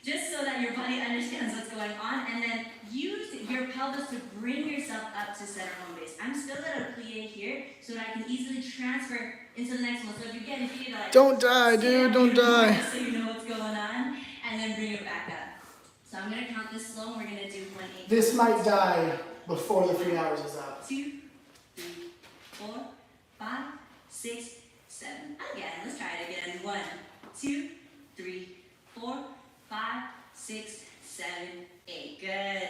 just so that your body understands what's going on, and then use your pelvis to bring yourself up to center home base. I'm still at a plie here, so that I can easily transfer into the next one. So if you get it, like, don't die, dude, don't die. So you know what's going on, and then bring it back up. So I'm going to count this slow, and we're going to do 1, 8. This might die before the 3 hours is up. 2, 3, 4, 5, 6, 7. Again, let's try it again. 1, 2, 3, 4, 5, 6, 7, 8. Good.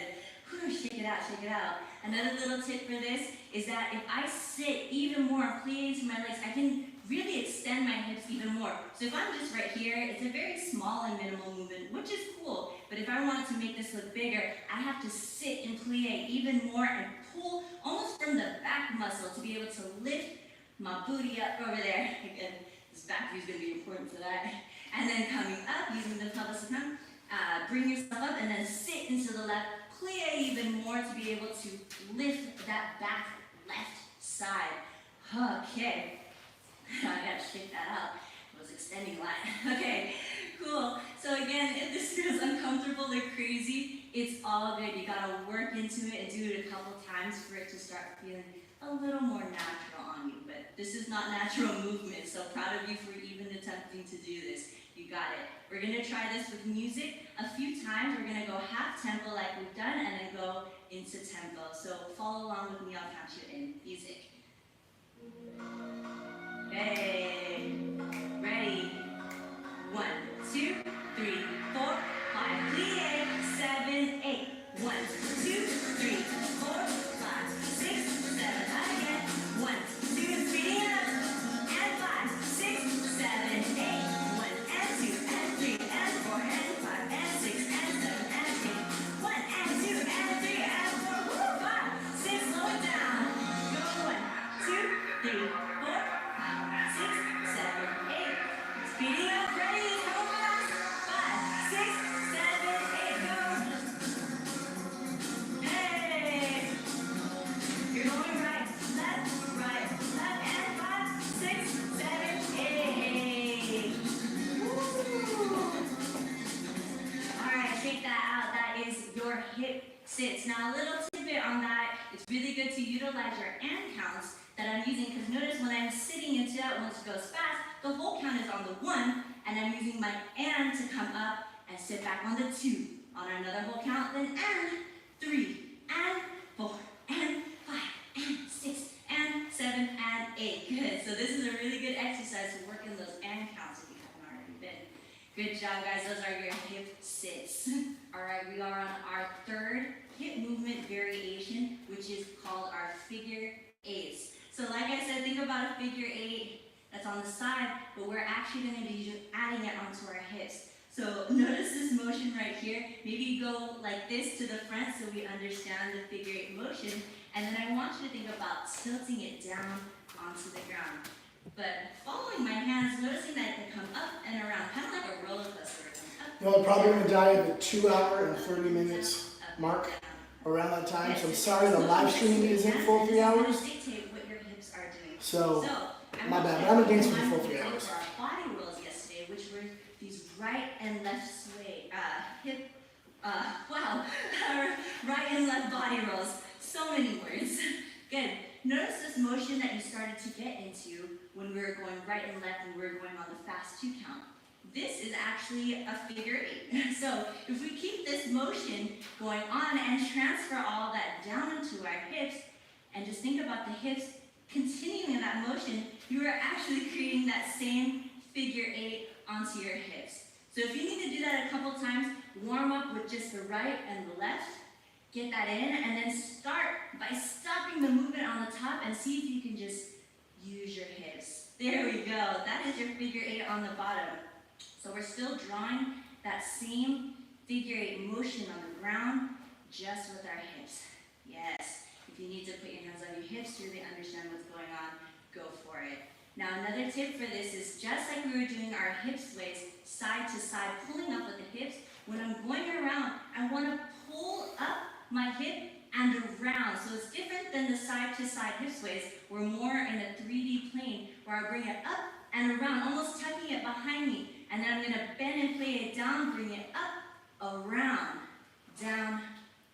Whew, shake it out, shake it out. Another little tip for this is that if I sit even more, plie into my legs, I can really extend my hips even more. So if I'm just right here, it's a very small and minimal movement, which is cool. But if I wanted to make this look bigger, I have to sit and plie even more and pull almost from the back muscle to be able to lift my booty up over there. Again, this back view is going to be important for that. And then coming up, using the pelvis to come, bring yourself up and then sit into the left, plie even more to be able to lift that back left side. Okay, I gotta shake that out. I was extending a lot. Okay, cool. So again, if this feels uncomfortable or crazy, It's all good. You gotta work into it and do it a couple times for it to start feeling a little more natural on you. But this is not natural movement, so proud of you for even attempting to do this. You got it. We're gonna try this with music a few times. We're gonna go half tempo like we've done and then go into tempo. So follow along with me, I'll count you in. Music. Hey, ready? 1, 2, 3, 4, 5, plie, 7, 8. 1, 2, 3, 4, 5, 6, 7. Again. 1, 2, speeding up. And 5, 6, 7, 8. 1 and 2 and 3 and 4 and 5 and 6 and 7 and 8. 1 and 2 and 3 and 4. Woo, 5, 6. Slow it down. Go 1, 2, 3, 4, 5, 6, 7, 8. Speeding up. Ready? Go fast. 5, 6, 7, 8. Go. Hey. You're going right, left, and 5, 6, 7, 8. Woo. All right, check that out. That is your hip sits. Now, a little tidbit on that. It's really good to utilize your and counts that I'm using, because notice when I'm sitting into that, once it goes fast, the whole count is on the 1, and I'm using my and to come up and sit back on the 2. On another whole count, then and 3, and 4, and 5, and 6, and 7, and 8. Good. So this is a really good exercise to work in those and counts if you haven't already been. Good job, guys. Those are your hip sits. All right, we are on our third hip movement variation, which is called our figure 8s. So like I said, think about a figure 8 that's on the side, but we're actually going to be adding it onto our hips. So notice this motion right here. Maybe you go like this to the front so we understand the figure 8 motion. And then I want you to think about tilting it down onto the ground. But following my hands, noticing that they come up and around, kind of like a roller coaster. You know, I'm probably going to die at the 2 hour and 30 minutes mark around that time. So I'm sorry the live stream isn't full 3 hours. Dictate what your hips are doing. So, my bad. But I'm going to dance for the full 3 hours. Our body rolls yesterday, which were these right and left sway, hip, wow, right and left body rolls. So many words. Good. Notice this motion that you started to get into when we were going right and left and we were going on the fast 2 count. This is actually a figure 8. So if we keep this motion going on and transfer all that down into our hips, and just think about the hips continuing in that motion, you are actually creating that same figure 8 onto your hips. So if you need to do that a couple times, warm up with just the right and the left, get that in, and then start by stopping the movement on the top and see if you can just use your hips. There we go. That is your figure 8 on the bottom. So we're still drawing that same figure 8 motion on the ground, just with our hips. Yes. If you need to put your hands on your hips to really understand what's going on, go for it. Now another tip for this is just like we were doing our hip sways, side to side, pulling up with the hips. When I'm going around, I want to pull up my hip and around. So it's different than the side to side hip sways. We're more in a 3D plane where I bring it up and around, almost tucking it behind me. And then I'm going to bend and play it down, bring it up, around, down,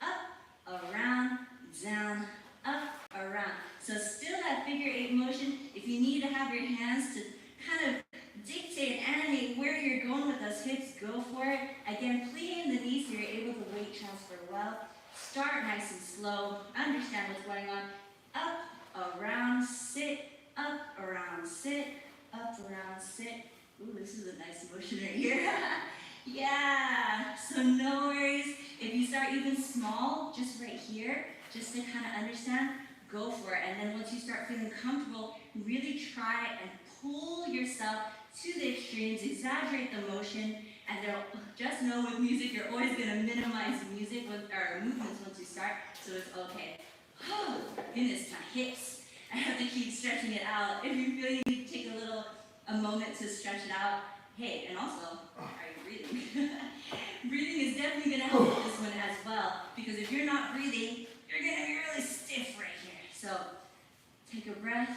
up, around, down, up, around. So still that figure 8 motion. If you need to have your hands to kind of dictate and animate where you're going with those hips, go for it. Again, plie in the knees so you're able to weight transfer well. Start nice and slow. Understand what's going on. Up, around, sit, up, around, sit, up, around, sit. Ooh, this is a nice motion right here. Yeah, so no worries. If you start even small, just right here, just to kind of understand, go for it. And then once you start feeling comfortable, really try and pull yourself to the extremes, exaggerate the motion, and just know with music, you're always going to minimize music or movements once you start, so it's okay. Oh, goodness, my hips. I have to keep stretching it out. If you feel you need to take a moment to stretch it out, hey, and also, are you breathing? Breathing is definitely going to help with this one as well, because if you're not breathing, you're going to be really stiff right here. So, take a breath,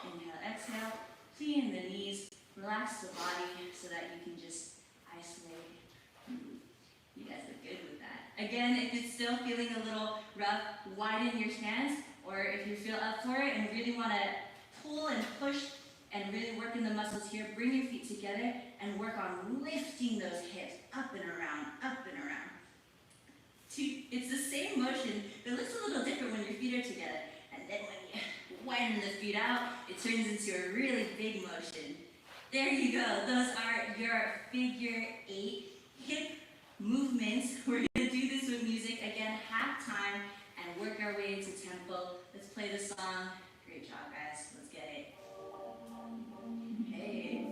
inhale, exhale, plie in the knees, relax the body so that you can just isolate. You guys are good with that. Again, if it's still feeling a little rough, widen your stance, or if you feel up for it and really want to pull and push and really work in the muscles here, bring your feet together and work on lifting those hips up and around, up and around. It's the same motion, but it looks a little different when your feet are together. And then when you widen the feet out, it turns into a really big motion. There you go. Those are your figure 8 hip movements. We're going to do this with music. Again, half time and work our way into tempo. Let's play the song. Great job, guys. Let's get it. Hey.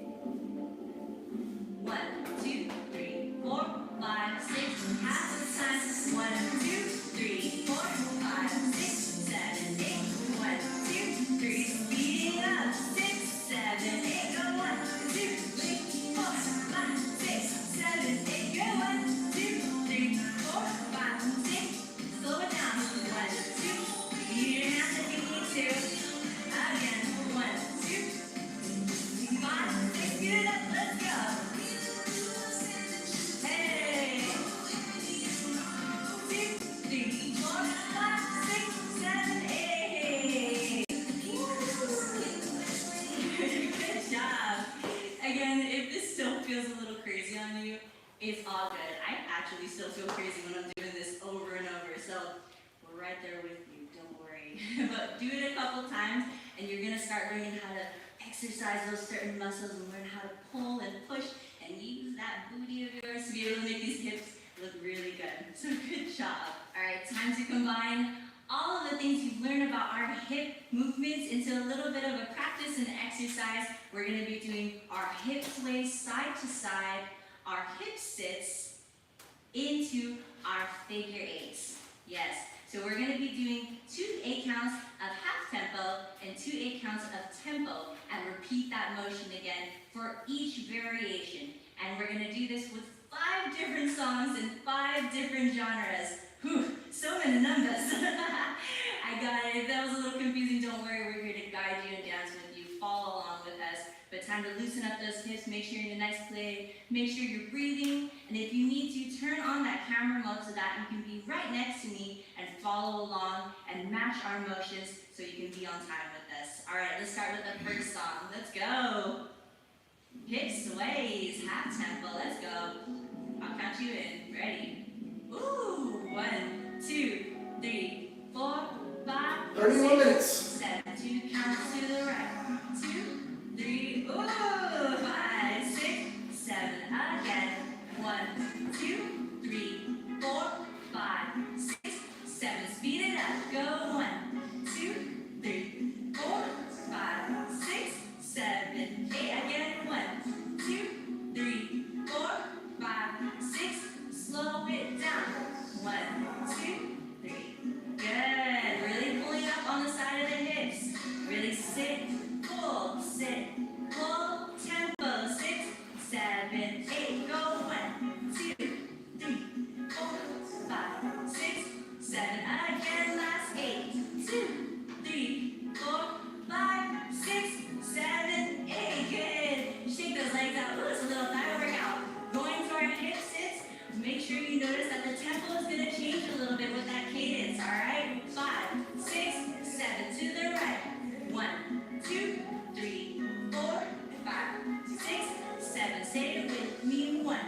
1, 2, 3, 4, 5, 6. Half the time. 1, 2, 3, 4, 5, 6, 7, 8. 1, 2, 3. Speed up. 6, 7, 8. Go 1, 2, 3, 4, 5, 6, 7, 8. Go 1, 2, 3, 4, 5, 6. Slow it down. 1, 2. Use your hands if you need to. Again. 1, 2, 5, 6. Speed it up. Let's go. Hey. 2, 3, 4, 5, 6, 7, 8. Good job. Again, if this still feels a little crazy on you, it's all good. I actually still feel crazy when I'm doing this over and over, so we're right there with you. Don't worry. But do it a couple times, and you're gonna start learning how to exercise those certain muscles and learn how to pull and push and use that booty of yours to be able to make these hips look really good. So good job. All right, time to combine all of the things you've learned about our hip movements into a little bit of a practice and exercise. We're going to be doing our hip sways side to side, our hip sits into our figure 8s. Yes, so we're going to be doing 2 8 counts of half tempo and 2 8 counts of tempo, and repeat that motion again for each variation. And we're going to do this with 5 different songs in 5 different genres. Whew, so many numbers. I got it. If that was a little confusing, don't worry. We're here to guide you and dance with you. Follow along with us. But time to loosen up those hips. Make sure you're in a nice play. Make sure you're breathing. And if you need to, turn on that camera mode so that you can be right next to me and follow along and match our motions so you can be on time with us. All right, let's start with the first song. Let's go. Hip sways, half tempo. Let's go. I'll count you in. Ready? Ooh, 1, 2, 3, 4, 5, 30 more 6, minutes. 7. 2 counts to the right. 2, 3, ooh, 5, 6, 7. Again. 1, 2, 3, 4, 5, 6, 7. Speed it up. Go 1, 2, 3, 4, 5, 6, 7, 8. Again. 1, 2, 3, 4, 5, 6. Slow it down. 1, 2, 3. Good. Really pulling up on the side of the hips. Really sit, pull, tempo. 6, 7, 8. Go 1, 2, 3, 4, 5, 6, 7. Again. Last 8. 2, 3, 4, 5, 6, 7, 8. Good. Shake those legs out. Ooh, it's a little thigh workout. Going to our hip sits. Make sure you notice that the tempo is going to change a little bit with that cadence, all right? 5, 6, 7, to the right. 1, 2, 3, 4, 5, 6, 7. Say it with me. 1,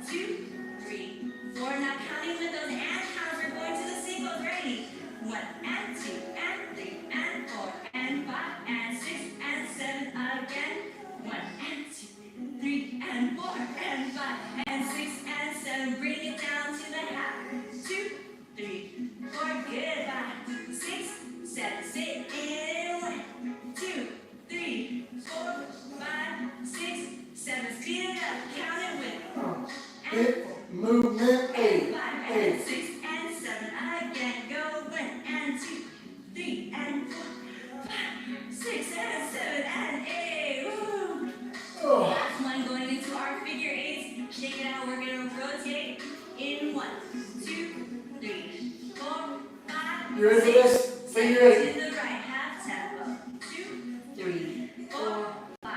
2, 3, 4. Now counting with those and counts, we're going to the singles. Ready? 1 and 2 and 3 and 4 and 5 and 6 and 7. Again. 1 and 2, 3 and 4 and 5 and 6 and 7. Bring it down to the half. 2, 3, 4. Good. 5, 6, 7. Sit in. 1, 2, 3, 4, 5, 6, 7. Speed it up. Count it with. Hip movement 8. 5 and 6 and 7. Again. Go 1 and 2, 3 and 4, 5, 6 and 7 and 8. Woo. Last one, going into our figure 8s. Shake it out. We're going to rotate in 1, 2, 3, 4, 5. You ready for this? Figure 8. To the right, half tempo. 2, 3, 4, 5,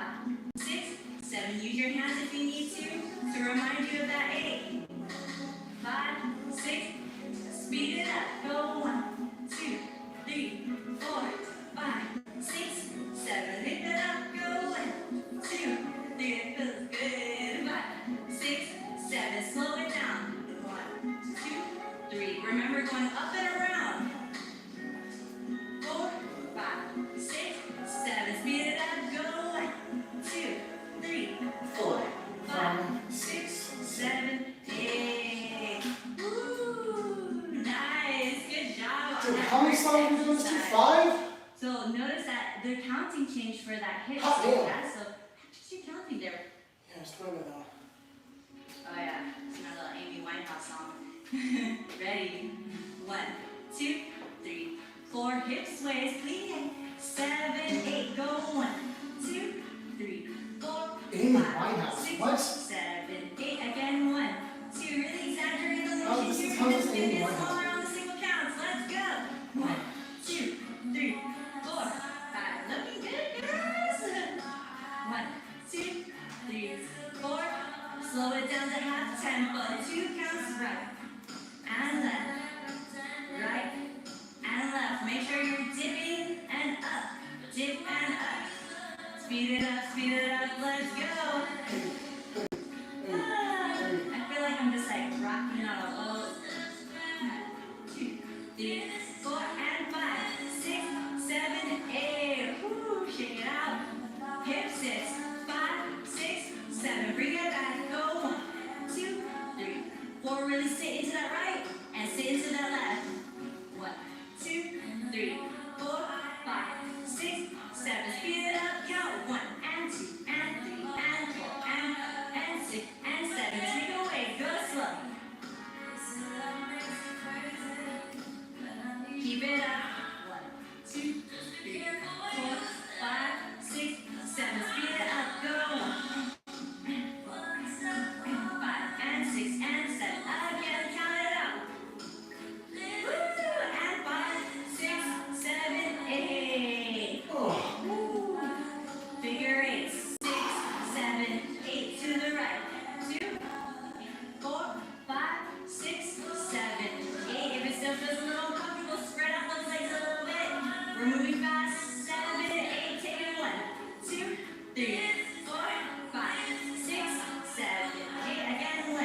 6, 7. Use your hands if you need to remind you of that 8. 5, 6, How many songs are we doing this to? 5? So notice that the counting changed for that hip. Hot damn. So just you counting there. Yeah, it's 12 now. Oh yeah, it's another Amy Winehouse song. Ready? 1, 2, 3, 4. Hip sways, clean. 7, 8. Go 1, 2, 3, 4, Amy 5, Winehouse. 6, What? 7, 8. Again 1, 2. Really exaggerate the Oh, motion. this is You're how just this gonna Amy get Winehouse. smaller on the single counts. Let's go. 1, 2, 3, 4, 5. Looking good, guys. 1, 2, 3, 4. Slow it down to half tempo. 2 counts right and left, right and left. Make sure you're dipping and up, dip and up. Speed it up, let's go. I feel like I'm just like rocking on a boat. 2, 3, 4, and 5, 6, 7, 8. Woo, shake it out. Hip sits. 5, 6, 7. Bring it back. Go 1, 2, 3, 4. Really sit into that right and sit into that left. 1, 2, 3, 4, 5, 6, 7. Speed it up. Count 1 and 2 and 3 and 4 and 6 and 7. Take it away. Go slow. Keep it up. 1, 2, 3, 4, 5, 6, 7. Speed it up. Go 1, 5 and 6 and 7. Again, count it out. Woo! And 5, 6, 7, 8. Woo! Figure 8. 6, 7, 8. To the right. 2, 4, 5, 6, 7, 8. If it still feels a little uncomfortable, spread out those legs a little bit. We're moving fast. 7, 8. Take it 1, 2, 3, 4, 5, 6, 7, 8. Again, 1,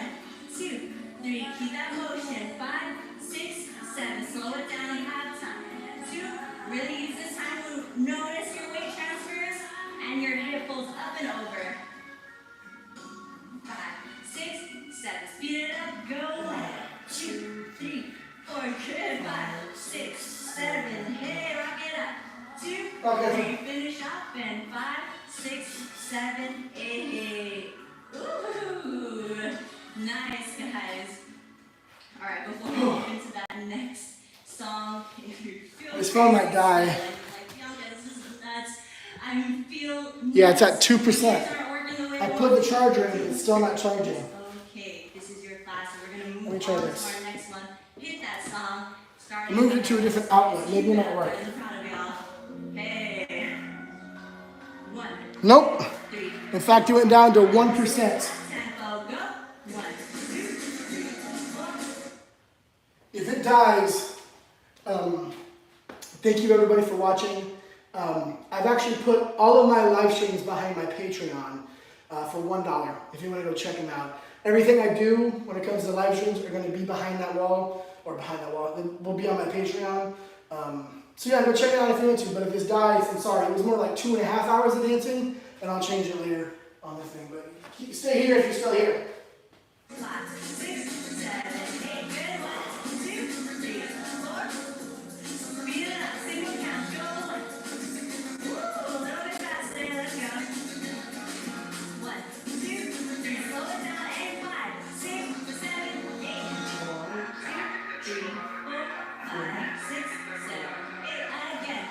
2, 3. Keep that motion. 5, 6, 7. Slow it down. You have time. 2. Really use this time to notice your weight transfers and your hip pulls up and over. 5, 6, 7. Speed it up. Go 1, 2, 3, 4. Good. 5, 6, 7. Hey, rock it up. 2, 3. Finish up. And 5, 6, 7, 8. Ooh, nice, guys. All right, before we move into that next song, if you feel This phone might die. like, Bianca, this is nuts. I feel Yeah, it's at nuts. 2%. These aren't working the way I we put want. the charger in, but it's still not charging. Okay, this is your class, and we're gonna Let me move try on this. to our next one. Hit that song. I moved it to a different outlet. Maybe it might work. I'm proud of y'all. Hey. 1, Nope. 3. In fact, it went down to 1%. Tempo, go. 1, 2, 3, 4. If it dies, thank you everybody for watching. I've actually put all of my live streams behind my Patreon for $1 if you want to go check them out. Everything I do when it comes to live streams are going to be behind that wall, or behind that wall. It will be on my Patreon. So yeah, go check it out if you want to. But if this dies, I'm sorry. It was more like 2.5 hours of dancing, and I'll change it later on the thing. But stay here if you're still here. 5, 6, 7, 8. Good. 1, 2, 3, 4. Speed it up. Single count. Go 1. Woo! A little bit faster. Let's go. 1, 2, 3. Slow it down. And 5, 6, 7, 8. 1, 2, 3, 4, 5, 6, 7, 8. Again.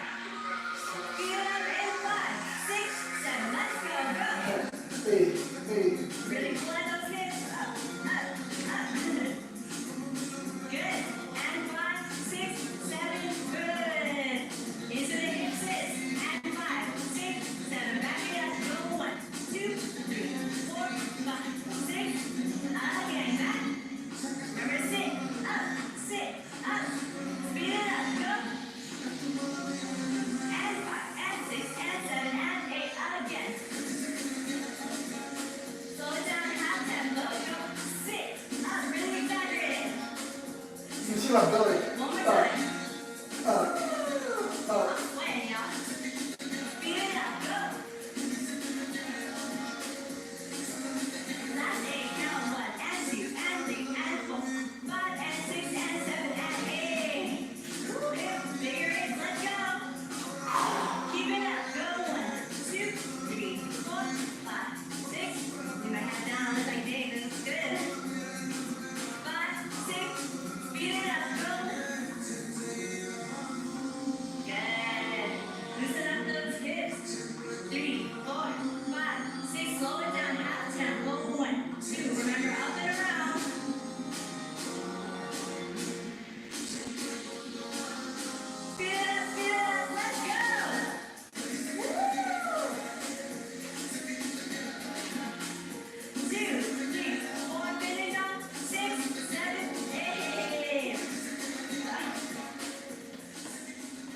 Speed it up. And 5, 6, 7. Let's go. Go. Hey. Really blend those hips. Up, up, up.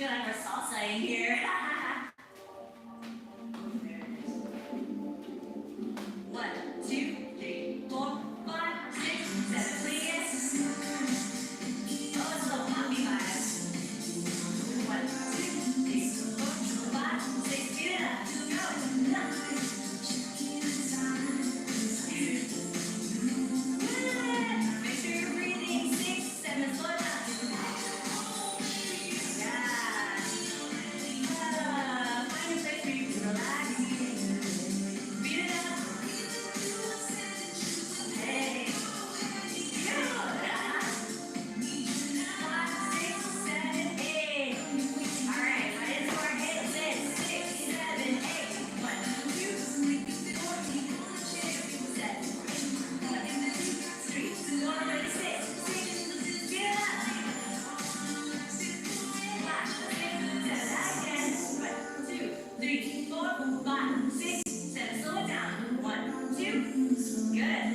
feel like we're salsa in here. 1, 2, 3, 4, 5, 6, 7, please. Oh, it's a little poppy vibe. 1, 2, 3, 4, 5, 6, get it up. Go. Make sure you're breathing. 6, 7, slow down. Yeah. Find a place where you can relax. Beat it up. Hey. Good. 5, 6, 7, 8. All right, right into our hips. 6, 7, 8. 1, 2, 3, 4, 7, 3, 4, 6. Get it up. 5, 6, 7, again. 1, 2, 3, 4, 5, 6, 7. Slow it down. 1, 2. Good.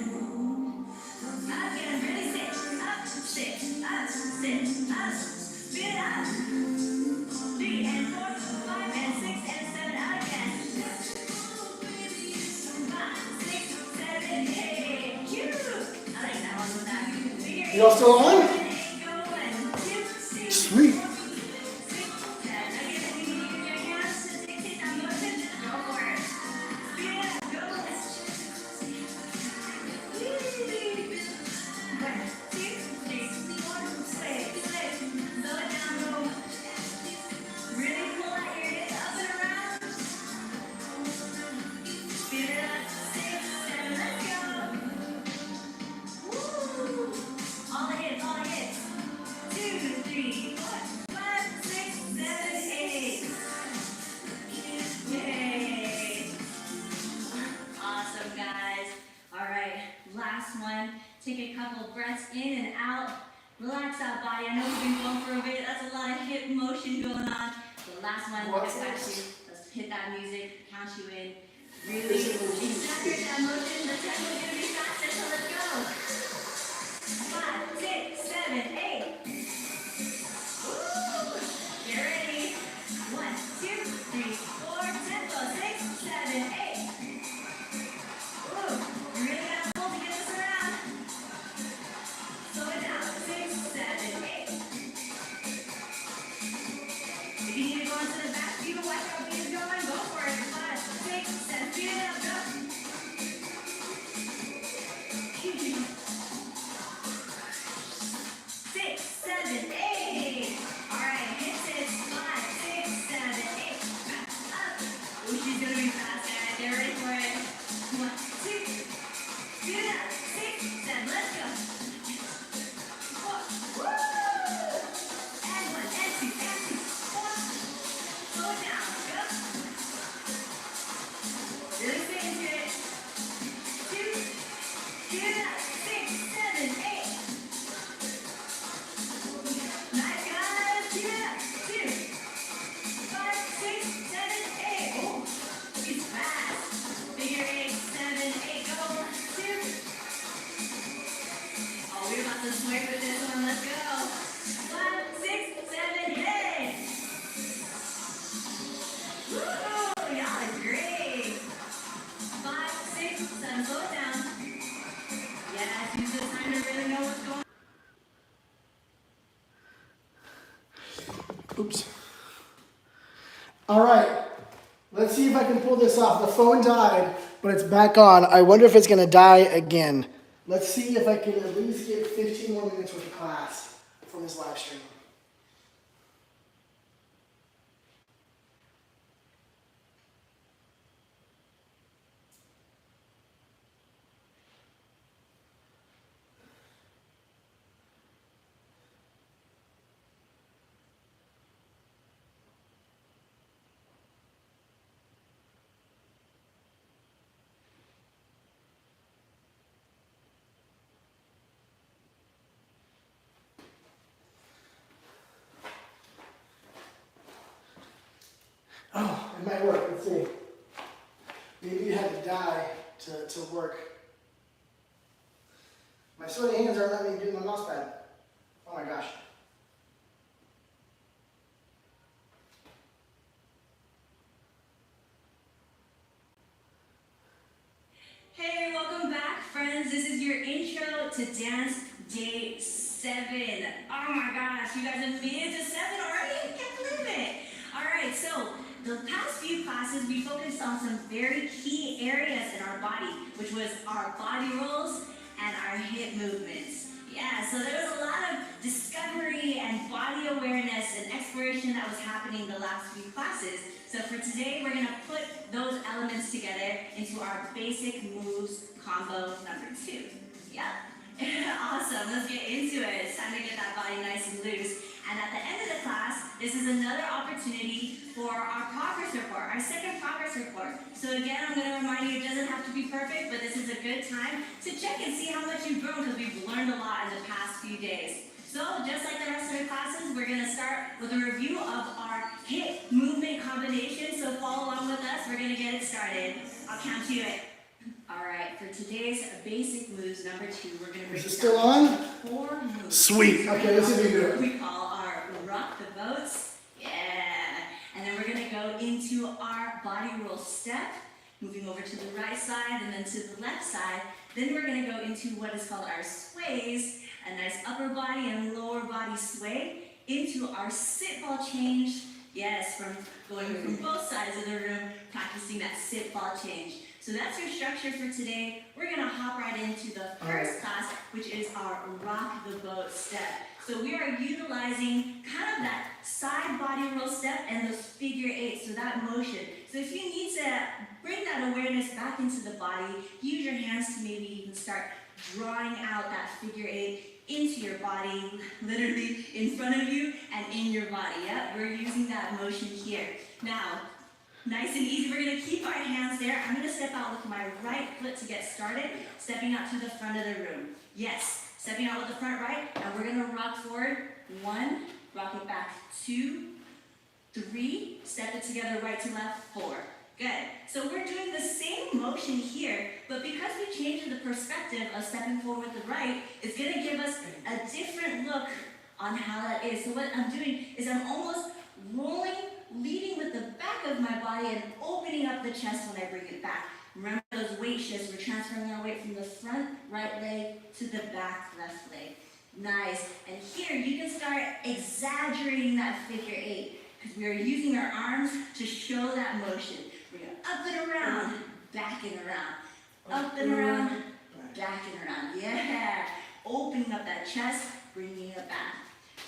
Again, really sit. Up, sit, up, sit, up. Speed it up. 3 and 4, 5 and 6 and 7 again. 5, 6, 7, 8. Cute. I like that one with that. Figure You all still on? 8, go. 1, 2, 3, Sweet. 4, 6, 7. Again, if you need to use your hands to dictate that motion, go for it. Speed it up. Go. 1, 2, 3, 4, 6. Slow it down, go. Really pull out your hips up and around. Speed it up. 6, 7, let's go. Woo! All the hits, all the hits. 2, 3, 4, 5, 6, 7, 8. Yay! Awesome, guys. All right, last one. Take a couple breaths in and out. Relax that body. I know we've been going for a bit. That's a lot of hip motion going on. The last one, What's I got next? you. Let's hit that music, count you in. Really exaggerate that motion. The tempo is gonna be faster, so let's go. 5, 6, 7, 8. Woo! Get ready. 1, 2, 3, 4. Tempo. 6, 7, 8. Woo! You really gotta pull to get this around. Slow it down. 6, 7, 8. If you need to go into the back, you can watch how beat is going. Go for it. 5, 6, 7. Speed it up. Go. 6, 7, 8. All right, hits it. 5, 6, 7, 8. Back up. Ooh, she's gonna be fast, guys. Get ready for it. 1, 2. Speed it up. 6, 7. Let's go. 4. Woo! And 1, and 2, and 2. 4. Slow it down. Go. Really stay into it. 2. Speed it up. 6, 7, 8. Nice, guys. Keep it up. 2, 5, 6, 7, 8. Oh, he's fast. Figure 8, 7, 8. Go. 2. Oh, we're about to swing with this one. Let's go. 5, 6, 7, 8. Woo! Y'all are great. 5, 6, 7. Slow it down. Yes, use this time to really know what's going on. Oops. All right. Let's see if I can pull this off. The phone died, but it's back on. I wonder if it's going to die again. Let's see if I can at least get 15 more minutes worth of class from this live stream. Oh, it might work. Let's see. Maybe you had to die to work. My sweaty hands aren't letting me do my mouse pad. Oh my gosh. this is your intro to dance day 7. Oh my gosh, you guys have made it to 7 already? I can't believe it. All right, so the past few classes, we focused on some very key areas in our body, which was our body rolls and our hip movements. Yeah, so there was a lot of discovery and body awareness and exploration that was happening the last few classes. So for today, we're gonna put those elements together into our basic moves combo number 2. Yep. Awesome, let's get into it. It's time to get that body nice and loose. And at the end of the class, this is another opportunity for our progress report, our second progress report. So again, I'm going to remind you, it doesn't have to be perfect, but this is a good time to check and see how much you've grown, because we've learned a lot in the past few days. So just like the rest of the classes, we're going to start with a review of our hip movement combination. So follow along with us. We're going to get it started. I'll count you in. All right, for today's basic moves, number 2, we're going to break Is it still on? 4 moves. Sweet. Okay, let's see if we can do it. We call our rock the boats. Yeah. And then we're going to go into our body roll step, moving over to the right side and then to the left side. Then we're going to go into what is called our sways, a nice upper body and lower body sway, into our sit ball change. Yes, from going from both sides of the room, practicing that sit ball change. So that's your structure for today. We're gonna hop right into the first class, which is our rock the boat step. So we are utilizing kind of that side body roll step and those figure 8, so that motion. So if you need to bring that awareness back into the body, use your hands to maybe even start drawing out that figure 8 into your body, literally in front of you and in your body. Yep, we're using that motion here. Now, nice and easy, we're going to keep our hands there. I'm going to step out with my right foot to get started, stepping out to the front of the room. Yes, stepping out with the front right, and we're going to rock forward. 1, rock it back. 2, 3, step it together right to left. 4. Good. So we're doing the same motion here, but because we changed the perspective of stepping forward with the right, it's going to give us a different look on how that is. So what I'm doing is I'm almost rolling, leading with the back of my body and opening up the chest when I bring it back. Remember those weight shifts, we're transferring our weight from the front right leg to the back left leg. Nice. And here you can start exaggerating that figure 8, because we are using our arms to show that motion. We're going up and around, back and around. Up and around, back and around. Yeah. Opening up that chest, bringing it back.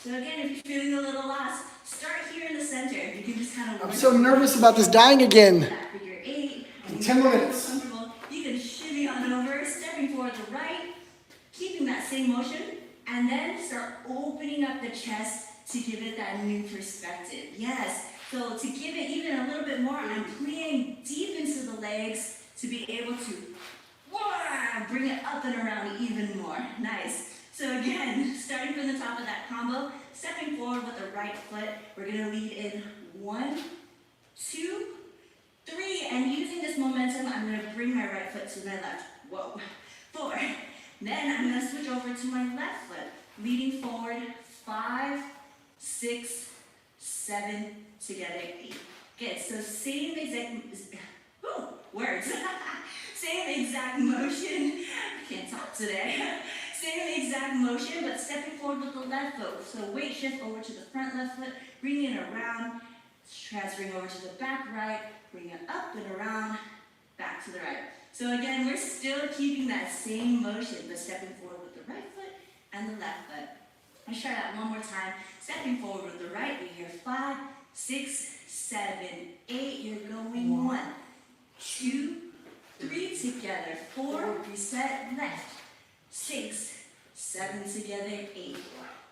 So again, if you're feeling a little lost, start here in the center. You can just kind of... I'm so nervous about this dying again. That figure 8. In 10 more minutes. You can shimmy on over, stepping forward to the right, keeping that same motion, and then start opening up the chest to give it that new perspective. Yes. So to give it even a little bit more, I'm playing deep into the legs to be able to bring it up and around even more. Nice. So again, starting from the top of that combo, stepping forward with the right foot, we're going to lead in 1, 2, 3, and using this momentum, I'm going to bring my right foot to my left. Whoa. 4. Then I'm going to switch over to my left foot, leading forward 5, 6, 7, together 8. Good. So same exact words. Same exact motion. I can't talk today. Same exact motion, but stepping forward with the left foot. So weight shift over to the front left foot, bringing it around, transferring over to the back right, bring it up and around, back to the right. So again, we're still keeping that same motion, but stepping forward with the right foot and the left foot. Let's try that one more time. Stepping forward with the right, we hear 5, 6, 7, 8. You're going 1, 2, 3 together. 4, reset, left. 6, 7 together, 8.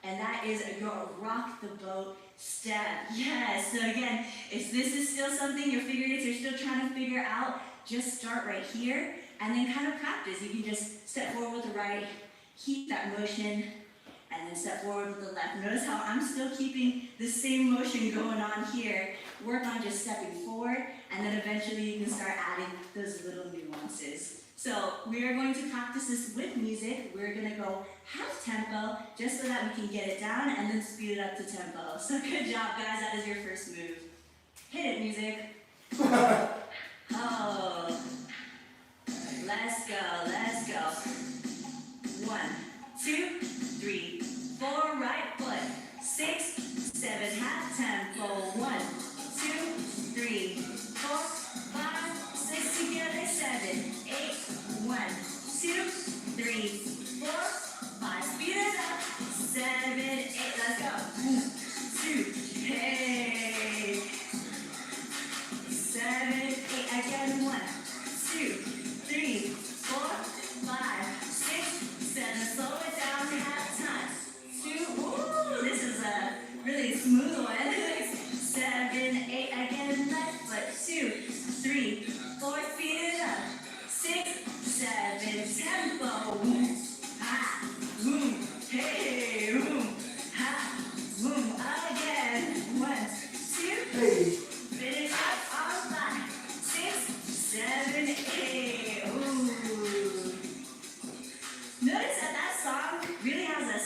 And that is your rock the boat step. Yes. So again, if this is still something you're still trying to figure out, just start right here and then kind of practice. You can just step forward with the right, keep that motion, and then step forward with the left. Notice how I'm still keeping the same motion going on here. Work on just stepping forward, and then eventually you can start adding those little nuances. So we are going to practice this with music. We're going to go half tempo just so that we can get it down and then speed it up to tempo. So good job, guys. That is your first move. Hit it, music. Oh, let's go, let's go. 1, 2, 3, 4, right foot. 6, 7, half tempo. 1, 2, 3, 4, 5, 6 together. 7, 8, 1, 2, 3, 4, 5. Speed it up. 7, 8. Let's go. 2, hey. 7, 8. Again. 1, 2, 3, 4, 5, 6, 7. Slow it down to half time. 2. Ooh, this is a really smooth one. 7, 8. Again. Left foot. 2, 3, 4. Speed it up. 6, 7. Tempo. Ha. Boom. Hey. Boom. Ha. Boom. Again. 1, 2. Hey. Finish up on 5, 6, 7, 8. Ooh. Notice that that song really has a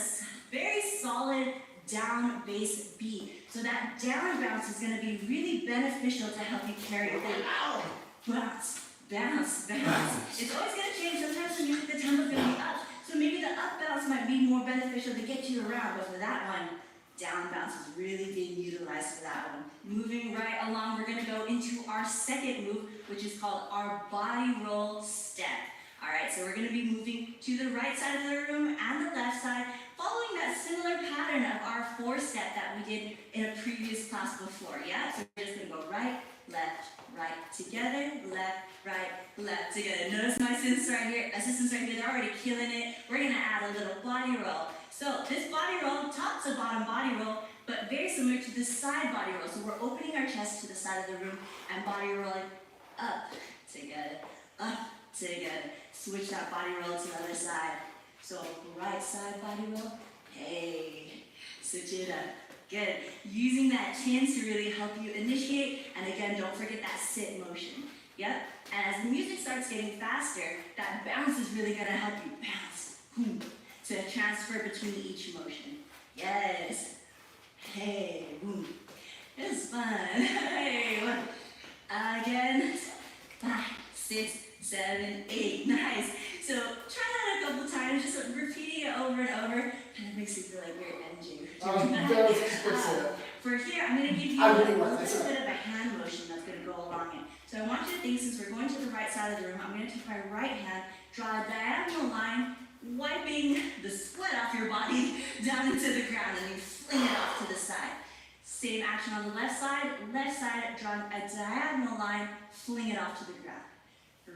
very solid down bass beat. So that down bounce is going to be really beneficial to help you carry it. Bounce, bounce, bounce. It's always going to change. Sometimes when you hit the tempo, it's going to be up. So maybe the up bounce might be more beneficial to get you around. But for that one, down bounce is really being utilized for that one. Moving right along, we're going to go into our second move, which is called our body roll step. All right, so we're going to be moving to the right side of the room and the left side, following that similar pattern of our 4-step that we did in a previous class before. Yeah, so we're just going to go right, together, left, together. Notice my assistants right here, they're already killing it. We're going to add a little body roll. So this body roll, top to bottom body roll, but very similar to the side body roll. So we're opening our chest to the side of the room and body rolling up, together, up, together. Switch that body roll to the other side. So right side body roll, hey, switch it up. Good. Using that chin to really help you initiate. And again, don't forget that sit motion. Yep. And as the music starts getting faster, that bounce is really going to help you bounce. Boom. To transfer between each motion. Yes. Hey, boom. It's fun. Hey, 1. Again. 5, 6, 7, 8. Nice. So try that a couple times, just repeating it over and over. Kind of makes you feel like you're engine. For here, I'm going to give you a little bit of a hand motion that's going to go along it. So I want you to think, since we're going to the right side of the room, I'm going to take my right hand, draw a diagonal line, wiping the sweat off your body down into the ground, and you fling it off to the side. Same action on the left side, drawing a diagonal line, fling it off to the ground.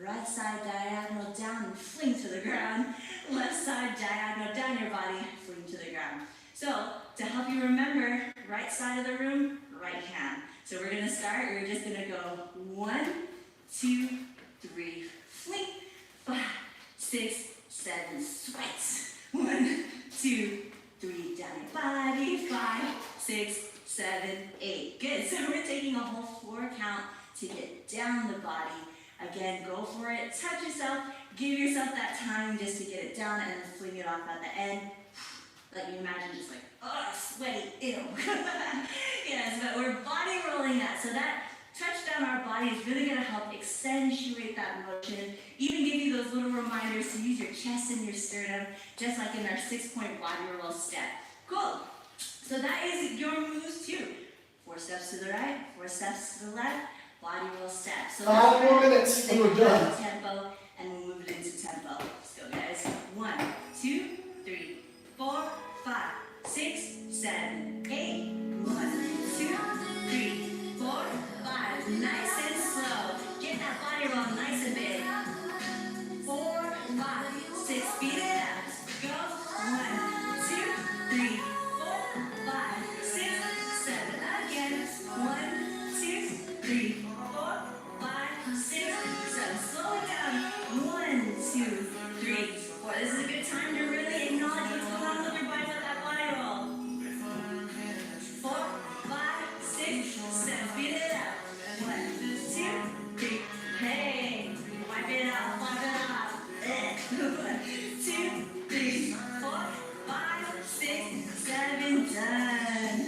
Right side, diagonal down and fling to the ground. Left side, diagonal down your body, fling to the ground. So, to help you remember, right side of the room, right hand. So we're going to start, we're just going to go 1, 2, 3, fling, 5, 6, 7, sweats. 1, 2, 3, down your body, 5, 6, 7, 8. Good, so we're taking a whole 4 count to get down the body. Again, go for it, touch yourself, give yourself that time just to get it down and then fling it off at the end. Like you imagine just like, oh, sweaty, ew. Yes, but we're body rolling that. So that touch down our body is really going to help accentuate that motion. Even give you those little reminders to use your chest and your sternum, just like in our 6-point body roll step. Cool. So that is your moves too. 4 steps to the right, 4 steps to the left, body roll step. So 5 more minutes and we're done. Tempo, and we'll move it into tempo. Let's go, guys. 1, 2, 3, 4, 5, 6, 7, 8. 1, 2, 3, 4, 5. Nice and slow. Get that body roll nice and big. 4, 5, 6. Speed it up. Go. 1, 2, 3, 4, 5, 6, 7. Again. 1, 2, 3, 4, 5, 6, 7. Slow it down. 1, 2, 3, 4. This is a good time to really acknowledge what's going on with your body with that body roll. 4, 5, 6, 7. Speed it up. 1, 2, 3. Hey. Wipe it off. Wipe it off. 1, 2, 3, 4, 5, 6, 7. Done.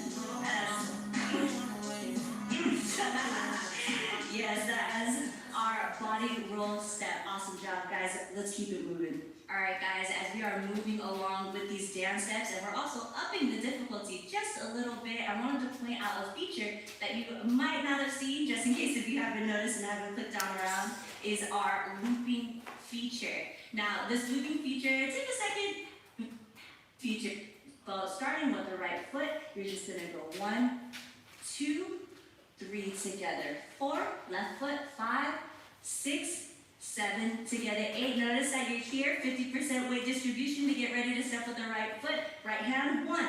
Yes, that is our body roll step. Awesome job, guys. Let's keep it moving. All right, guys, as we are moving along with these dance steps, and we're also upping the difficulty just a little bit, I wanted to point out a feature that you might not have seen, just in case if you haven't noticed and haven't clicked on around, is our looping feature. Now, this looping feature, take a second. Feature, well, starting with the right foot, you're just gonna go 1, 2, 3 together, 4, left foot, 5, 6, 7 together, 8. Notice that you're here, 50% weight distribution to get ready to step with the right foot. Right hand, 1,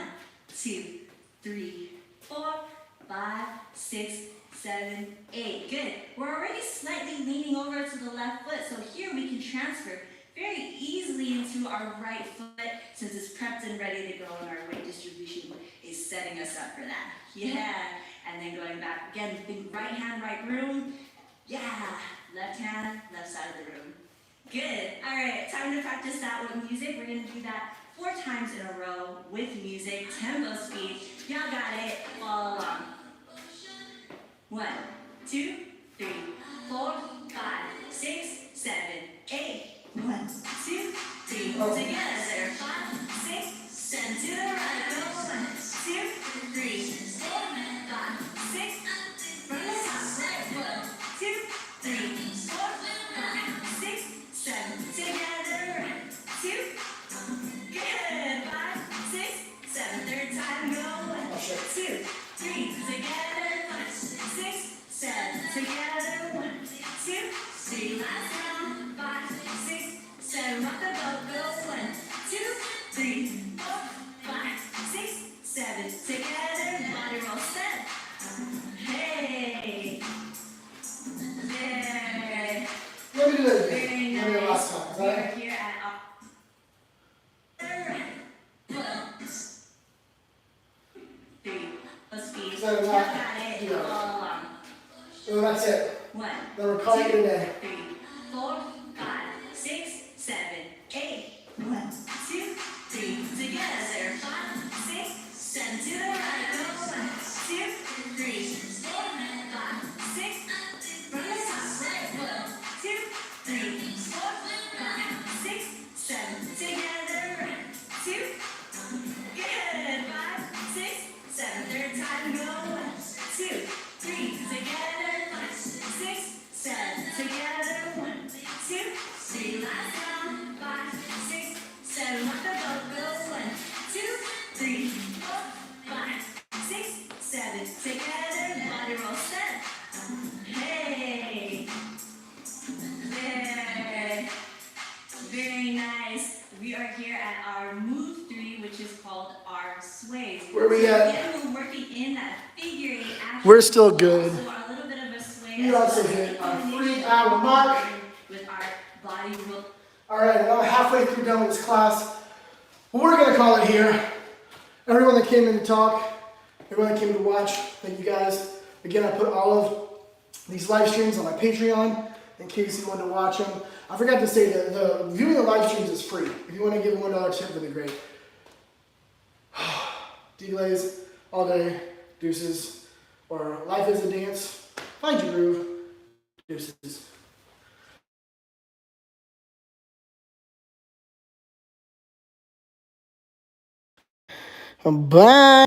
2, 3, 4, 5, 6, 7, 8. Good. We're already slightly leaning over to the left foot, so here we can transfer very easily into our right foot since it's prepped and ready to go, and our weight distribution is setting us up for that. Yeah. And then going back again, think right hand, right room. Yeah. Left hand, left side of the room. Good. All right, time to practice that with music. We're going to do that 4 times in a row with music, tempo speed. Y'all got it. Follow along. 1, 2, 3, 4, 5, 6, 7, 8. 1, 2, 3. Together. 5, 6, 7. To the right. Go 1, 2, 3, 4, 5, 6. From the top, right foot. 2, 3, 4, 5, 6, 7. Together. 2. Good. 5, 6, 7. Third time. Go 1, 2, 3. Together. 5, 6, 7. Together. 1, 2, 3. Last round. 5, 6, 7. Rock the boat. Go 1, 2, 3, 4, 5, 6, 7. Together. Body roll. Step. Hey. There. Let me do that Very again. nice. Let me do it last time. Is We that are right? here at speed. Is that You enough? got it. Yeah. All along. So that's it. 1, Then we're calling it a day. 3, 4, 5, 6, 7, 8. 1, 2, 3. Together. 5, 6, 7. To the right. Go 1, 2, 3, 4, 5, 6. From the top. Right foot. 2, 3, 4, 5, 6, 7. Together. 2. Good. 5, 6, 7. Third time. Go 1, 2, 3. Together. 5, 6, 7. Together. 1, 2, 3. Last round. 5, 6, 7. Rock the boat. Go 1, 2, 3, 4, 5, 6, 7. Together. Body roll. Step. Hey. There. Very nice. We are here at our move 3, which is called our sways. Where we at? Again, we're working in that figure 8 action. We're still good. So a little bit of a sway. We also hit our 3-hour mark. With our body roll. All right, now we're halfway through done with this class. We're going to call it here. Everyone that came in to talk, everyone that came to watch, thank you guys. Again, I put all of these live streams on my Patreon in case you wanted to watch them. I forgot to say that the viewing the live streams is free. If you want to give a $1 tip, that'd be great. DGlaze all day, deuces. Or life is a dance. Find your groove, deuces. Bye.